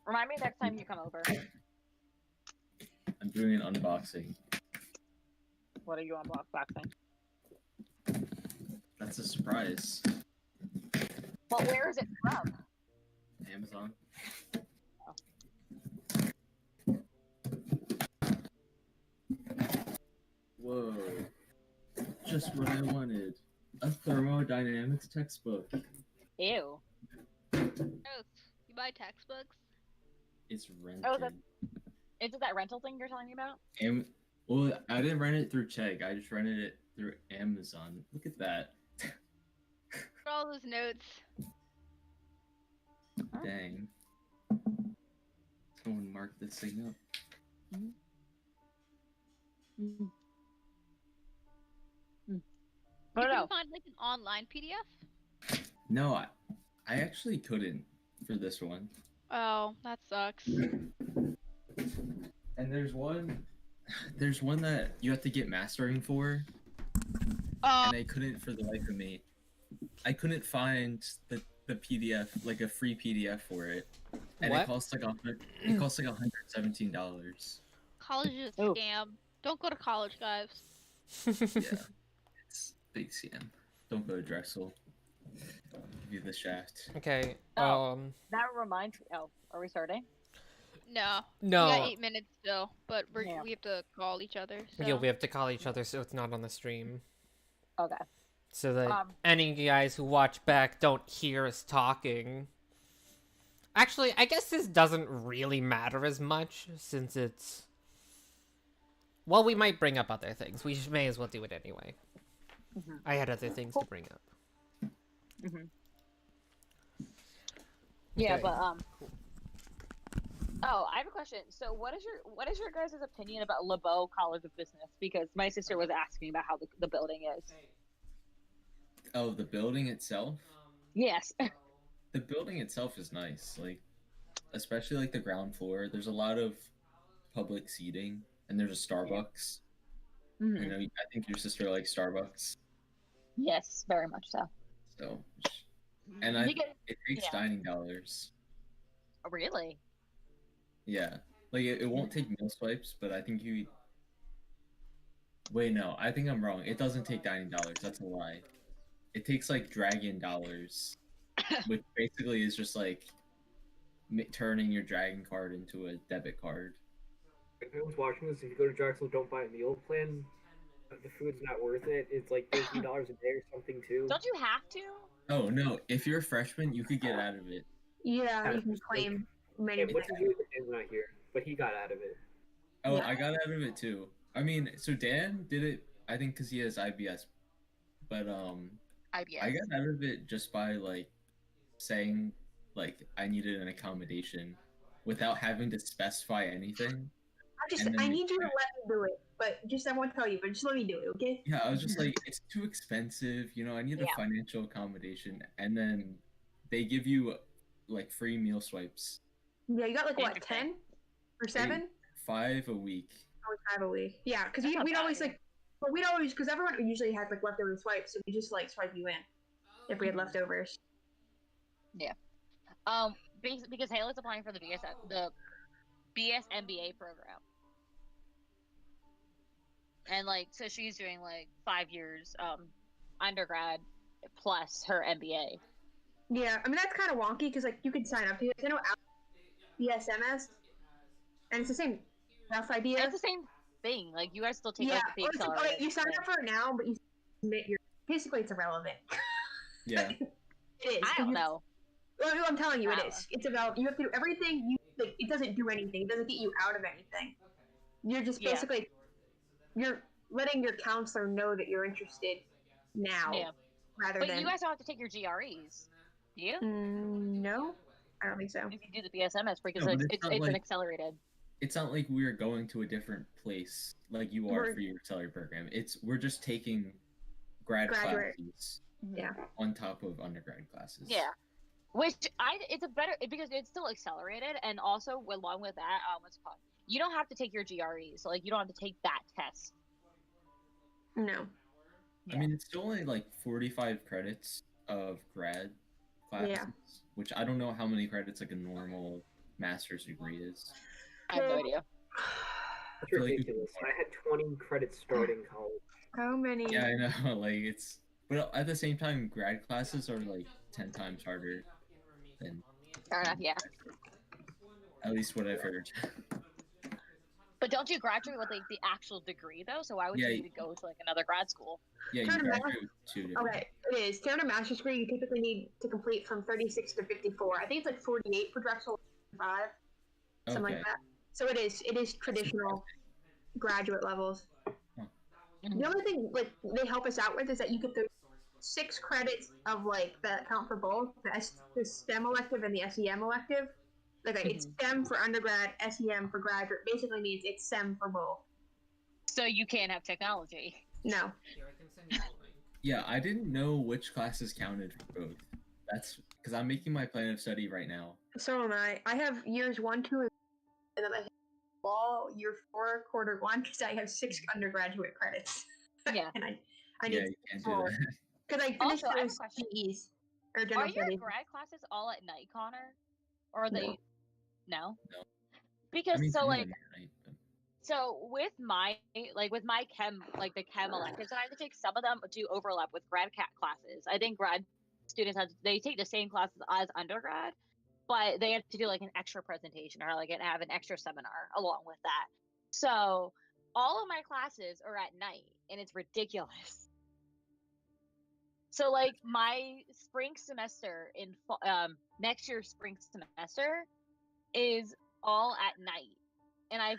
D: Remind me next time you come over.
G: I'm doing an unboxing.
D: What are you unboxing?
G: That's a surprise.
D: Well, where is it from?
G: Amazon. Whoa. Just what I wanted. A thermodynamics textbook.
D: Ew.
A: You buy textbooks?
G: It's rented.
D: Oh, is it that rental thing you're telling me about?
G: Well, I didn't rent it through Chegg. I just rented it through Amazon. Look at that.
A: For all those notes.
G: Dang. Someone marked this thing up.
D: Oh,
A: You
D: no.
A: can find like an online PDF?
G: No, I actually couldn't for this one.
A: Oh, that sucks.
G: And there's one that you have to get mastering for,
A: Oh,
G: and I couldn't for the life of me. I couldn't find the PDF, like a free PDF for it, and
B: What?
G: it costs like $117.
A: college is a
D: Oh.
A: scam. Don't go to college, guys.
G: Yeah, it's a big scam. Don't go to Drexel. Give you the shaft.
B: Okay.
D: Oh. That reminds me. Oh, are we starting?
A: No.
B: No.
A: We got 8 minutes still, but
D: Yeah.
A: we have to call each other. So.
B: Yeah, we have to call each other so it's not on the stream.
D: Okay.
B: So that
D: Um,
B: any of you guys who watch back don't hear us talking. Actually, I guess this doesn't really matter as much since it's... Well, we might bring up other things. We may as well do it anyway. I had other things to bring up.
D: Yeah,
B: Okay.
D: but Oh, I have a question. So, what is your guys' opinion about LeBeau College of Business? Because my sister was asking about how the building is.
G: Oh, the building itself?
D: Yes.
G: The building itself is nice. Like, especially like the ground floor. There's a lot of public seating, and there's a Starbucks.
D: Mhm.
G: I think your sister likes Starbucks.
D: Yes, very much so.
G: So, and
D: Because,
G: it takes
D: yeah.
G: dining dollars.
D: Really?
G: Yeah, like it won't take meal swipes, but I think you. Wait, no, I think I'm wrong. It doesn't take dining dollars. That's a lie. It takes like Dragon dollars, which basically is just like turning your Dragon card into a debit card.
F: If anyone's watching this, if you go to Drexel, don't buy a meal plan. The food's not worth it. It's like $13 a day or something too.
D: Don't you have to?
G: Oh no! If you're a freshman, you could get out of it.
E: Yeah, you can
F: Just
E: claim many.
F: Hey, what's his name? Dan's not here, but he got out of it.
G: Oh,
E: Yeah.
G: I got out of it too. I mean, so Dan did it, I think, because he has IBS, but
D: IBS.
G: I got out of it just by like saying like I needed an accommodation without having to specify anything. And then
E: I
G: they-
E: need you to let me do it, but just I won't tell you, but just let me do it, okay?
G: Yeah, I was just like, it's too expensive, I need a
D: Yeah.
G: financial accommodation. And then they give you like free meal swipes,
E: Yeah, you got like what,
D: Interesting.
E: 10 or 7?
G: 5 a week.
E: Or 5 a week. Yeah, because
D: That's not
E: we'd
D: bad.
E: always because everyone usually had like leftover swipes, so we just like swipe you in if we had leftovers.
D: Because Haley's applying for the BS MBA program. And like, so she's doing like 5 years undergrad plus her MBA.
E: Yeah, I mean that's kind of wonky because like you could sign up to it. I know BSMS, and it's the same rough idea.
D: It's the same thing. Like, you guys still take
E: Yeah,
D: like the
E: or it's,
D: accelerated.
E: you sign up for it now, but you submit your. Basically, it's irrelevant.
G: Yeah.
E: It is.
D: I don't know.
E: Well, I'm telling you, it
D: Wow.
E: is. It's irrelevant. You have to do everything. It doesn't do anything. It doesn't get you out of anything. You're just
D: Yeah.
E: basically you're letting your counselor know that you're interested now,
D: Yeah.
E: rather
D: But
E: than.
D: you guys don't have to take your GREs. Do you?
E: No, I don't think so.
D: If you do the BSMS, because
G: No, but
D: it's
G: it's not
D: an
G: like-
D: accelerated.
G: It's not like we're going to a different place like you are
E: We're-
G: for your accelerated program. We're just taking
E: Graduate.
G: classes
E: Yeah.
G: on top of undergrad classes.
D: Yeah. Which it's a better, because it's still accelerated, and also along with that, what's it called? You don't have to take your GREs, so like you don't have to take that test.
E: No.
G: I mean, it's still only like 45 credits of grad classes,
E: Yeah.
G: which I don't know how many credits like a normal master's degree is.
D: I have no idea.
F: That's
G: feel like you-
F: ridiculous. I had 20 credits starting college.
E: How many?
G: Yeah, I know. Like it's, but at the same time, grad classes are like 10 times harder than
D: Fair enough, yeah.
G: at least what I've heard.
D: But don't you graduate with like the actual degree though? So why would
G: Yeah.
D: you need to go to like another grad school?
G: Yeah, you
E: Turn around.
G: graduate with 2 different.
E: Okay, it is. To earn a master's degree, you typically need to complete from 36 to 54. I think it's like 48 for Drexel, 5, something
G: Okay.
E: like that. So it is. It is traditional graduate levels.
D: Mhm.
E: The only thing like they help us out with is that you get the 6 credits of like that count for both the STEM elective and the SEM elective. Like it's STEM for undergrad, SEM for graduate. Basically means it's STEM for both.
D: So you can't have technology.
E: No.
G: Yeah, I didn't know which classes counted for both. That's because I'm making my plan of study right now.
E: So am I. I have years 1, 2, and then I have law year 4, quarter 1, because I have 6 undergraduate credits.
D: Yeah.
E: And I
G: Yeah,
E: need
G: you can't do
E: more.
G: that.
E: because I finished
D: Also, I have a
E: those
D: question.
E: PEs or
D: Are
E: general
D: your
E: studies.
D: grad classes all at night, Connor? Or are
E: No.
D: they? No.
G: No.
D: Because
G: I mean,
D: so
G: some of
D: like
G: them are night, but-
D: so with my chem, like the chem electives that I have to take, some of them do overlap with grad classes. I think grad students they take the same classes as undergrad, but they have to do like an extra presentation or like have an extra seminar along with that. So all of my classes are at night, and it's ridiculous. So like my spring semester in next year's spring semester is all at night, and I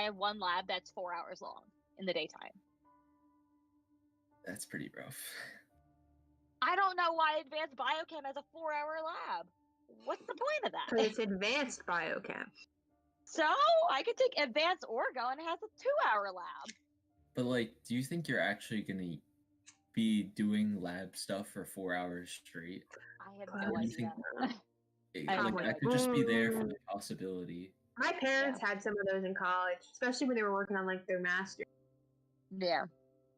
D: have one lab that's 4 hours long in the daytime.
G: That's pretty rough.
D: I don't know why advanced biochem has a 4-hour lab. What's the point of
E: So
D: that?
E: it's advanced biochem.
D: So I could take advanced orgo and it has a 2-hour lab.
G: But like, do you think you're actually gonna be doing lab stuff for 4 hours straight?
D: I have
E: What
D: no
G: do you
D: idea.
G: think-
D: I have
G: like,
D: no
G: I could just be there for the possibility.
E: My parents had some of those in college, especially when they were working on like their master.
D: Yeah.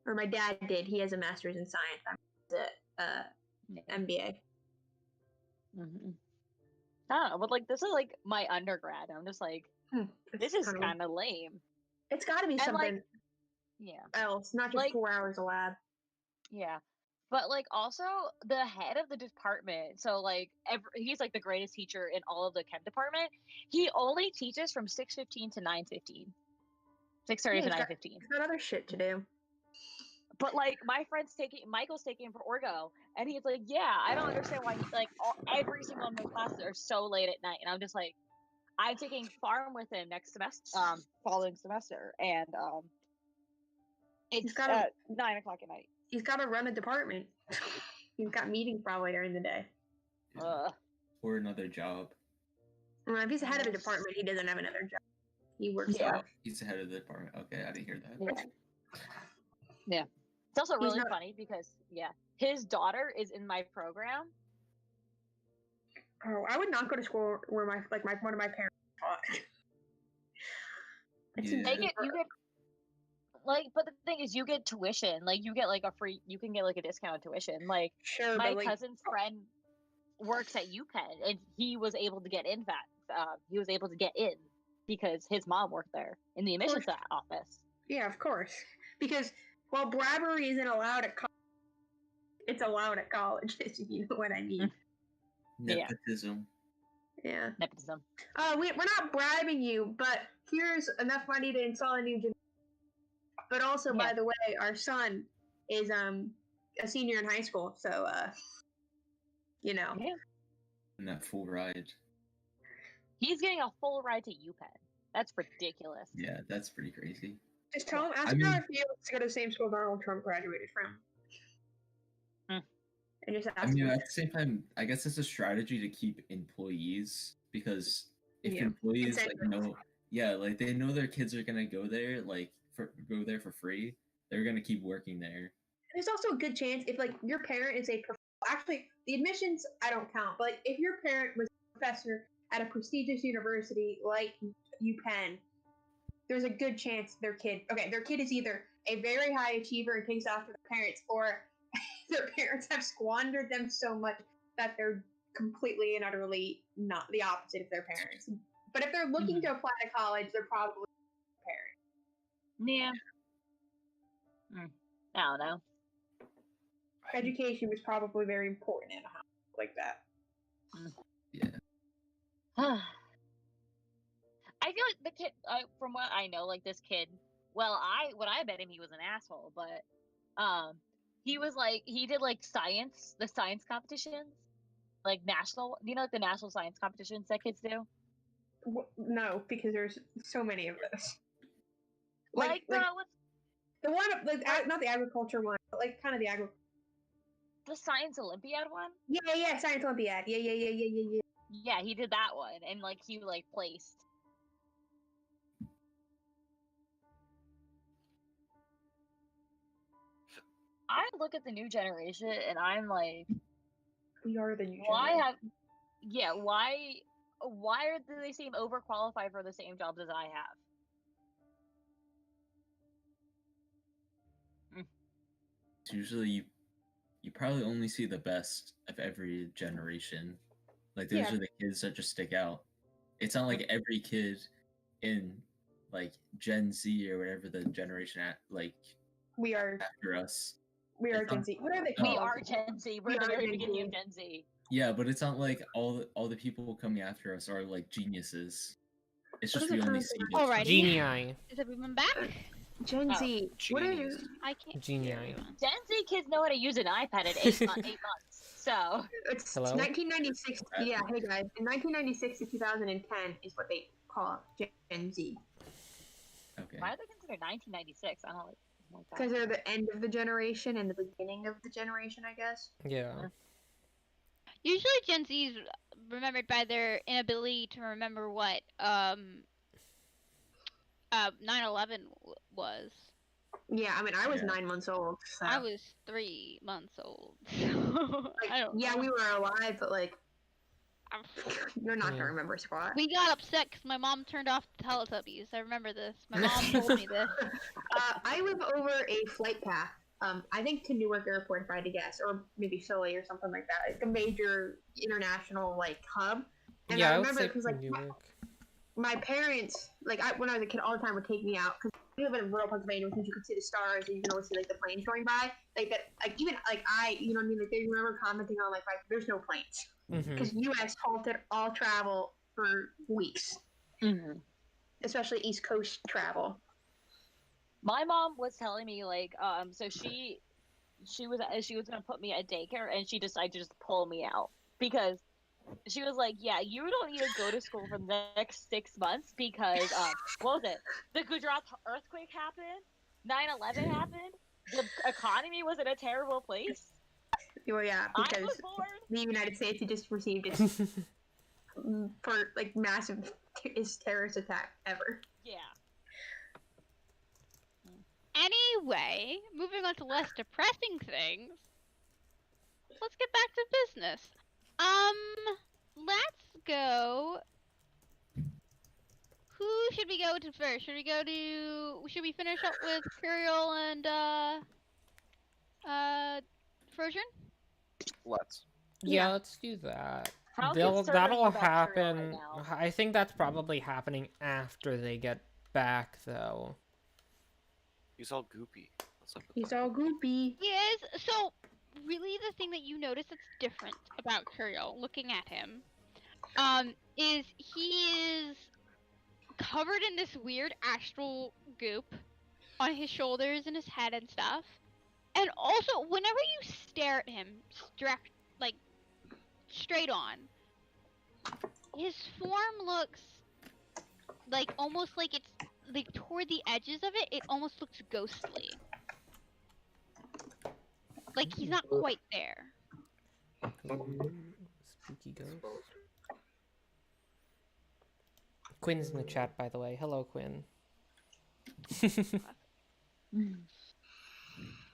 E: Or my dad did. He has a master's in science. I'm MBA.
D: Mm-hmm. I don't know, but like this is like my undergrad. I'm just like, this is kind of lame.
E: It's got to be
D: And,
E: something
D: like, Yeah.
E: else, not just
D: like-
E: 4 hours of lab.
D: Yeah. But like also the head of the department, so like he's like the greatest teacher in all of the chem department. He only teaches from 6:15 to 9:15. 6:30 to 9:15.
E: He's got other shit to do.
D: But like my Michael's taking him for orgo, and he's like, yeah, I don't understand why every single one of those classes are so late at night, and I'm just like, I'm taking farm with him next semester, following semester, and it's
E: gotta-
D: at 9 o'clock at night.
E: He's got to run a department. He's got meetings probably during the day.
G: Or another job.
E: Well, if he's the head of a department, he doesn't have another job. He works
D: Yeah.
E: out.
G: He's the head of the department. Okay, I didn't hear that.
D: Yeah. It's also
E: He's
D: really
E: not-
D: funny because his daughter is in my program.
E: Oh, I would not go to school where one of my parents taught. It's
G: Yeah.
D: You get like, but the thing is, you get tuition. Like, you get like you can get like a discounted tuition. Like,
E: sure,
D: my
E: but like,
D: cousin's friend works at UPenn, and he was able to get in he was able to get in because his mom worked there in the admissions office.
E: yeah, of course. Because while bribery isn't allowed at college, it's allowed at college. If you know what I mean.
D: Yeah.
G: Nepotism.
E: Yeah.
D: Nepotism.
E: We're not bribing you, but here's enough money to install a new gym. But also, by the way, our son is a senior in high school, so you know.
D: Yeah.
G: And that full ride.
D: He's getting a full ride to UPenn. That's ridiculous.
G: Yeah, that's pretty crazy.
E: Just tell him, ask
G: I
E: him
G: mean-
E: how it feels to go to the same school Donald Trump graduated from. And just
G: I
E: ask
G: mean,
E: him.
G: at the same time, I guess it's a strategy to keep employees because if
E: Yeah.
G: employees like
E: Incentive.
G: like they know their kids are gonna go there go there for free, they're gonna keep working there.
E: There's also a good chance if like your parent is actually the admissions I don't count, but like, if your parent was a professor at a prestigious university like UPenn, there's a good chance their kid is either a very high achiever and takes after their parents, or their parents have squandered them so much that they're completely and utterly not the opposite of their parents. But if they're looking to apply to college, they're probably parents.
D: Yeah. I don't know.
E: Education was probably very important in a house like that.
G: Yeah.
D: I feel like the kid, from what I know, like this kid. Well, when I met him, he was an asshole, but he was like he did like the science competitions, like national. You know, like the national science competitions that kids do.
E: No, because there's so many of those.
D: Like
E: the one not the agriculture one, but like kind of
D: the Science Olympiad one.
E: Yeah, Science Olympiad. Yeah.
D: Yeah, he did that one, and like he like placed. I look at the new generation, and I'm like,
E: We are the new
D: why do they seem overqualified for the same jobs as I have?
G: Usually you probably only see the best of every generation. Like those are the kids that just stick out. It's not like every kid in like Gen Z or whatever the generation
E: We are
G: after us.
E: We are
G: It's
E: Gen
G: not-
E: Z. What are they
G: No.
E: called?
D: We are Gen Z. We're
E: We
D: the
E: are
D: very
E: Gen
D: beginning
E: Z.
D: of Gen Z.
G: Yeah, but it's not like all the people coming after us are like geniuses. It's
E: What
G: just
E: is
G: we
E: it
G: only
E: called?
G: see the
A: Alrighty.
B: Genii.
A: Is everyone back?
E: Gen
D: Oh,
E: Z. What are you?
C: Genius.
A: I can't.
B: Genii.
A: hear everyone.
D: Gen Z kids know how to use an iPad at 8 months. So
E: It's
B: Hello?
E: 1996. Yeah, hey guys. In 1996 to 2010 is what they call Gen Z.
G: Okay.
D: why are they considered 1996? I don't like. Oh my
E: because
D: God.
E: they're the end of the generation and the beginning of the generation, I guess.
B: Yeah.
A: Usually Gen Z is remembered by their inability to remember what 9/11 was.
E: Yeah, I mean, I was
G: Yeah.
E: 9 months old, so
A: I was 3 months old. So
E: like,
A: I don't
E: yeah,
A: know.
E: we were alive, but like,
A: I'm-
E: you're not
B: Yeah.
E: gonna remember squat.
A: We got upset because my mom turned off the Teletubbies. I remember this. My mom told me this.
E: I live over a flight path. I think to Newark Airport, if I had to guess, or maybe Philly or something like that. It's a major international like hub. And
B: Yeah,
E: I
B: I would
E: remember
B: say
E: because like
B: Newark.
E: my parents, like when I was a kid, all the time would take me out because we live in rural Pennsylvania, because you could see the stars and you can always see like the planes going by. Like that, like even like you know what I mean? Like they remember commenting on like there's no planes
B: Mm-hmm.
E: because U.S. halted all travel for weeks,
D: Mhm.
E: especially East Coast travel.
D: My mom was telling me like so she was gonna put me at daycare and she decided to just pull me out because she was like, yeah, you don't need to go to school for the next 6 months because what was it, the Gujarat earthquake happened, 9/11 happened, the economy was in a terrible place,
E: Well, yeah,
D: I
E: because
D: was bored.
E: the United States had just received its for like massive terrorist attack ever.
D: Yeah.
A: Anyway, moving on to less depressing things. Let's get back to business. Let's go. Who should we go to first? Should we finish up with Curiel and Frozen?
C: Let's.
B: Yeah,
E: Yeah.
B: let's do that.
D: How concerned are you
B: That'll
D: about Curiel
B: happen.
D: right now?
B: I think that's probably happening after they get back, though.
C: He's all goopy. What's up with
E: He's
C: that?
E: all goopy.
A: He is. So, really, the thing that you notice that's different about Curiel, looking at him, is he is covered in this weird astral goop on his shoulders and his head and stuff. And also, whenever you stare at him, straight on, his form looks like almost like it's like toward the edges of it. It almost looks ghostly. Like he's not quite there.
B: Spooky ghost. Quinn's in the chat, by the way. Hello, Quinn.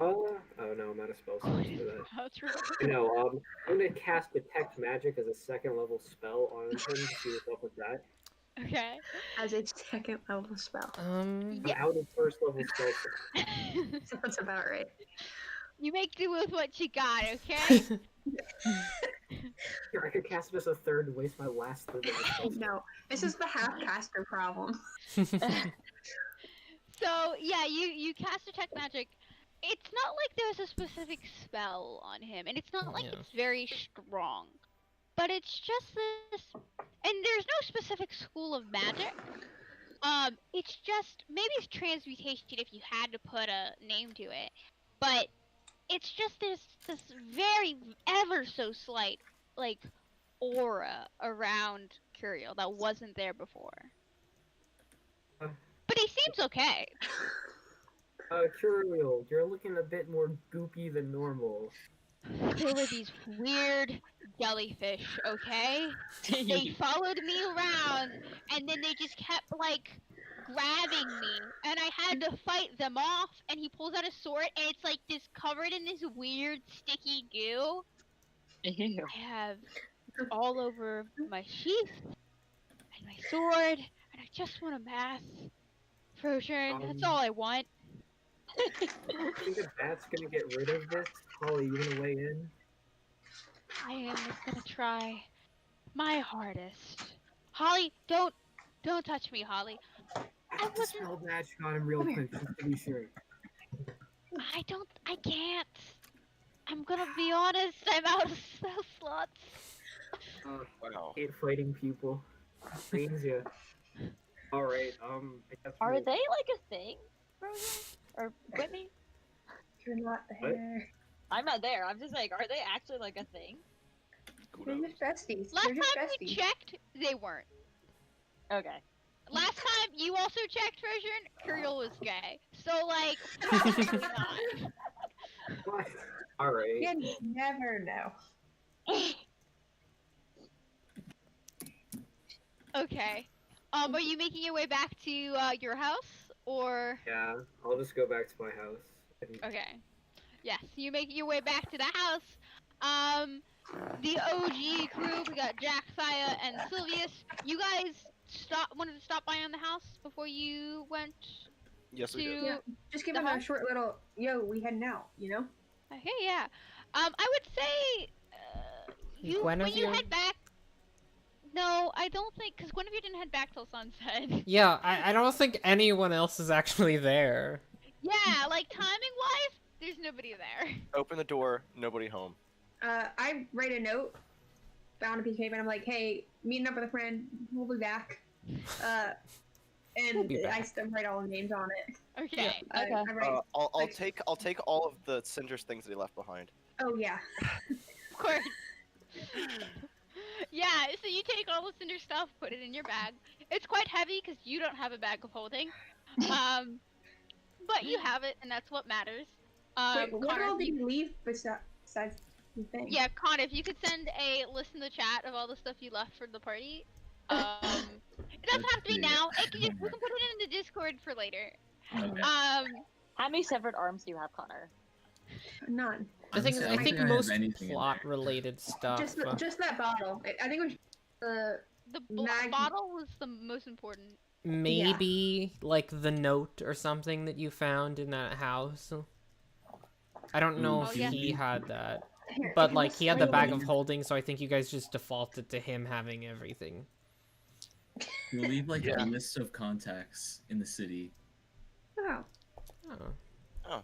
F: Oh no, I'm out of spell slots for that.
A: That's right.
F: No, I'm gonna cast Detect Magic as a second level spell on him to see what's up with that.
A: Okay.
E: As a second level spell.
A: Yeah.
F: Out of first level spell.
E: Sounds about right.
A: You make do with what you got, okay?
F: Here, I could cast it as a third and waste my last third level spell.
E: No, this is the half caster problem.
A: So yeah, you cast Detect Magic. It's not like there's a specific spell on him, and it's not like
B: Yeah.
A: it's very strong. But it's just this, and there's no specific school of magic. It's just maybe it's transmutation if you had to put a name to it, but it's just this very ever so slight like aura around Curiel that wasn't there before. But he seems okay.
F: Curiel, you're looking a bit more goopy than normal.
A: There were these weird jellyfish, okay? They followed me around, and then they just kept, like, grabbing me, and I had to fight them off, and he pulls out a sword, and it's, like, this covered in this weird sticky goo.
D: Ew.
A: I have all over my sheath, and my sword, and I just want a math version. That's all I want.
F: I think that that's gonna get rid of this. Holly, you wanna weigh in?
A: I am gonna try my hardest. Holly, don't touch me, Holly.
F: I have to
A: wasn't-
F: spell magic on him real quick, just to be sure.
A: I can't. I'm gonna be honest, I'm out of spell slots.
C: Wow.
F: Hate fighting people. Pains ya. Alright, I guess
D: Are
F: we'll-
D: they like a thing, Frozen? Or Whitney?
E: You're not
F: What?
E: there.
D: I'm not there. I'm just like, are they actually like a thing?
C: Who
E: They're
C: knows?
E: just besties.
A: Last
E: They're just
A: time we
E: besties.
A: checked, they weren't.
D: Okay.
A: Last time you also checked, Frozen, Curiel was gay. So So like, probably not.
F: What? All right.
E: You never know.
A: Okay. Are you making your way back to your house, or?
F: Yeah, I'll just go back to my house. And
A: Okay. Yes, you make your way back to the house. The OG crew, we got Jack, Thea, and Sylvius. You guys wanted to stop by on the house before you went
C: Yes,
A: to.
C: we did.
E: Yeah. Just give
A: The
E: him a
A: house?
E: short little, yo, we heading out, you know?
A: Okay, yeah. I would say when you
B: Guinevere?
A: head back. No, I don't think, because Guinevere didn't head back till sunset.
B: Yeah, I don't think anyone else is actually there.
A: Yeah, like timing wise, there's nobody there.
C: Open the door, nobody home.
E: I write a note, found a piece of paper, and I'm like, hey, meeting up with a friend, we'll be back. And
B: We'll be back.
E: I still write all the names on it.
A: Okay.
E: I write,
C: I'll
E: like-
C: take all of the Cinder's things that he left behind.
E: oh yeah.
A: Of course. Yeah, so you take all the Cinder stuff, put it in your bag. It's quite heavy because you don't have a bag of holding. But you have it, and that's what matters.
E: Wait, what
A: Connor,
E: all did
A: you-
E: you leave besides the thing?
A: Yeah, Connor, if you could send a list in the chat of all the stuff you left for the party. It doesn't have to be now. We can put it in the Discord for later.
G: Okay.
D: How many severed arms do you have, Connor?
E: None.
B: The thing is,
G: Honestly,
B: I
G: don't
B: think
G: I have
B: most
G: anything in there.
B: plot-related stuff.
E: Just that bottle. I think it was
A: The
E: Mag-
A: bottle was the most important.
B: Maybe like the note or something that you found in that house. I don't know
G: Ooh,
B: if
A: yeah.
B: he had that,
E: Here,
B: but
E: if
B: like
E: you
B: he had the bag
E: slowly-
B: of holding, so I think you guys just defaulted to him having everything.
G: We'll leave like
C: Yeah.
G: a list of contacts in the city.
E: Oh,
B: Oh,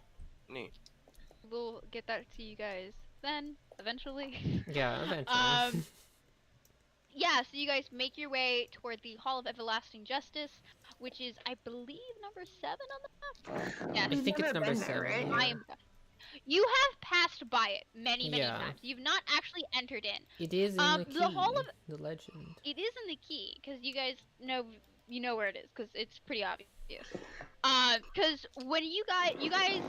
C: Neat.
A: We'll get that to you guys then, eventually.
B: yeah, eventually.
A: Yeah, so you guys make your way toward the Hall of Everlasting Justice, which is, I believe, number 7 on the map. Yeah,
B: I
E: We've
B: think it's
E: never
B: number
E: been there,
B: 7.
E: right?
A: I am. You have passed by it many, many
B: Yeah.
A: times. You've not actually entered in.
B: It is in the key,
A: the Hall of-
B: the legend.
A: It is in the key because you guys know where it is because it's pretty obvious. Because when you guys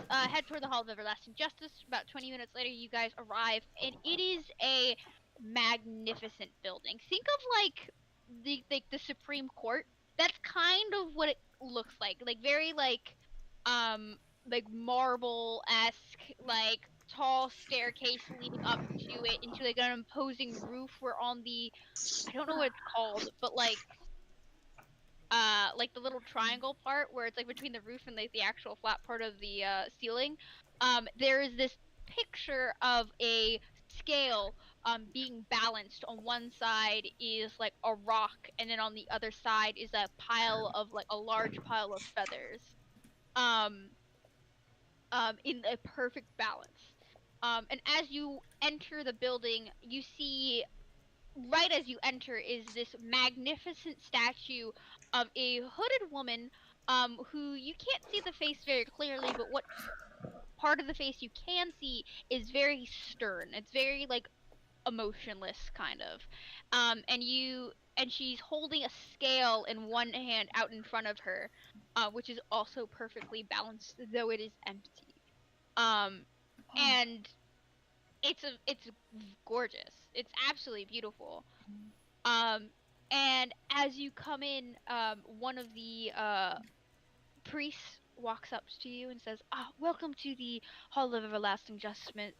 A: head toward the Hall of Everlasting Justice, about 20 minutes later, you guys arrive, and it is a magnificent building. Think of like the Supreme Court. That's kind of what it looks like very like marble-esque, like tall staircase leading up to it into like an imposing roof. Where on the, I don't know what it's called, but like the little triangle part where it's like between the roof and like the actual flat part of the ceiling, there is this picture of a scale being balanced. On one side is like a rock, and then on the other side is a pile of like a large pile of feathers, in a perfect balance. And as you enter the building, you see, right as you enter, is this magnificent statue of a hooded woman, who you can't see the face very clearly, but what part of the face you can see is very stern. It's very like emotionless, kind of. And she's holding a scale in one hand out in front of her, which is also perfectly balanced, though it is empty. And it's gorgeous. It's absolutely beautiful. And as you come in, one of the priests walks up to you and says, "Welcome to the Hall of Everlasting Justice,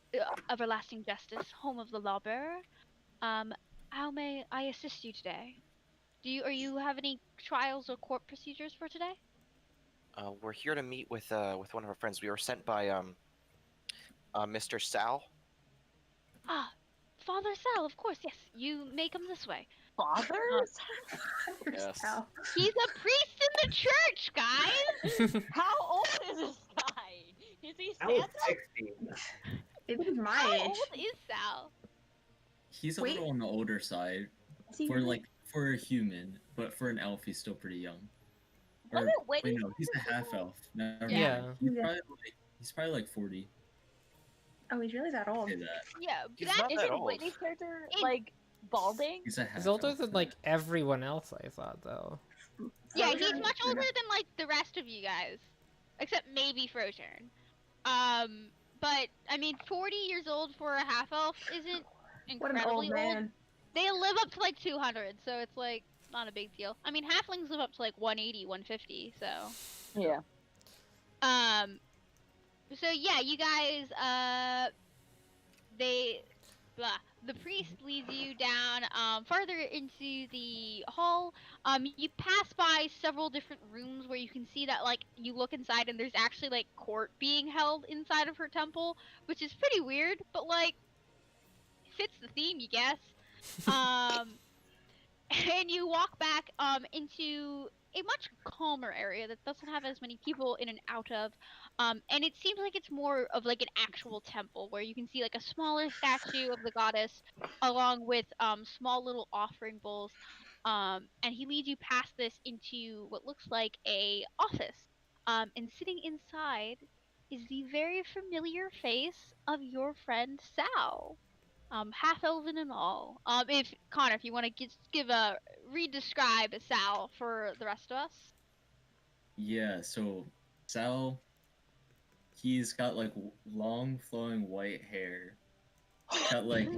A: home of the lawbearer. How may I assist you today? Do you have any trials or court procedures for today?"
C: We're here to meet with one of our friends. We were sent by Mr. Sal.
A: Father Sal, of course, yes. You may come this way.
D: Fathers?
C: Yes.
E: Oh.
A: He's a priest in the church, guys!
D: How old is this guy? Is he
F: I was
D: Santa?
F: 60.
E: It was my
A: How
E: age.
A: old is Sal?
G: He's a
E: Wait.
G: little on the older side
E: Is he
G: for
E: really?
G: for a human, but for an elf, he's still pretty young.
D: Wasn't
G: wait,
D: Whitney
G: no, he's a half elf. Never
B: Yeah.
G: mind.
E: Yeah.
G: He's probably like 40.
E: Oh, he's really that old.
G: Say that.
A: Yeah,
C: He's
A: that
C: not that
D: Isn't
C: old.
D: Whitney's character
A: It-
D: like balding?
G: He's a half
B: He's older
G: elf.
B: than like everyone else, I thought, though.
A: Yeah,
E: Oh,
A: he's
E: really?
A: much older than like the rest of you guys. except maybe Frozern. But I mean, 40 years old for a half elf isn't
E: What an
A: incredibly
E: old man.
A: They live up to like 200, so it's like not a big deal. I mean, halflings live up to like 180, 150, so.
D: Yeah.
A: So yeah, you guys, the priest leads you down, farther into the hall. You pass by several different rooms where you can see that, like, you look inside and there's actually, like, court being held inside of her temple, which is pretty weird, but, like, fits the theme, you guess. And you walk back, into a much calmer area that doesn't have as many people in and out of. And it seems like it's more of like an actual temple where you can see like a smaller statue of the goddess along with small little offering bowls. And he leads you past this into what looks like a office. And sitting inside is the very familiar face of your friend Sal. Half elven and all. If Connor, if you want to give a re-describe Sal for the rest of us.
G: Yeah, so Sal, he's got like long flowing white hair, got like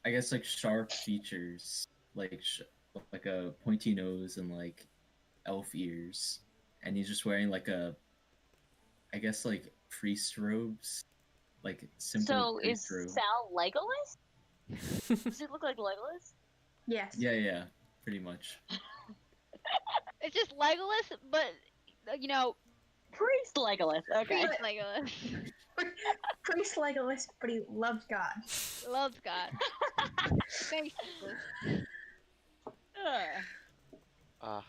G: I guess like sharp features, like like a pointy nose and like elf ears, and he's just wearing like I guess like priest robes, like simple
D: So is
G: priest robe.
D: Sal Legolas? Does he look like Legolas?
E: Yes.
G: Yeah, pretty much.
A: It's just Legolas, but you know,
D: Priest Legolas. Okay.
A: priest Legolas.
E: Priest Legolas, but he loves God.
A: Loves God. Basically.
C: I'm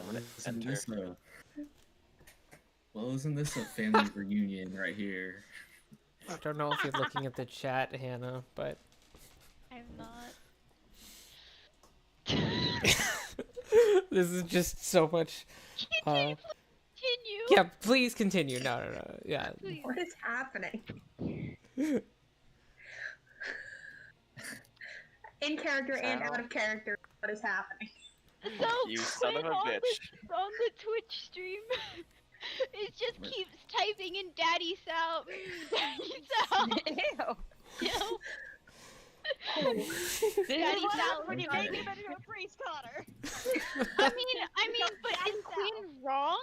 C: gonna
G: Isn't
C: enter.
G: this isn't this a family reunion right here?
B: I don't know if you're looking at the chat, Hannah, but
A: I'm not.
B: this is just so much.
A: Continue.
B: Yeah, please continue. No. Yeah.
A: Please.
E: What is happening? In character and
C: Sal?
E: out of character, what is happening?
A: So
C: You son of
A: Quinn
C: a
A: on
C: bitch.
A: on the Twitch stream, it just keeps typing in Daddy Sal, Daddy Sal.
D: Ew.
A: Yo.
D: This is
A: Daddy
D: what
A: Sal.
D: happens when you
G: Okay.
D: make him into a priest, Connor.
A: I mean, but
D: Daddy
A: is
D: Sal.
A: Quinn wrong?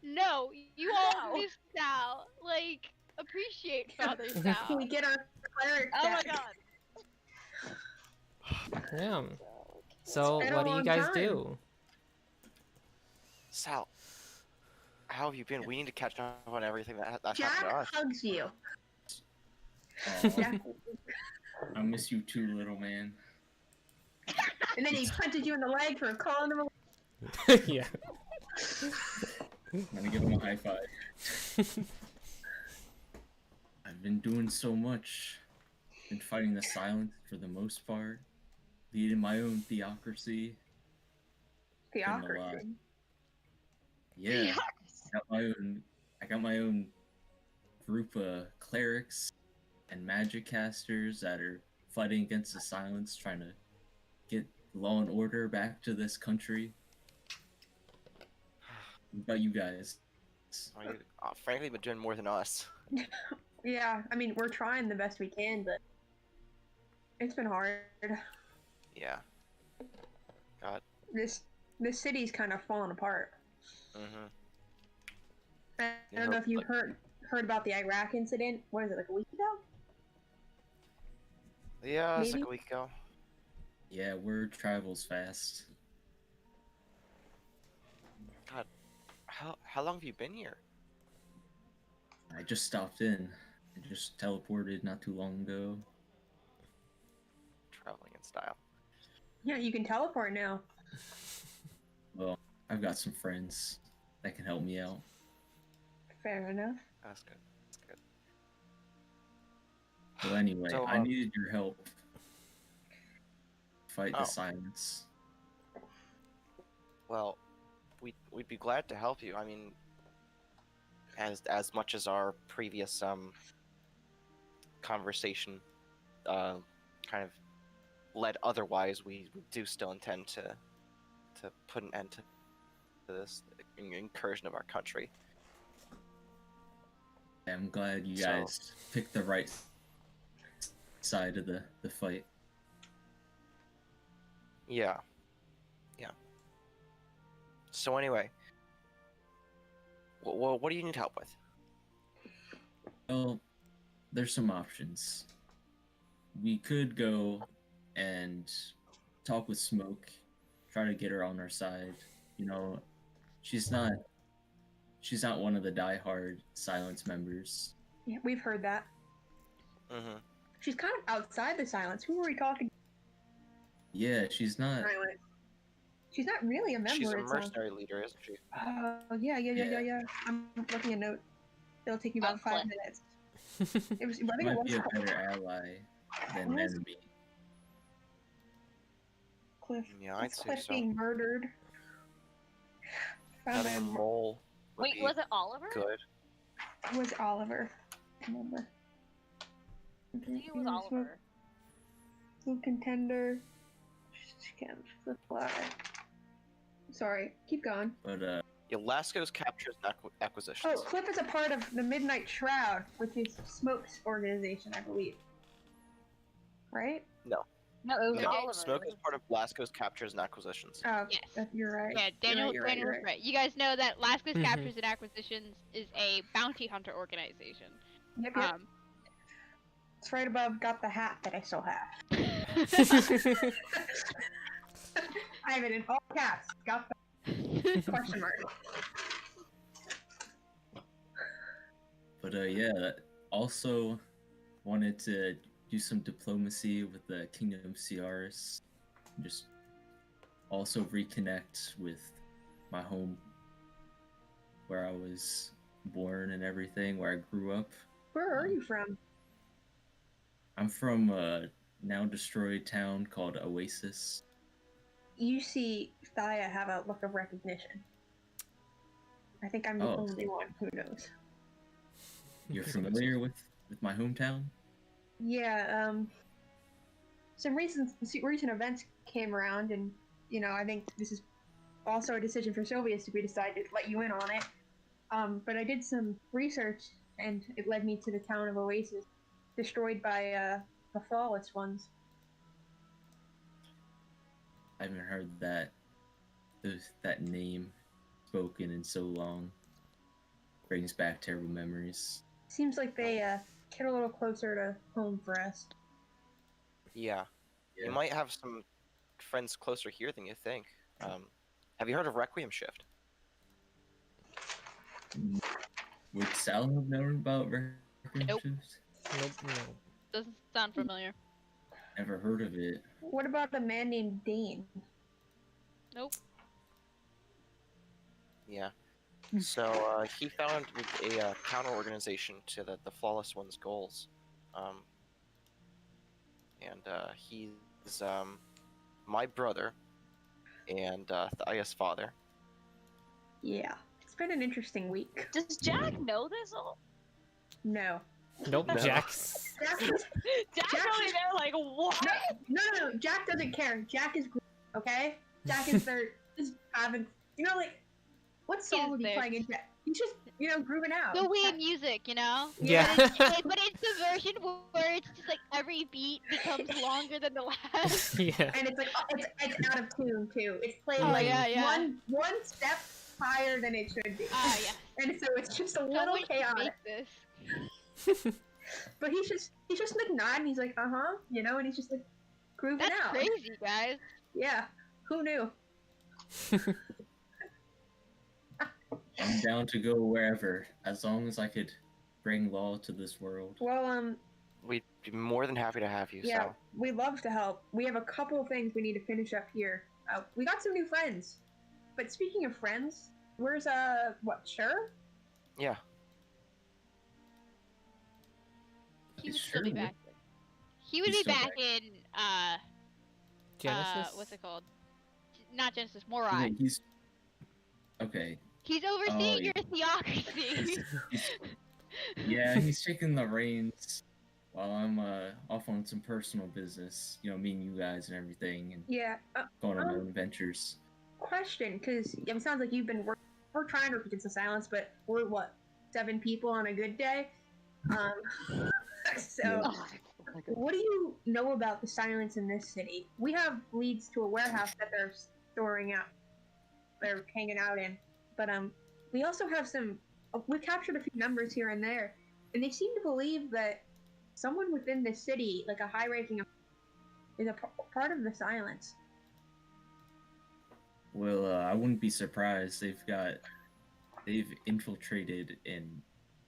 A: No, you all
D: No.
A: miss Sal. Like, appreciate Father Sal.
E: Can we get our cleric
D: Oh my
E: back?
D: god.
B: Yeah. So
E: been a
B: what do you
E: long
B: guys
E: time.
B: do?
C: Sal, how have you been? We need to catch up on everything that's
E: Jack
C: happened to us.
E: hugs you.
G: Aw,
E: Jack,
G: I miss you too, little man.
E: and then he punches you in the leg for calling him a
B: Yeah.
G: Let me give him a high five. I've been doing so much. Been fighting the silence for the most part. Leading my own theocracy.
E: theocracy.
G: Yeah. I got my own group of clerics and magic casters that are fighting against the silence, trying to get law and order back to this country. What about you guys?
C: I mean, frankly, been doing more than us.
E: Yeah, I mean, we're trying the best we can, but it's been hard.
C: Yeah.
E: This city's kind of falling apart.
C: Mm-hmm.
E: I
C: Yeah,
E: don't know if you
C: like-
E: heard about the Iraq incident. What is it, like a week ago?
C: Yeah, it's like
E: Maybe?
C: a week ago.
G: Yeah, word travels fast.
C: How long have you been here?
G: I just stopped in. I just teleported not too long ago.
C: Traveling in style.
E: Yeah, you can teleport now.
G: Well, I've got some friends that can help me out.
E: Fair enough.
C: That's good. That's good.
G: Well, anyway,
C: So,
G: I needed your help. Fight
C: Oh.
G: the silence.
C: Well, we'd be glad to help you. I mean, as much as our previous conversation kind of led otherwise, we do still intend to put an end to this incursion of our country.
G: I'm glad you
C: So-
G: guys picked the right side of the fight.
C: Yeah. Yeah. So anyway, what do you need help with?
G: Well, there's some options. We could go and talk with Smoke, try to get her on our side. You know, she's not one of the diehard Silence members.
E: Yeah, we've heard that.
C: Mm-hmm.
E: She's kind of outside the silence. Who are we talking?
G: Yeah, she's not.
E: Silence. She's not really a member.
C: She's a
E: it sounds.
C: mercenary leader, isn't she?
E: Oh, yeah. I'm looking at a note. It'll take me about 5 minutes. It was, I think it
G: Might
E: was
G: be a better ally than an
E: What was-
G: enemy.
E: Cliff.
C: Yeah, I'd
E: It's
C: say
E: Cliff
C: so.
E: being murdered. Found
C: Having a
E: him.
C: mole. would
D: Wait,
C: be
D: was it Oliver?
C: good?
E: It was Oliver. Remember.
D: I think it was Oliver.
E: Smoke contender. Cliff fly. Sorry, keep going.
G: But
C: Yeah, Lasco's captures and
E: Oh,
C: acquisitions.
E: Cliff is a part of the Midnight Shroud, which is Smoke's organization, I believe. Right?
D: No, it was
A: Okay.
D: Oliver.
C: Smoke is part of Lasco's captures and acquisitions.
E: Oh,
A: Yes.
E: you're right.
A: Yeah, Daniel
E: You're right,
A: Daniel
E: you're
A: was
E: right.
A: right. You guys know that Lascaux
B: Mhm.
A: Captures and Acquisitions is a bounty hunter organization.
E: Yep, it's right above got the hat that I still have. I have it in all caps. Got the question mark.
G: But yeah, also wanted to do some diplomacy with the Kingdom of Ciaris. Just also reconnect with my home where I was born and everything, where I grew up.
E: Where are you from?
G: I'm from a now destroyed town called Oasis.
E: You see Thaya have a look of recognition. I think I'm the
G: Oh.
E: only one who knows.
G: You're familiar with my hometown?
E: Yeah, some recent events came around, and I think this is also a decision for Sylvius if we decide to let you in on it. But I did some research, and it led me to the town of Oasis, destroyed by the Flawless Ones.
G: I haven't heard that name spoken in so long. Brings back terrible memories.
E: Seems like they get a little closer to home for us.
C: Yeah.
G: Yeah.
C: You might have some friends closer here than you think. Have you heard of Requiem Shift?
G: Would Sal have known about
A: Nope.
G: Requiem?
B: Nope.
A: Doesn't sound familiar.
G: Never heard of it.
E: What about a man named Dane?
A: Nope.
C: Yeah. So he founded a counter organization to the Flawless One's goals. And he's my brother and Thaya's father.
E: Yeah, it's been an interesting week.
D: Does Jack know this? All?
E: No.
B: Nope.
C: No.
B: Jax.
E: Jack
D: Jack's only there like, what?
E: No. Jack doesn't care. Jack is okay. Jack is there, just having, what song would he
A: there.
E: playing in Jack? He's just, grooving out.
A: The weird music,
B: Yeah.
A: But it's the version where it's just like every beat becomes longer than the last.
B: Yeah.
E: And it's like it's out of tune too. It's played
A: Oh,
E: like
A: yeah.
E: one step higher than it should be.
A: Ah, yeah.
E: And so it's just a little
A: Someone should
E: chaotic.
A: make this.
E: But he's just like nodding. He's like, and he's just like grooving
A: That's
E: out.
A: crazy, guys.
E: Yeah. Who knew?
G: I'm down to go wherever, as long as I could bring law to this world.
E: Well,
C: We'd be more than happy to have you.
E: yeah,
C: So
E: we'd love to help. We have a couple of things we need to finish up here. We got some new friends. But speaking of friends, where's Sure?
C: yeah.
A: He
G: Is
A: would still be
G: Sherwood-
A: back. He would
G: He's
A: be
G: still
A: back in
B: Genesis.
A: what's it called? Not Genesis,
G: Wait,
A: Morai.
G: he's okay.
A: He's overseeing
G: Oh,
A: your theocracy.
G: Yeah, he's taking the reins while I'm off on some personal business. Meeting you guys and everything, and
E: Yeah.
G: going on my own adventures.
E: Question, because it sounds like you've been we're trying to work against the silence, but we're 7 people on a good day. So,
D: Oh, my God.
E: what do you know about the silence in this city? We have leads to a warehouse that they're storing out, they're hanging out in, but we also have some. We captured a few numbers here and there, and they seem to believe that someone within the city, like a high-ranking, is a part of the silence.
G: Well, I wouldn't be surprised. They've infiltrated in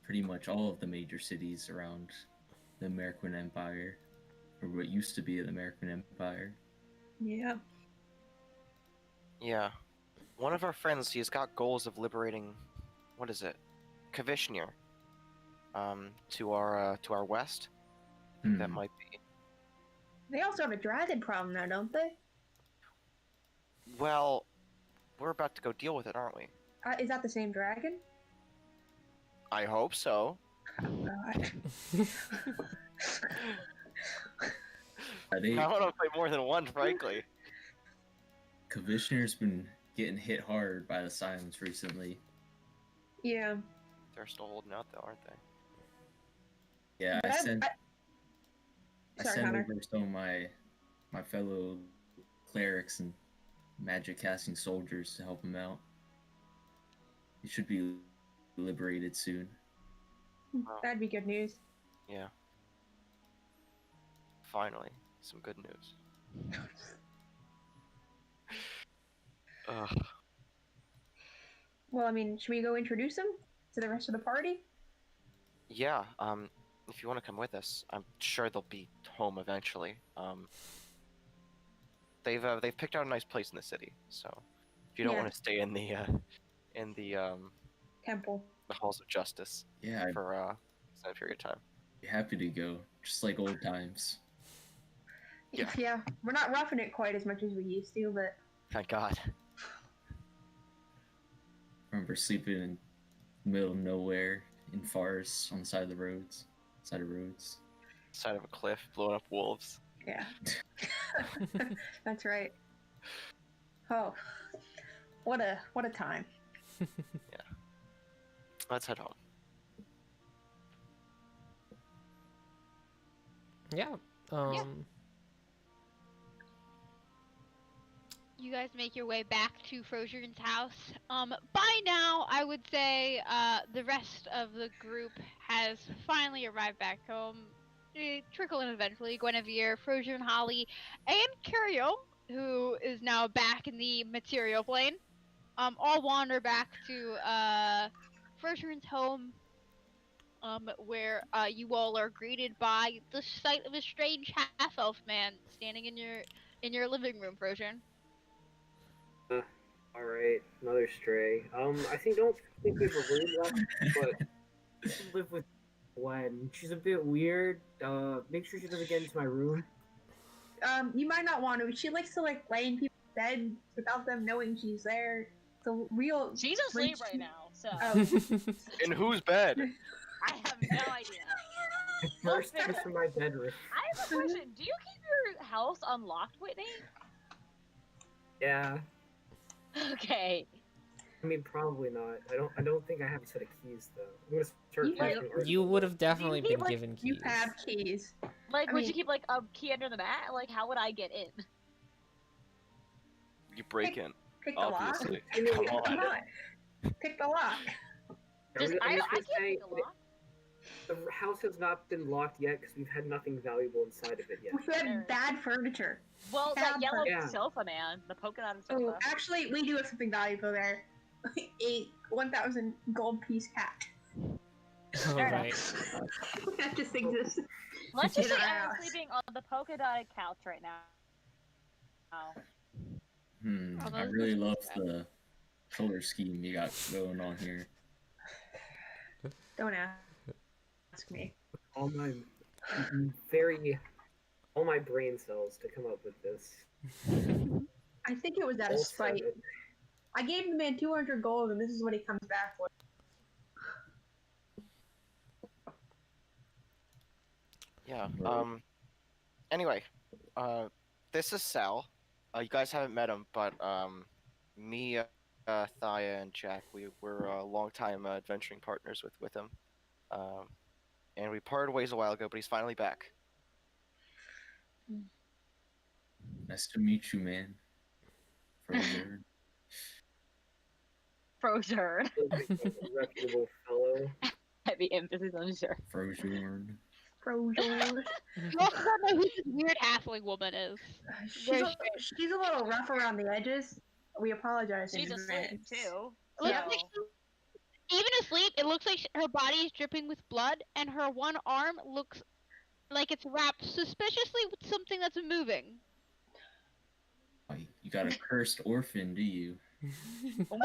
G: pretty much all of the major cities around the American Empire, or what used to be the American Empire.
E: Yeah.
C: Yeah. One of our friends, he's got goals of liberating, what is it? Kavishner. To our west. I think that
G: Hmm.
C: might be.
E: They also have a dragon problem now, don't they?
C: Well, we're about to go deal with it, aren't we?
E: Is that the same dragon?
C: I hope so.
E: God.
G: They
C: I want to play more than one, frankly.
G: Commissioner's been getting hit hard by the silence recently.
E: Yeah.
C: They're still holding out, though, aren't they?
G: Yeah,
E: But
G: I sent
E: Sorry,
G: over
E: Connor.
G: some of my fellow clerics and magic casting soldiers to help him out. He should be liberated soon.
E: That'd be good news.
C: Yeah. Finally, some good news. Ugh.
E: Well, I mean, should we go introduce him to the rest of the party?
C: Yeah, if you want to come with us, I'm sure they'll be home eventually. They've picked out a nice place in the city, so if you don't
E: Yeah.
C: want to stay in the
E: Temple.
C: the halls of justice
G: Yeah, I'd
C: for some period of time.
G: be happy to go, just like old times.
C: Yeah.
E: Yeah. We're not roughing it quite as much as we used to, but
C: Thank God.
G: Remember sleeping in the middle of nowhere in forests on the side of the roads. Side
C: Side of a cliff, blowing up wolves.
E: yeah. That's right. Oh. What a time.
C: Let's head home.
B: Yeah.
A: You guys make your way back to Frosier's house. By now, I would say the rest of the group has finally arrived back home. Trickle in eventually. Guinevere, Frosier and Holly, and Curio, who is now back in the material plane. All wander back to Frosier's home, where you all are greeted by the sight of a strange half-elf man standing in your living room, Frosier.
F: Alright, another stray. Don't think we have a room left, but I should live with Gwen. She's a bit weird. Make sure she doesn't get into my room.
E: You might not want to. She likes to like lay in people's beds without them knowing she's there. The real.
D: She's asleep right now, so
C: In whose bed?
D: I have no idea.
F: First, just from my bedroom.
D: I have a question. Do you keep your house unlocked, Whitney?
F: Yeah.
D: Okay.
F: I mean, probably not. I don't think I have a set of keys though. I'm gonna start
E: You
F: typing or-
B: You would have definitely
E: You
B: been
E: like-
B: given keys.
E: You have keys.
D: Like,
E: I
D: would
E: mean-
D: you keep like a key under the mat? Like, how would I get in?
C: You break in,
E: Pick the lock.
C: obviously.
F: I mean,
C: Come
E: Come
C: on.
E: on. Pick the lock.
D: Just,
F: I'm
D: I
F: just
D: can't
F: gonna say,
D: pick the lock.
F: the house has not been locked yet because we've had nothing valuable inside of it yet.
E: We had bad furniture.
D: Well, that
E: Tab
D: yellow
F: Yeah.
D: sofa, man. The polka dotted
E: Oh,
D: sofa.
E: actually, we do have something valuable there. A 1,000 gold piece cat.
B: All right.
E: That just exists.
D: Let's just say
E: in our
D: I'm
E: house.
D: sleeping on the polka dotted couch right now. Oh.
A: Oh,
G: I
A: those
G: really
A: are
G: love
A: bad.
G: the color scheme you got going on here.
E: Don't ask me.
F: All my brain cells to come up with this.
E: I think it was out of
F: All
E: spite.
F: seven.
E: I gave the man 200 gold, and this is what he comes back with.
C: Yeah.
G: Right.
C: Anyway, this is Sal. You guys haven't met him, but me, Thaya, and Jack, we're longtime adventuring partners with him. and we parted ways a while ago, but he's finally back.
G: Nice to meet you, man. Frozer.
D: Frozer.
F: Looks like a reputable fellow.
D: Heavy emphasis on sure.
G: Frozer.
E: Frozen.
A: You also don't know who this weird halfling woman is.
E: She's a little rough around the edges. We apologize.
D: She's
E: in
D: asleep
E: advance.
D: too.
A: Looks
D: So-
A: like even asleep, it looks like her body is dripping with blood, and her one arm looks like it's wrapped suspiciously with something that's moving.
G: Oh, you got a cursed orphan, do you?
D: What?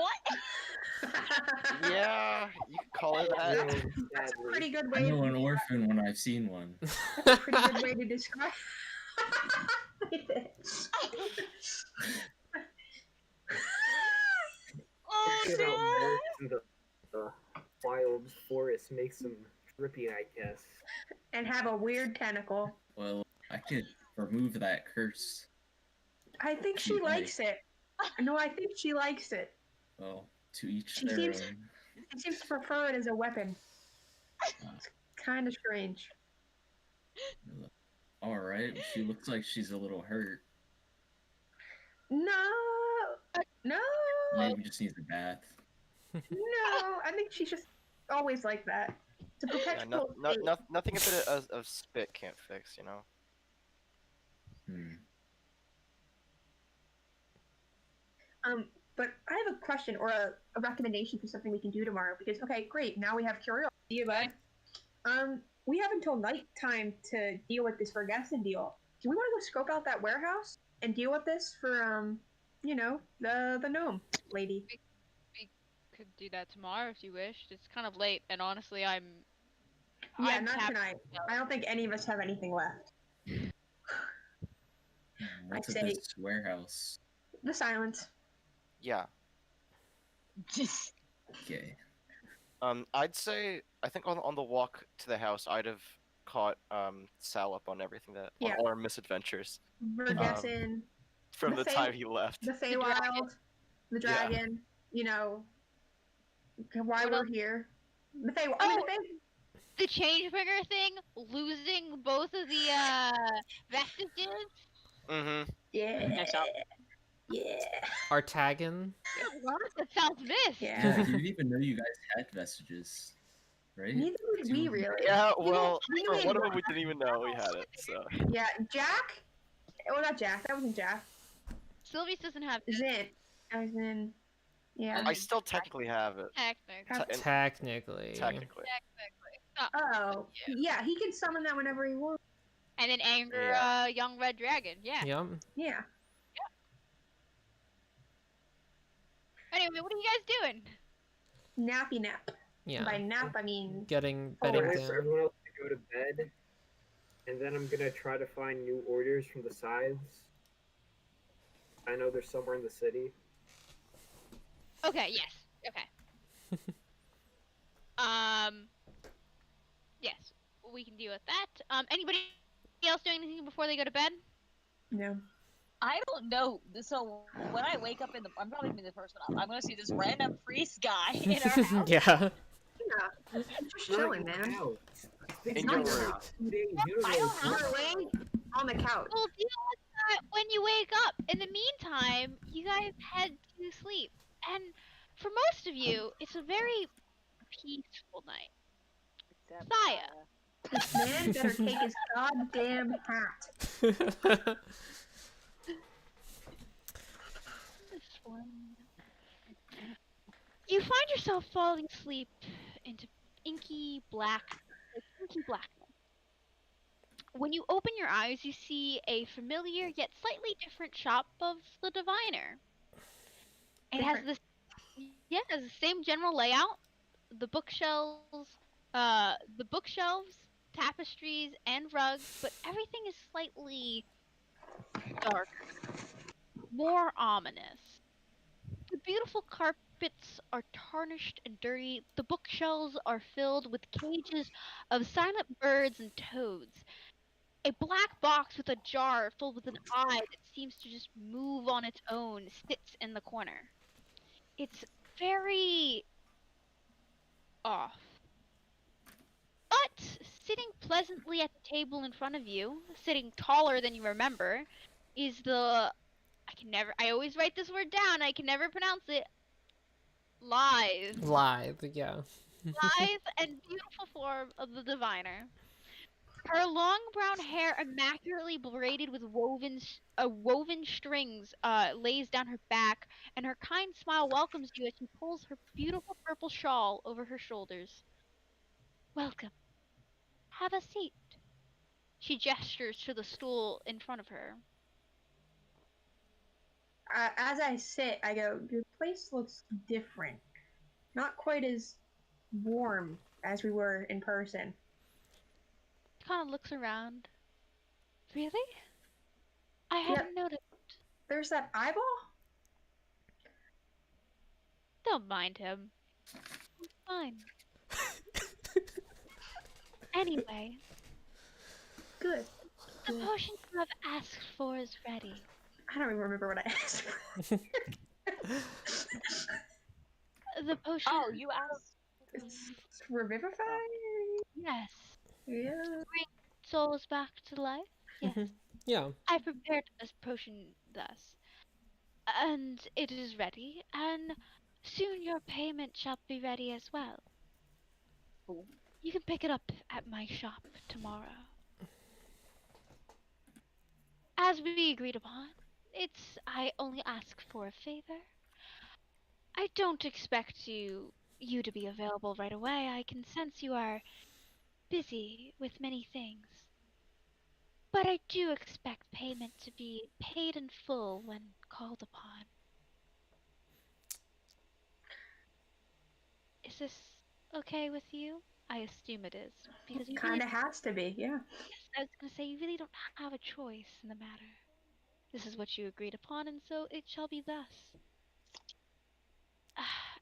C: Yeah, you can call it that.
E: That's a pretty good
G: I
E: way.
G: know an orphan when I've seen one.
E: That's a pretty good way to describe.
D: Oh
F: Thinking about
D: no!
F: marks in the wild forest makes them drippy, I guess.
E: And have a weird tentacle.
G: Well, I could remove that curse.
E: I think she
G: Cute
E: likes it. No, I think she likes it.
G: Well, to each
E: She
G: their
E: seems-
G: own.
E: She seems to prefer it as a weapon. It's kind of strange.
G: Alright, she looks like she's a little hurt.
E: No, no,
G: Maybe just needs a bath.
E: no. I think she's just always like that. It's a
C: Yeah,
E: perpetual state.
C: nothing a bit of spit can't fix, you know.
E: But I have a question or a recommendation for something we can do tomorrow. Because okay, great. Now we have curiosity, but we have until nighttime to deal with this Vergessen deal. Do we want to go scope out that warehouse and deal with this for you know, the gnome lady?
A: Could do that tomorrow if you wished. It's kind of late, and honestly,
E: Yeah,
A: I'm
E: not
A: tapped
E: tonight.
A: out.
E: I don't think any of us have anything left.
G: What's
E: I'd
G: at
E: say-
G: this warehouse?
E: The silence.
C: Yeah.
D: Just
G: Okay.
C: I'd say I think on the walk to the house, I'd have caught Sal up on everything that on
E: Yeah.
C: all our misadventures
E: Vergessen,
C: from
E: The
C: the
E: Fey-
C: time he left.
E: the Feywild, the
C: Yeah.
E: dragon. You know, why
A: What
E: we're
A: else?
E: here. The Feywild. I mean,
A: Oh! The Changebringer thing, losing both of the vestiges.
C: Mm-hmm.
E: Yeah.
D: Nice job.
E: Yeah.
B: Artagan.
A: That sounds miss.
G: Yeah,
E: Yeah.
G: I didn't even know you guys had vestiges. Right?
E: Neither would we really.
C: Yeah,
E: You know,
C: well,
E: we
C: for
E: made
C: one of them
E: one.
C: we didn't even know we had it. So
E: Yeah, Jack. Oh, not Jack. That wasn't Jack.
A: Sylvius doesn't have
E: Zin. As in, yeah.
C: I still technically have it.
A: technic.
E: Have-
C: and-
B: Technically.
C: Technically.
E: Oh, yeah. He can summon that whenever he wants.
A: And then anger
C: Yeah.
A: young red dragon. Yeah.
B: Yep.
E: Yeah.
A: Anyway, what are you guys doing?
E: Nappy nap.
B: Yeah.
E: By nap, I mean.
B: Getting
E: Oh,
B: bedding
F: Wait for
B: down.
F: everyone else to go to bed, and then I'm gonna try to find new orders from the sides. I know they're somewhere in the city.
A: Okay, yes. Okay. Yes. We can deal with that. Anybody else doing anything before they go to bed?
E: No.
D: I don't know. So when I wake up I'm probably gonna be the first one up. I'm gonna see this random priest guy in our house.
B: Yeah.
E: Yeah. Just chilling, man.
F: Out.
C: In
E: not
C: your
E: your
C: room.
E: house.
F: 2 days. You don't
D: I
F: know
D: don't
F: what's
D: have
E: You're
F: going on.
E: laying on the couch.
A: We'll deal with that when you wake up. In the meantime, you guys head to sleep. And for most of you, it's a very peaceful night.
D: Except,
A: Saya.
E: This man better take his goddamn hat.
A: This one. You find yourself falling asleep into inky blackness. When you open your eyes, you see a familiar yet slightly different shop of the diviner. It has this, yeah, it has the same general layout. The bookshelves, tapestries, and rugs, but everything is slightly darker, more ominous. The beautiful carpets are tarnished and dirty. The bookshelves are filled with cages of silent birds and toads. A black box with a jar filled with an eye that seems to just move on its own sits in the corner. It's very off. But pleasantly at the table in front of you, sitting taller than you remember, is the I always write this word down, I can never pronounce it. Lithe.
B: Live, yeah.
A: Lithe and beautiful form of the diviner. Her long brown hair, immaculately braided with woven strings, lays down her back, and her kind smile welcomes you as she pulls her beautiful purple shawl over her shoulders. Welcome. Have a seat. She gestures to the stool in front of her.
E: As I sit, I go, your place looks different. Not quite as warm as we were in person.
A: She kind of looks around. Really? I
E: Yep.
A: hadn't noticed.
E: There's that eyeball?
A: Don't mind him. He's fine. Anyway,
E: Good.
A: the potion you have asked for is ready.
E: I don't even remember what I asked for.
A: The potion.
D: Oh, you asked.
E: It's Revivify?
A: Yes.
E: Yeah.
A: Souls back to life. Yes.
B: Mhm. Yeah.
A: I prepared this potion thus, and it is ready, and soon your payment shall be ready as well.
D: Cool.
A: You can pick it up at my shop tomorrow. As we agreed upon, I only ask for a favor. I don't expect you to be available right away. I can sense you are busy with many things. But I do expect payment to be paid in full when called upon. Is this okay with you? I assume it is, because you really,
E: Kinda has to be, yeah.
A: I was gonna say, you really don't have a choice in the matter. This is what you agreed upon, and so it shall be thus.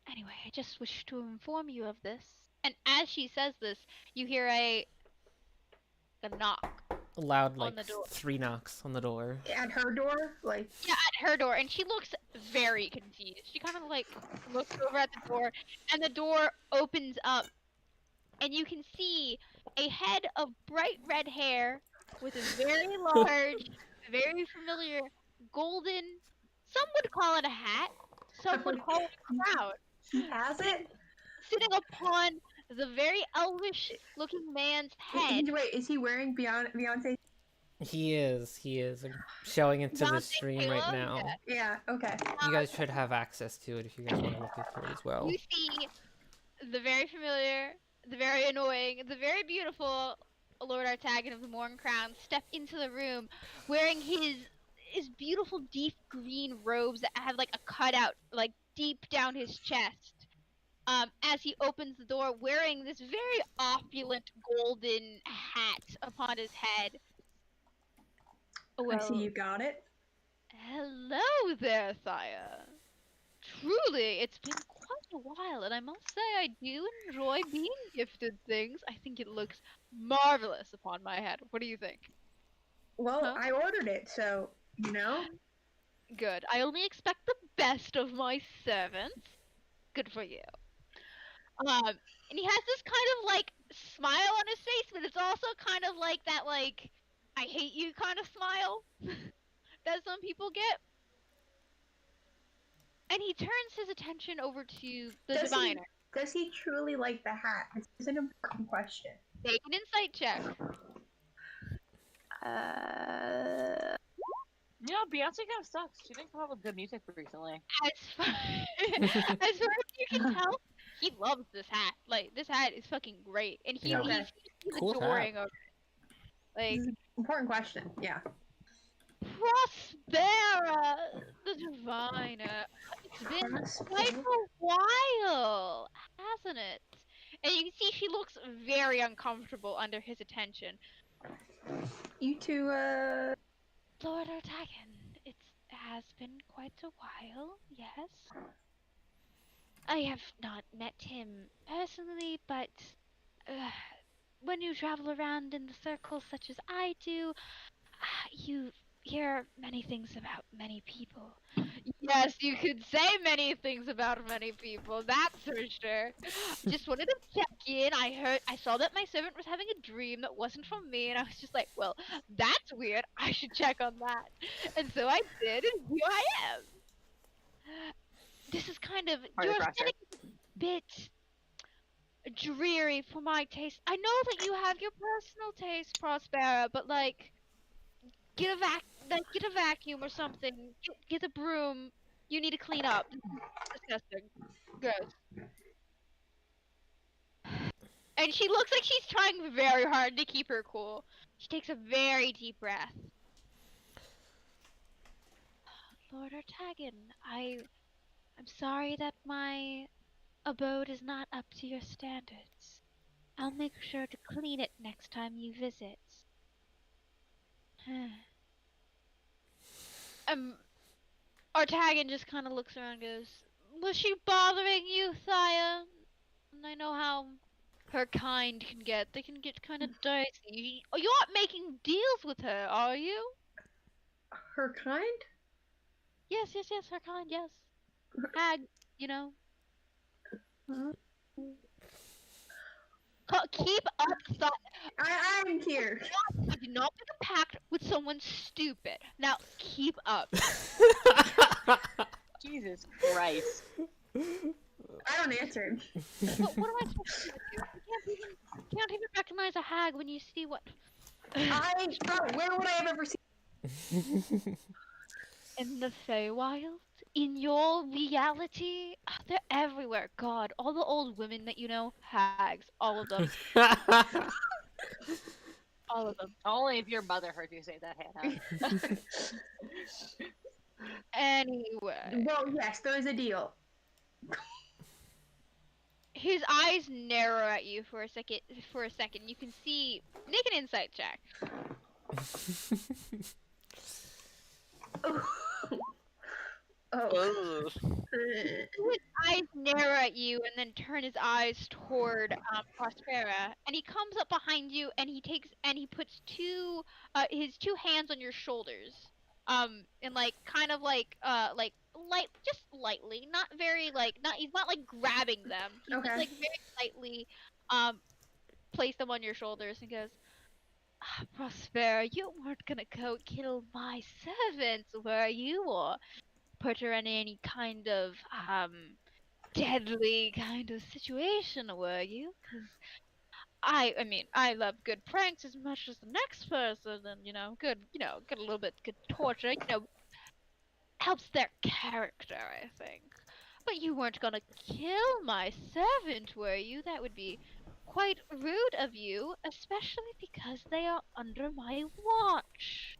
A: Anyway, I just wish to inform you of this. And as she says this, you hear a knock
B: Loud,
A: on the
B: like,
A: door.
B: 3 knocks on the door.
E: At her door, like,
A: Yeah, at her door, and she looks very confused. She kind of like looks over at the door, and the door opens up, and you can see a head of bright red hair with a very large, very familiar golden. Some would call it a hat. Some would call it a crown.
E: he has it?
A: Sitting upon the very elvish-looking man's head.
E: Wait, is he wearing Beyonce?
B: He is. I'm showing it to the
A: Beyonce
B: stream right
A: Taylor?
B: now.
E: Yeah, okay.
B: You guys should have access to it if you guys want to look into it as well.
A: You see the very familiar, the very annoying, the very beautiful Lord Artagan of the Morn Crown step into the room wearing his beautiful deep green robes that have like a cutout like deep down his chest. As he opens the door wearing this very opulent golden hat upon his head.
E: I see you got it.
A: Hello there, Thaya. Truly, it's been quite a while, and I must say I do enjoy being gifted things. I think it looks marvelous upon my head. What do you think?
E: Well,
A: Huh?
E: I ordered it, so, you know.
A: Good. I only expect the best of my servants. Good for you. And he has this kind of like smile on his face, but it's also kind of like that like I hate you kind of smile that some people get. And he turns his attention over to the
E: Does he-
A: diviner.
E: Does he truly like the hat? This is an important question.
A: Make an insight check.
D: You know, Beyonce kind of sucks. She didn't come up with good music recently.
A: As far as you can tell, he loves this hat. Like this hat is fucking great, and
F: Yeah.
A: he's
B: Cool hat.
A: adoring of it. Like
E: Important question, yeah.
A: Prospera, the diviner. It's been quite a while, hasn't it? And you can see she looks very uncomfortable under his attention.
E: You two,
A: Lord Artagan, it has been quite a while, yes. I have not met him personally, but when you travel around in the circles such as I do, you hear many things about many people. Yes, you could say many things about many people, that's for sure. Just wanted to check in. I saw that my servant was having a dream that wasn't from me, and I was just like, well, that's weird. I should check on that. And so I did, and here I am. This is kind of,
D: Party
A: your
D: crasher.
A: aesthetic is a bit dreary for my taste. I know that you have your personal taste, Prospera, but like, get a vacuum or something. Get a broom. You need to clean up. This is disgusting. Gross. And she looks like she's trying very hard to keep her cool. She takes a very deep breath. Lord Artagan, I'm sorry that my abode is not up to your standards. I'll make sure to clean it next time you visit. Artagan just kind of looks around and goes, was she bothering you, Thaya? And I know how her kind can get. They can get kind of dicey. You're not making deals with her, are you?
E: Her kind?
A: Yes, her kind, yes. Hag, you know. Keep up,
E: I'm here.
A: I did not make a pact with someone stupid. Now, keep up.
D: Jesus Christ.
E: I don't answer.
A: What am I supposed to do? You can't even recognize a hag when you see what...
E: Where would I have ever seen?
A: In the Feywild? In your reality? They're everywhere. God, all the old women that you know, hags. All of them. All of them.
D: Only if your mother heard you say that, Hannah.
A: Anyway.
E: Well, yes, there is a deal.
A: His eyes narrow at you for a second. You can see... Make an insight check.
E: Oh.
A: His eyes narrow at you and then turn his eyes toward Prospera, and he comes up behind you and he puts his two hands on your shoulders, and like kind of like light, just lightly, not very like, not, he's not like grabbing them. He just
E: Okay.
A: like very lightly place them on your shoulders and goes, Prospera, you weren't gonna go kill my servants, were you? Or put her in any kind of deadly kind of situation, were you? Because I mean, I love good pranks as much as the next person, and good, get a little bit good torture, helps their character, I think. But you weren't gonna kill my servant, were you? That would be quite rude of you, especially because they are under my watch.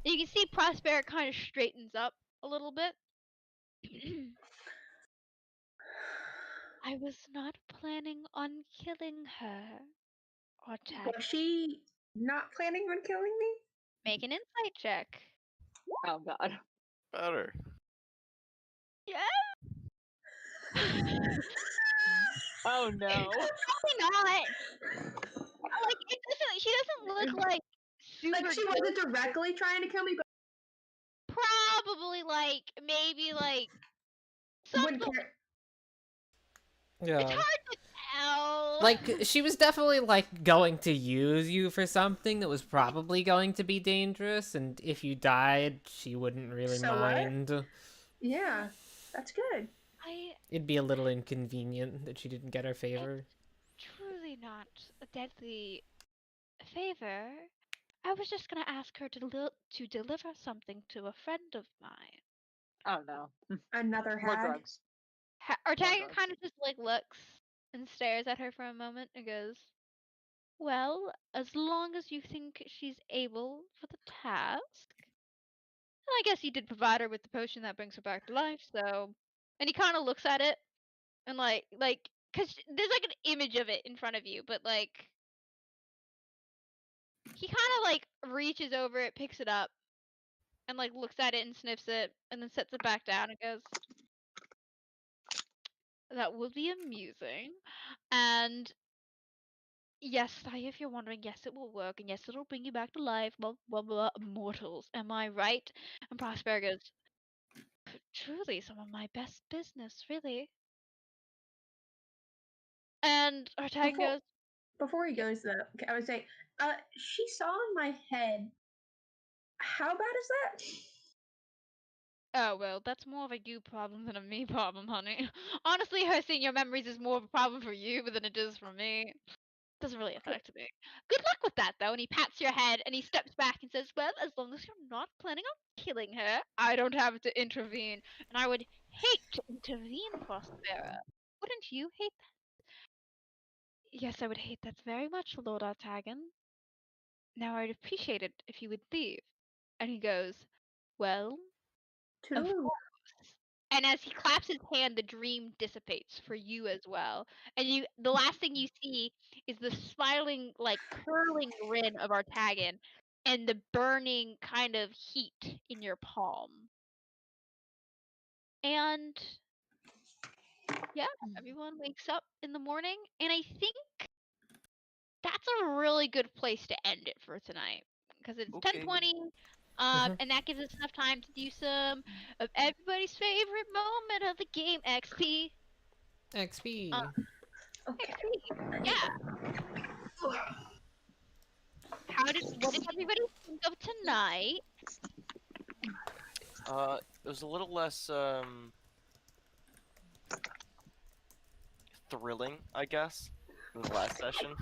A: You can see Prosper kind of straightens up a little bit. I was not planning on killing her. Or
E: Was she not planning on killing me?
A: Make an insight check.
D: Oh god.
C: Better.
A: Yeah.
D: Oh no.
A: Probably not. Like, she doesn't look like super.
E: Like she wasn't directly trying to kill me, but
A: Probably like maybe like something.
E: wouldn't care.
B: Yeah.
A: It's hard to tell.
B: Like, she was definitely, like, going to use you for something that was probably going to be dangerous, and if you died, she wouldn't really
E: So what?
B: mind.
E: Yeah, that's good.
B: It'd be a little inconvenient that she didn't get her favor.
A: Truly not a deadly favor. I was just gonna ask her to deliver something to a friend of mine.
D: Oh no.
E: Another
D: More
E: hag.
D: drugs.
A: Ortega
D: drugs.
A: kind of just like looks and stares at her for a moment and goes, well, as long as you think she's able for the task. And I guess you did provide her with the potion that brings her back to life, so... And he kind of looks at it, and cause there's like an image of it in front of you, but like... He kind of like reaches over it, picks it up, and like looks at it and sniffs it, and then sets it back down and goes, that will be amusing. And Yes, Thai, if you're wondering, yes, it will work, and yes, it'll bring you back to life. Blah blah blah. Mortals, am I right? And Prospero goes, truly, some of my best business, really. And Artagan
E: Before-
A: goes,
E: Before he goes though, I would say, she saw in my head. How bad is that?
A: oh well, that's more of a you problem than a me problem, honey. Honestly, her seeing your memories is more of a problem for you than it is for me. Doesn't really affect me. Good luck with that, though. And he pats your head and he steps back and says, well, as long as you're not planning on killing her, I don't have to intervene. And I would hate to intervene, Prospera. Wouldn't you hate that? Yes, I would hate that very much, Lord Artagan. Now I'd appreciate it if you would leave. And he goes, well, of
E: Toodaloo.
A: course. And as he claps his hand, the dream dissipates for you as well. And the last thing you see is the smiling, like curling grin of Artagan and the burning kind of heat in your palm. And yeah, everyone wakes up in the morning, and I think that's a really good place to end it for tonight because it's
C: Okay.
A: 10:20.
B: Mhm.
A: And that gives us enough time to do some of everybody's favorite moment of the game, XP.
B: XP.
E: Okay.
A: XP. Yeah. What did everybody think of tonight?
C: It was a little less thrilling, I guess, than the last session.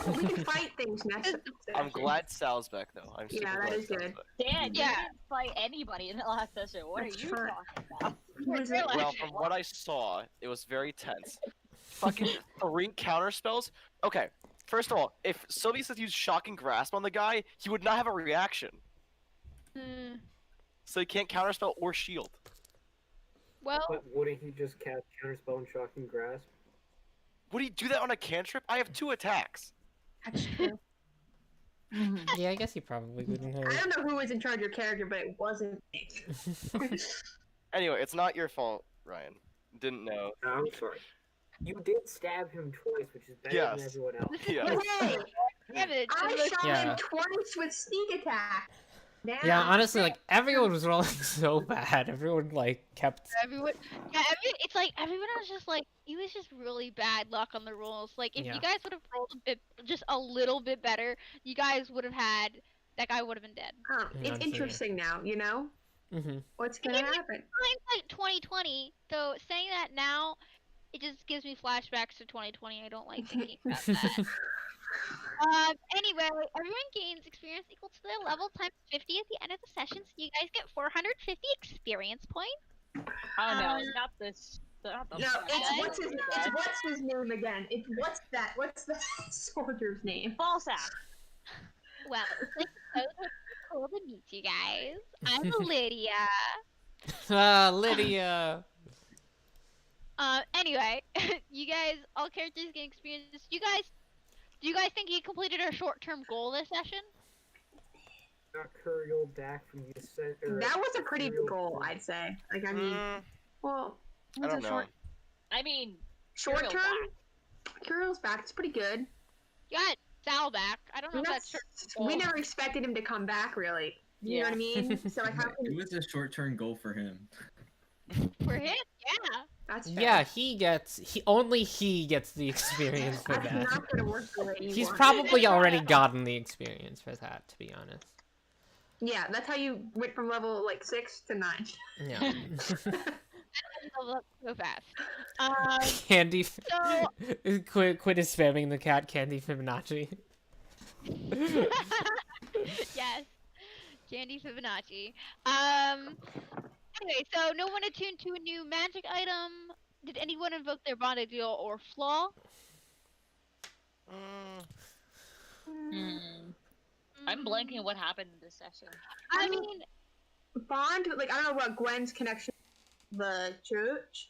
E: We can fight things next session.
C: I'm glad Sal's back though. I'm super
E: Yeah, that
C: glad
E: is
C: Sal's
E: good.
C: back.
D: Dan, you
A: Yeah.
D: didn't fight anybody in the last session. What
E: That's
D: are you
E: true.
D: talking about?
E: Who is it?
C: Well, from what I saw, it was very tense. Fucking 3 counter spells. Okay, first of all, if Sylvius had used Shocking Grasp on the guy, he would not have a reaction.
A: Hmm.
C: So he can't counterspell or shield.
A: Well,
F: But wouldn't he just cast Counterspell and Shocking Grasp?
C: Would he do that on a cantrip? I have 2 attacks.
E: That's true.
B: Yeah, I guess he probably wouldn't
E: I
B: have.
E: don't know who was in charge of your character, but it wasn't me.
C: Anyway, it's not your fault, Ryan. Didn't know.
F: No, I'm sorry. You did stab him twice, which is better than
C: Yes.
F: everyone else.
C: Yeah.
E: Hey,
A: damage.
E: I shot
B: Yeah.
E: him twice with sneak attack. Now,
B: Yeah, honestly, like everyone was rolling so bad. Everyone like kept.
A: Everyone, yeah, it's like everyone was just like, it was just really bad luck on the rolls. Like, if
B: Yeah.
A: you guys would have rolled just a little bit better, you guys would have had, that guy would have been dead.
B: Yeah,
E: it's
B: I'm
E: interesting now, you know?
B: Mm-hmm.
E: What's gonna happen?
A: Hindsight 2020, though, saying that now, it just gives me flashbacks to 2020. I don't like thinking about that. Anyway, everyone gains experience equal to their level times 50 at the end of the session, so you guys get 450 experience points.
D: Oh no,
A: Um,
D: not this. Not the
E: No, it's
D: guy.
E: what's his name again? What's the soldier's name?
D: False act.
A: Well, it's like so cool to meet you guys. I'm Lydia.
B: Lydia.
A: Anyway, you guys, all characters get experience. Do you guys think you completed our short-term goal this session?
F: Got Curiel back from the ascent.
E: That was a pretty good goal, I'd say. Like, I mean, well,
C: I don't know.
D: I mean,
E: short
D: Curiel's
E: term.
D: back.
E: Curiel's back. It's pretty good.
A: You got Sal back. I don't know if that's true.
E: We never expected him to come back, really. You know what I mean? So like, how
G: It
E: can
G: was a short-term goal for him.
A: For him, yeah.
E: that's fair.
B: Yeah, only he gets the experience for
E: That's
B: that.
E: not gonna work the way you
B: He's
E: want.
B: probably already gotten the experience for that, to be honest.
E: Yeah, that's how you went from level like 6 to 9.
B: Yeah.
A: Level up so fast.
B: Candy.
A: So
B: Quit is spamming the cat Candy Fibonacci.
A: yes, Candy Fibonacci. Anyway, so no one attuned to a new magic item. Did anyone invoke their bondage deal or flaw?
D: I'm blanking what happened in this session.
A: I mean,
E: Bond, like, I don't know about Gwen's connection to the church.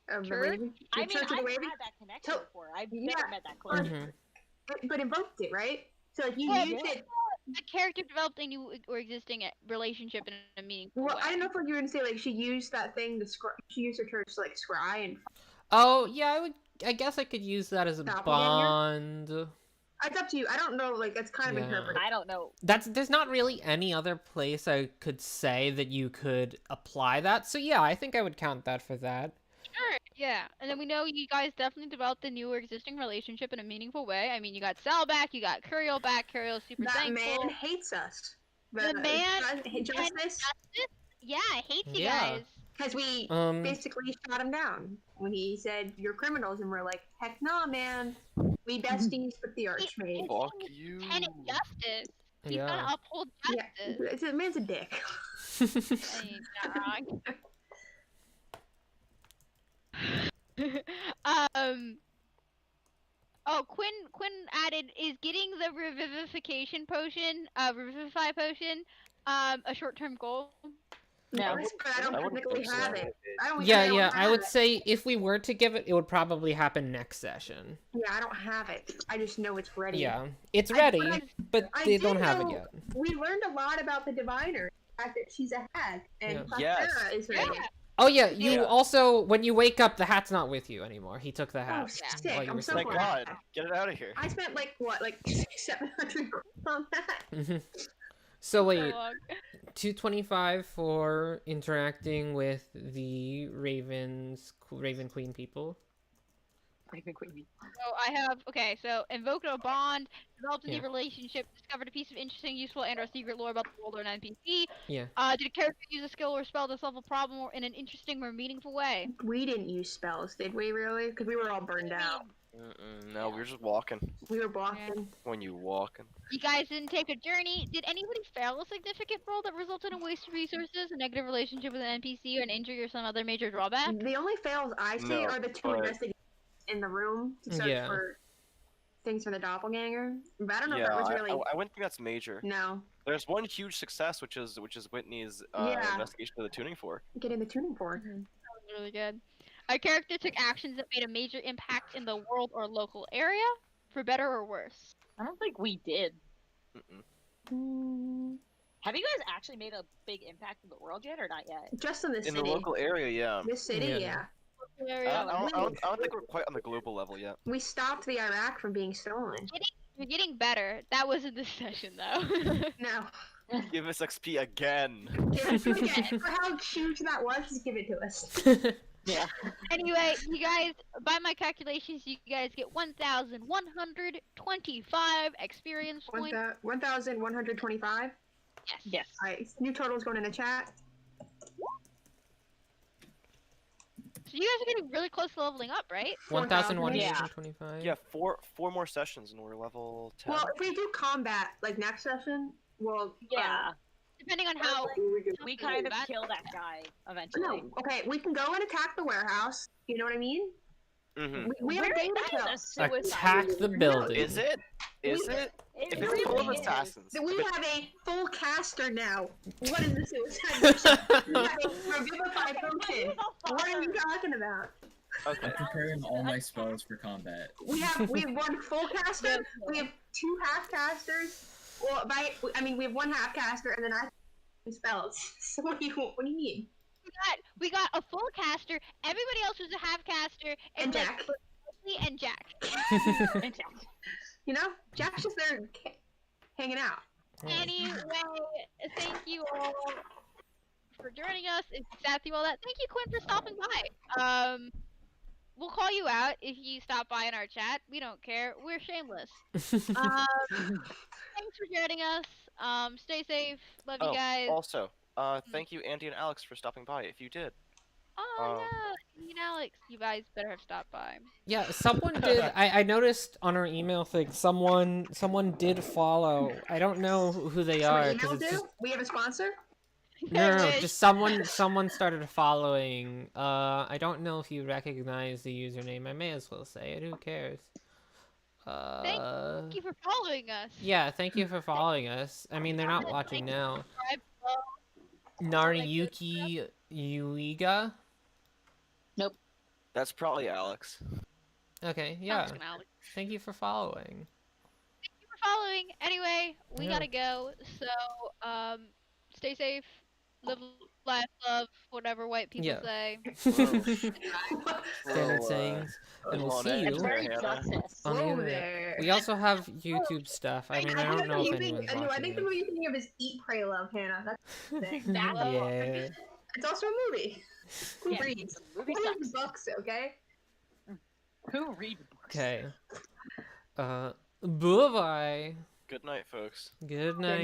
E: Of the
A: Church?
E: Raven. The
D: I mean,
E: Church of the
D: I've
E: Raven.
D: had that connection
E: So-
D: before. I've
E: yeah.
D: never met that close.
B: Mhm.
E: But invoked it, right? So like, you
A: Yeah,
E: used it.
A: the character developed a new or existing relationship in a meaningful
E: Well,
A: way.
E: I don't know if you were gonna say like she used that thing to she used her church to scry and
B: Oh yeah, I guess I could use that as a
E: Doppelganger?
B: bond.
E: It's up to you. I don't know. Like that's kind of
B: Yeah.
E: interpretive.
D: I don't know.
B: There's not really any other place I could say that you could apply that. So yeah, I think I would count that for that.
A: Sure, yeah. And then we know you guys definitely developed a new or existing relationship in a meaningful way. I mean, you got Sal back, you got Curiel back. Curiel's super
E: That
A: thankful.
E: man hates us.
A: The man-
E: Justice,
A: Justice? Yeah, hates you
B: Yeah.
A: guys.
E: because we
B: Um,
E: basically shot him down when he said you're criminals, and we're like, heck no, man. We besties with the Archmage.
C: Fuck you.
A: Lieutenant Justice. He's
B: Yeah.
A: gonna uphold
E: Yeah,
A: justice.
E: the man's a dick.
A: I ain't not wrong. Oh, Quinn added, is getting the revivification potion, revivify potion, a short-term goal?
D: No.
E: But I don't
C: I wouldn't
E: technically
C: think so.
E: have it. I don't,
B: Yeah,
E: I don't
B: yeah. I
E: have
B: would
E: it.
B: say if we were to give it, it would probably happen next session.
E: Yeah, I don't have it. I just know it's ready.
B: Yeah, it's
E: I-
B: ready,
E: but
B: but
E: I
B: they
E: did
B: don't have it
E: know-
B: yet.
E: We learned a lot about the Diviner. The fact that she's a hag, and
C: Yeah.
E: Prospera is ready.
A: Yeah.
B: Oh yeah, you
C: Yeah.
B: also when you wake up, the hat's not with you anymore. He took the
E: Oh,
B: hat.
E: sick.
B: while you
E: I'm
B: were
E: so
C: Thank
B: sleeping.
E: glad.
C: God. Get it out of here.
E: I spent like 700 on that.
B: Mhm. So wait,
A: So long.
B: 225 for interacting with the Raven Queen people.
A: So I have, okay, so invoked a bond, developed a new
B: Yeah.
A: relationship, discovered a piece of interesting, useful, and or secret lore about the world or an NPC.
B: Yeah.
A: Did a character use a skill or spell to solve a problem or in an interesting or meaningful way?
E: We didn't use spells, did we? Really? Because we were all burned out.
C: No, we were just walking.
E: We were blocking.
C: When you walking.
A: You guys didn't take a journey. Did anybody fail a significant roll that resulted in wasted resources, a negative relationship with an NPC, or an injury or some other major drawback?
E: The only fails I see
C: No,
E: are the two
C: but-
E: investigators in the room to search
B: Yeah.
E: for things for the doppelganger. But I don't know if
C: Yeah,
E: that was
C: I
E: really.
C: wouldn't think that's major.
E: No,
C: There's one huge success, which is Whitney's
E: Yeah.
C: investigation of the tuning fork.
E: getting the tuning fork.
A: That was really good. A character took actions that made a major impact in the world or local area, for better or worse.
D: I don't think we did.
C: Mm-mm.
D: Have you guys actually made a big impact in the world yet, or not yet?
E: Just in the
C: In
E: city.
C: the local area, yeah.
E: This city,
B: Yeah.
E: yeah.
A: Area.
C: I don't think we're quite on the global level yet.
E: We stopped the Iraq from being stolen.
A: You're getting better. That wasn't this session, though.
E: No.
C: Give us XP again.
E: Give it to us again. For how huge that was, just give it to us.
D: Yeah.
A: Anyway, you guys, by my calculations, you guys get 1,125 experience points.
E: 1,125.
A: Yes.
D: Yes.
E: Alright, new totals going in the chat.
A: So you guys are getting really close to leveling up, right?
B: 1,125.
C: Yeah, four more sessions and we're level 10.
E: Well, if we do combat, like next session, we'll.
D: Yeah.
A: Depending on how.
D: We kind of
A: That-
D: kill that guy eventually.
E: No, okay, we can go and attack the warehouse. You know what I mean?
C: Mm-hmm.
E: We have a
D: Where
E: thing to
D: that
E: kill.
D: is a suicide.
B: Attack the building.
C: Is it? Is it?
D: It
C: If it's full of
D: really is.
C: assassins.
E: So we
C: But-
E: have a full caster now. What is the suicide mission? We have a revivify potion. What are you talking about?
C: Okay.
G: I'm preparing all my spells for combat.
E: We have one full caster. We have two half casters. Well, we have one half caster and then I spells. So what do you need?
A: We got a full caster. Everybody else was a half caster,
E: And
A: like,
E: Jack.
A: me and Jack.
E: You know, Jack's just there hanging out.
A: Anyway, thank you all for joining us. It's sad through all that. Thank you, Quinn, for stopping by. We'll call you out if you stop by in our chat. We don't care. We're shameless. Thanks for joining us. Stay safe. Love you guys.
C: Also, thank you, Andy and Alex, for stopping by. If you did.
A: Oh yeah, you know, Alex, you guys better have stopped by.
B: Yeah, someone did. I noticed on our email thing, someone did follow. I don't know who they
E: So
B: are
E: email
B: because it's
E: do?
B: just
E: We have a sponsor?
B: no,
A: Wish.
B: just someone started following. I don't know if you recognize the username. I may as well say it. Who cares?
A: Thank you for following us.
B: Yeah, thank you for following us. I mean, they're not watching now.
A: Subscribe below.
B: Nariyuki Uiga.
C: That's probably Alex.
B: Okay,
A: I'm
B: yeah.
A: just gonna Alex.
B: Thank you for following.
A: Thank you for following. Anyway, we
B: Yeah.
A: gotta go. So, stay safe. Live Life, love, whatever white people
B: Yeah.
A: say.
B: Standard sayings. And we'll
C: Come on
B: see
C: in
D: It's
B: you
C: there,
D: very
C: Hannah.
D: justice.
B: on the
E: Whoa
B: internet.
E: there.
B: We also have YouTube stuff. I mean, I don't know if anyone's
E: I
B: watching
E: think the
B: this.
E: movie you're thinking of is Eat, Pray, Love, Hannah. That's the thing.
D: That's
B: Yeah.
E: It's also a movie. Who
D: Yeah,
E: reads?
D: the movie
E: Who reads
D: sucks.
E: books, okay?
D: Who read books?
B: Okay. Bye-bye.
C: Good night, folks.
B: Good night.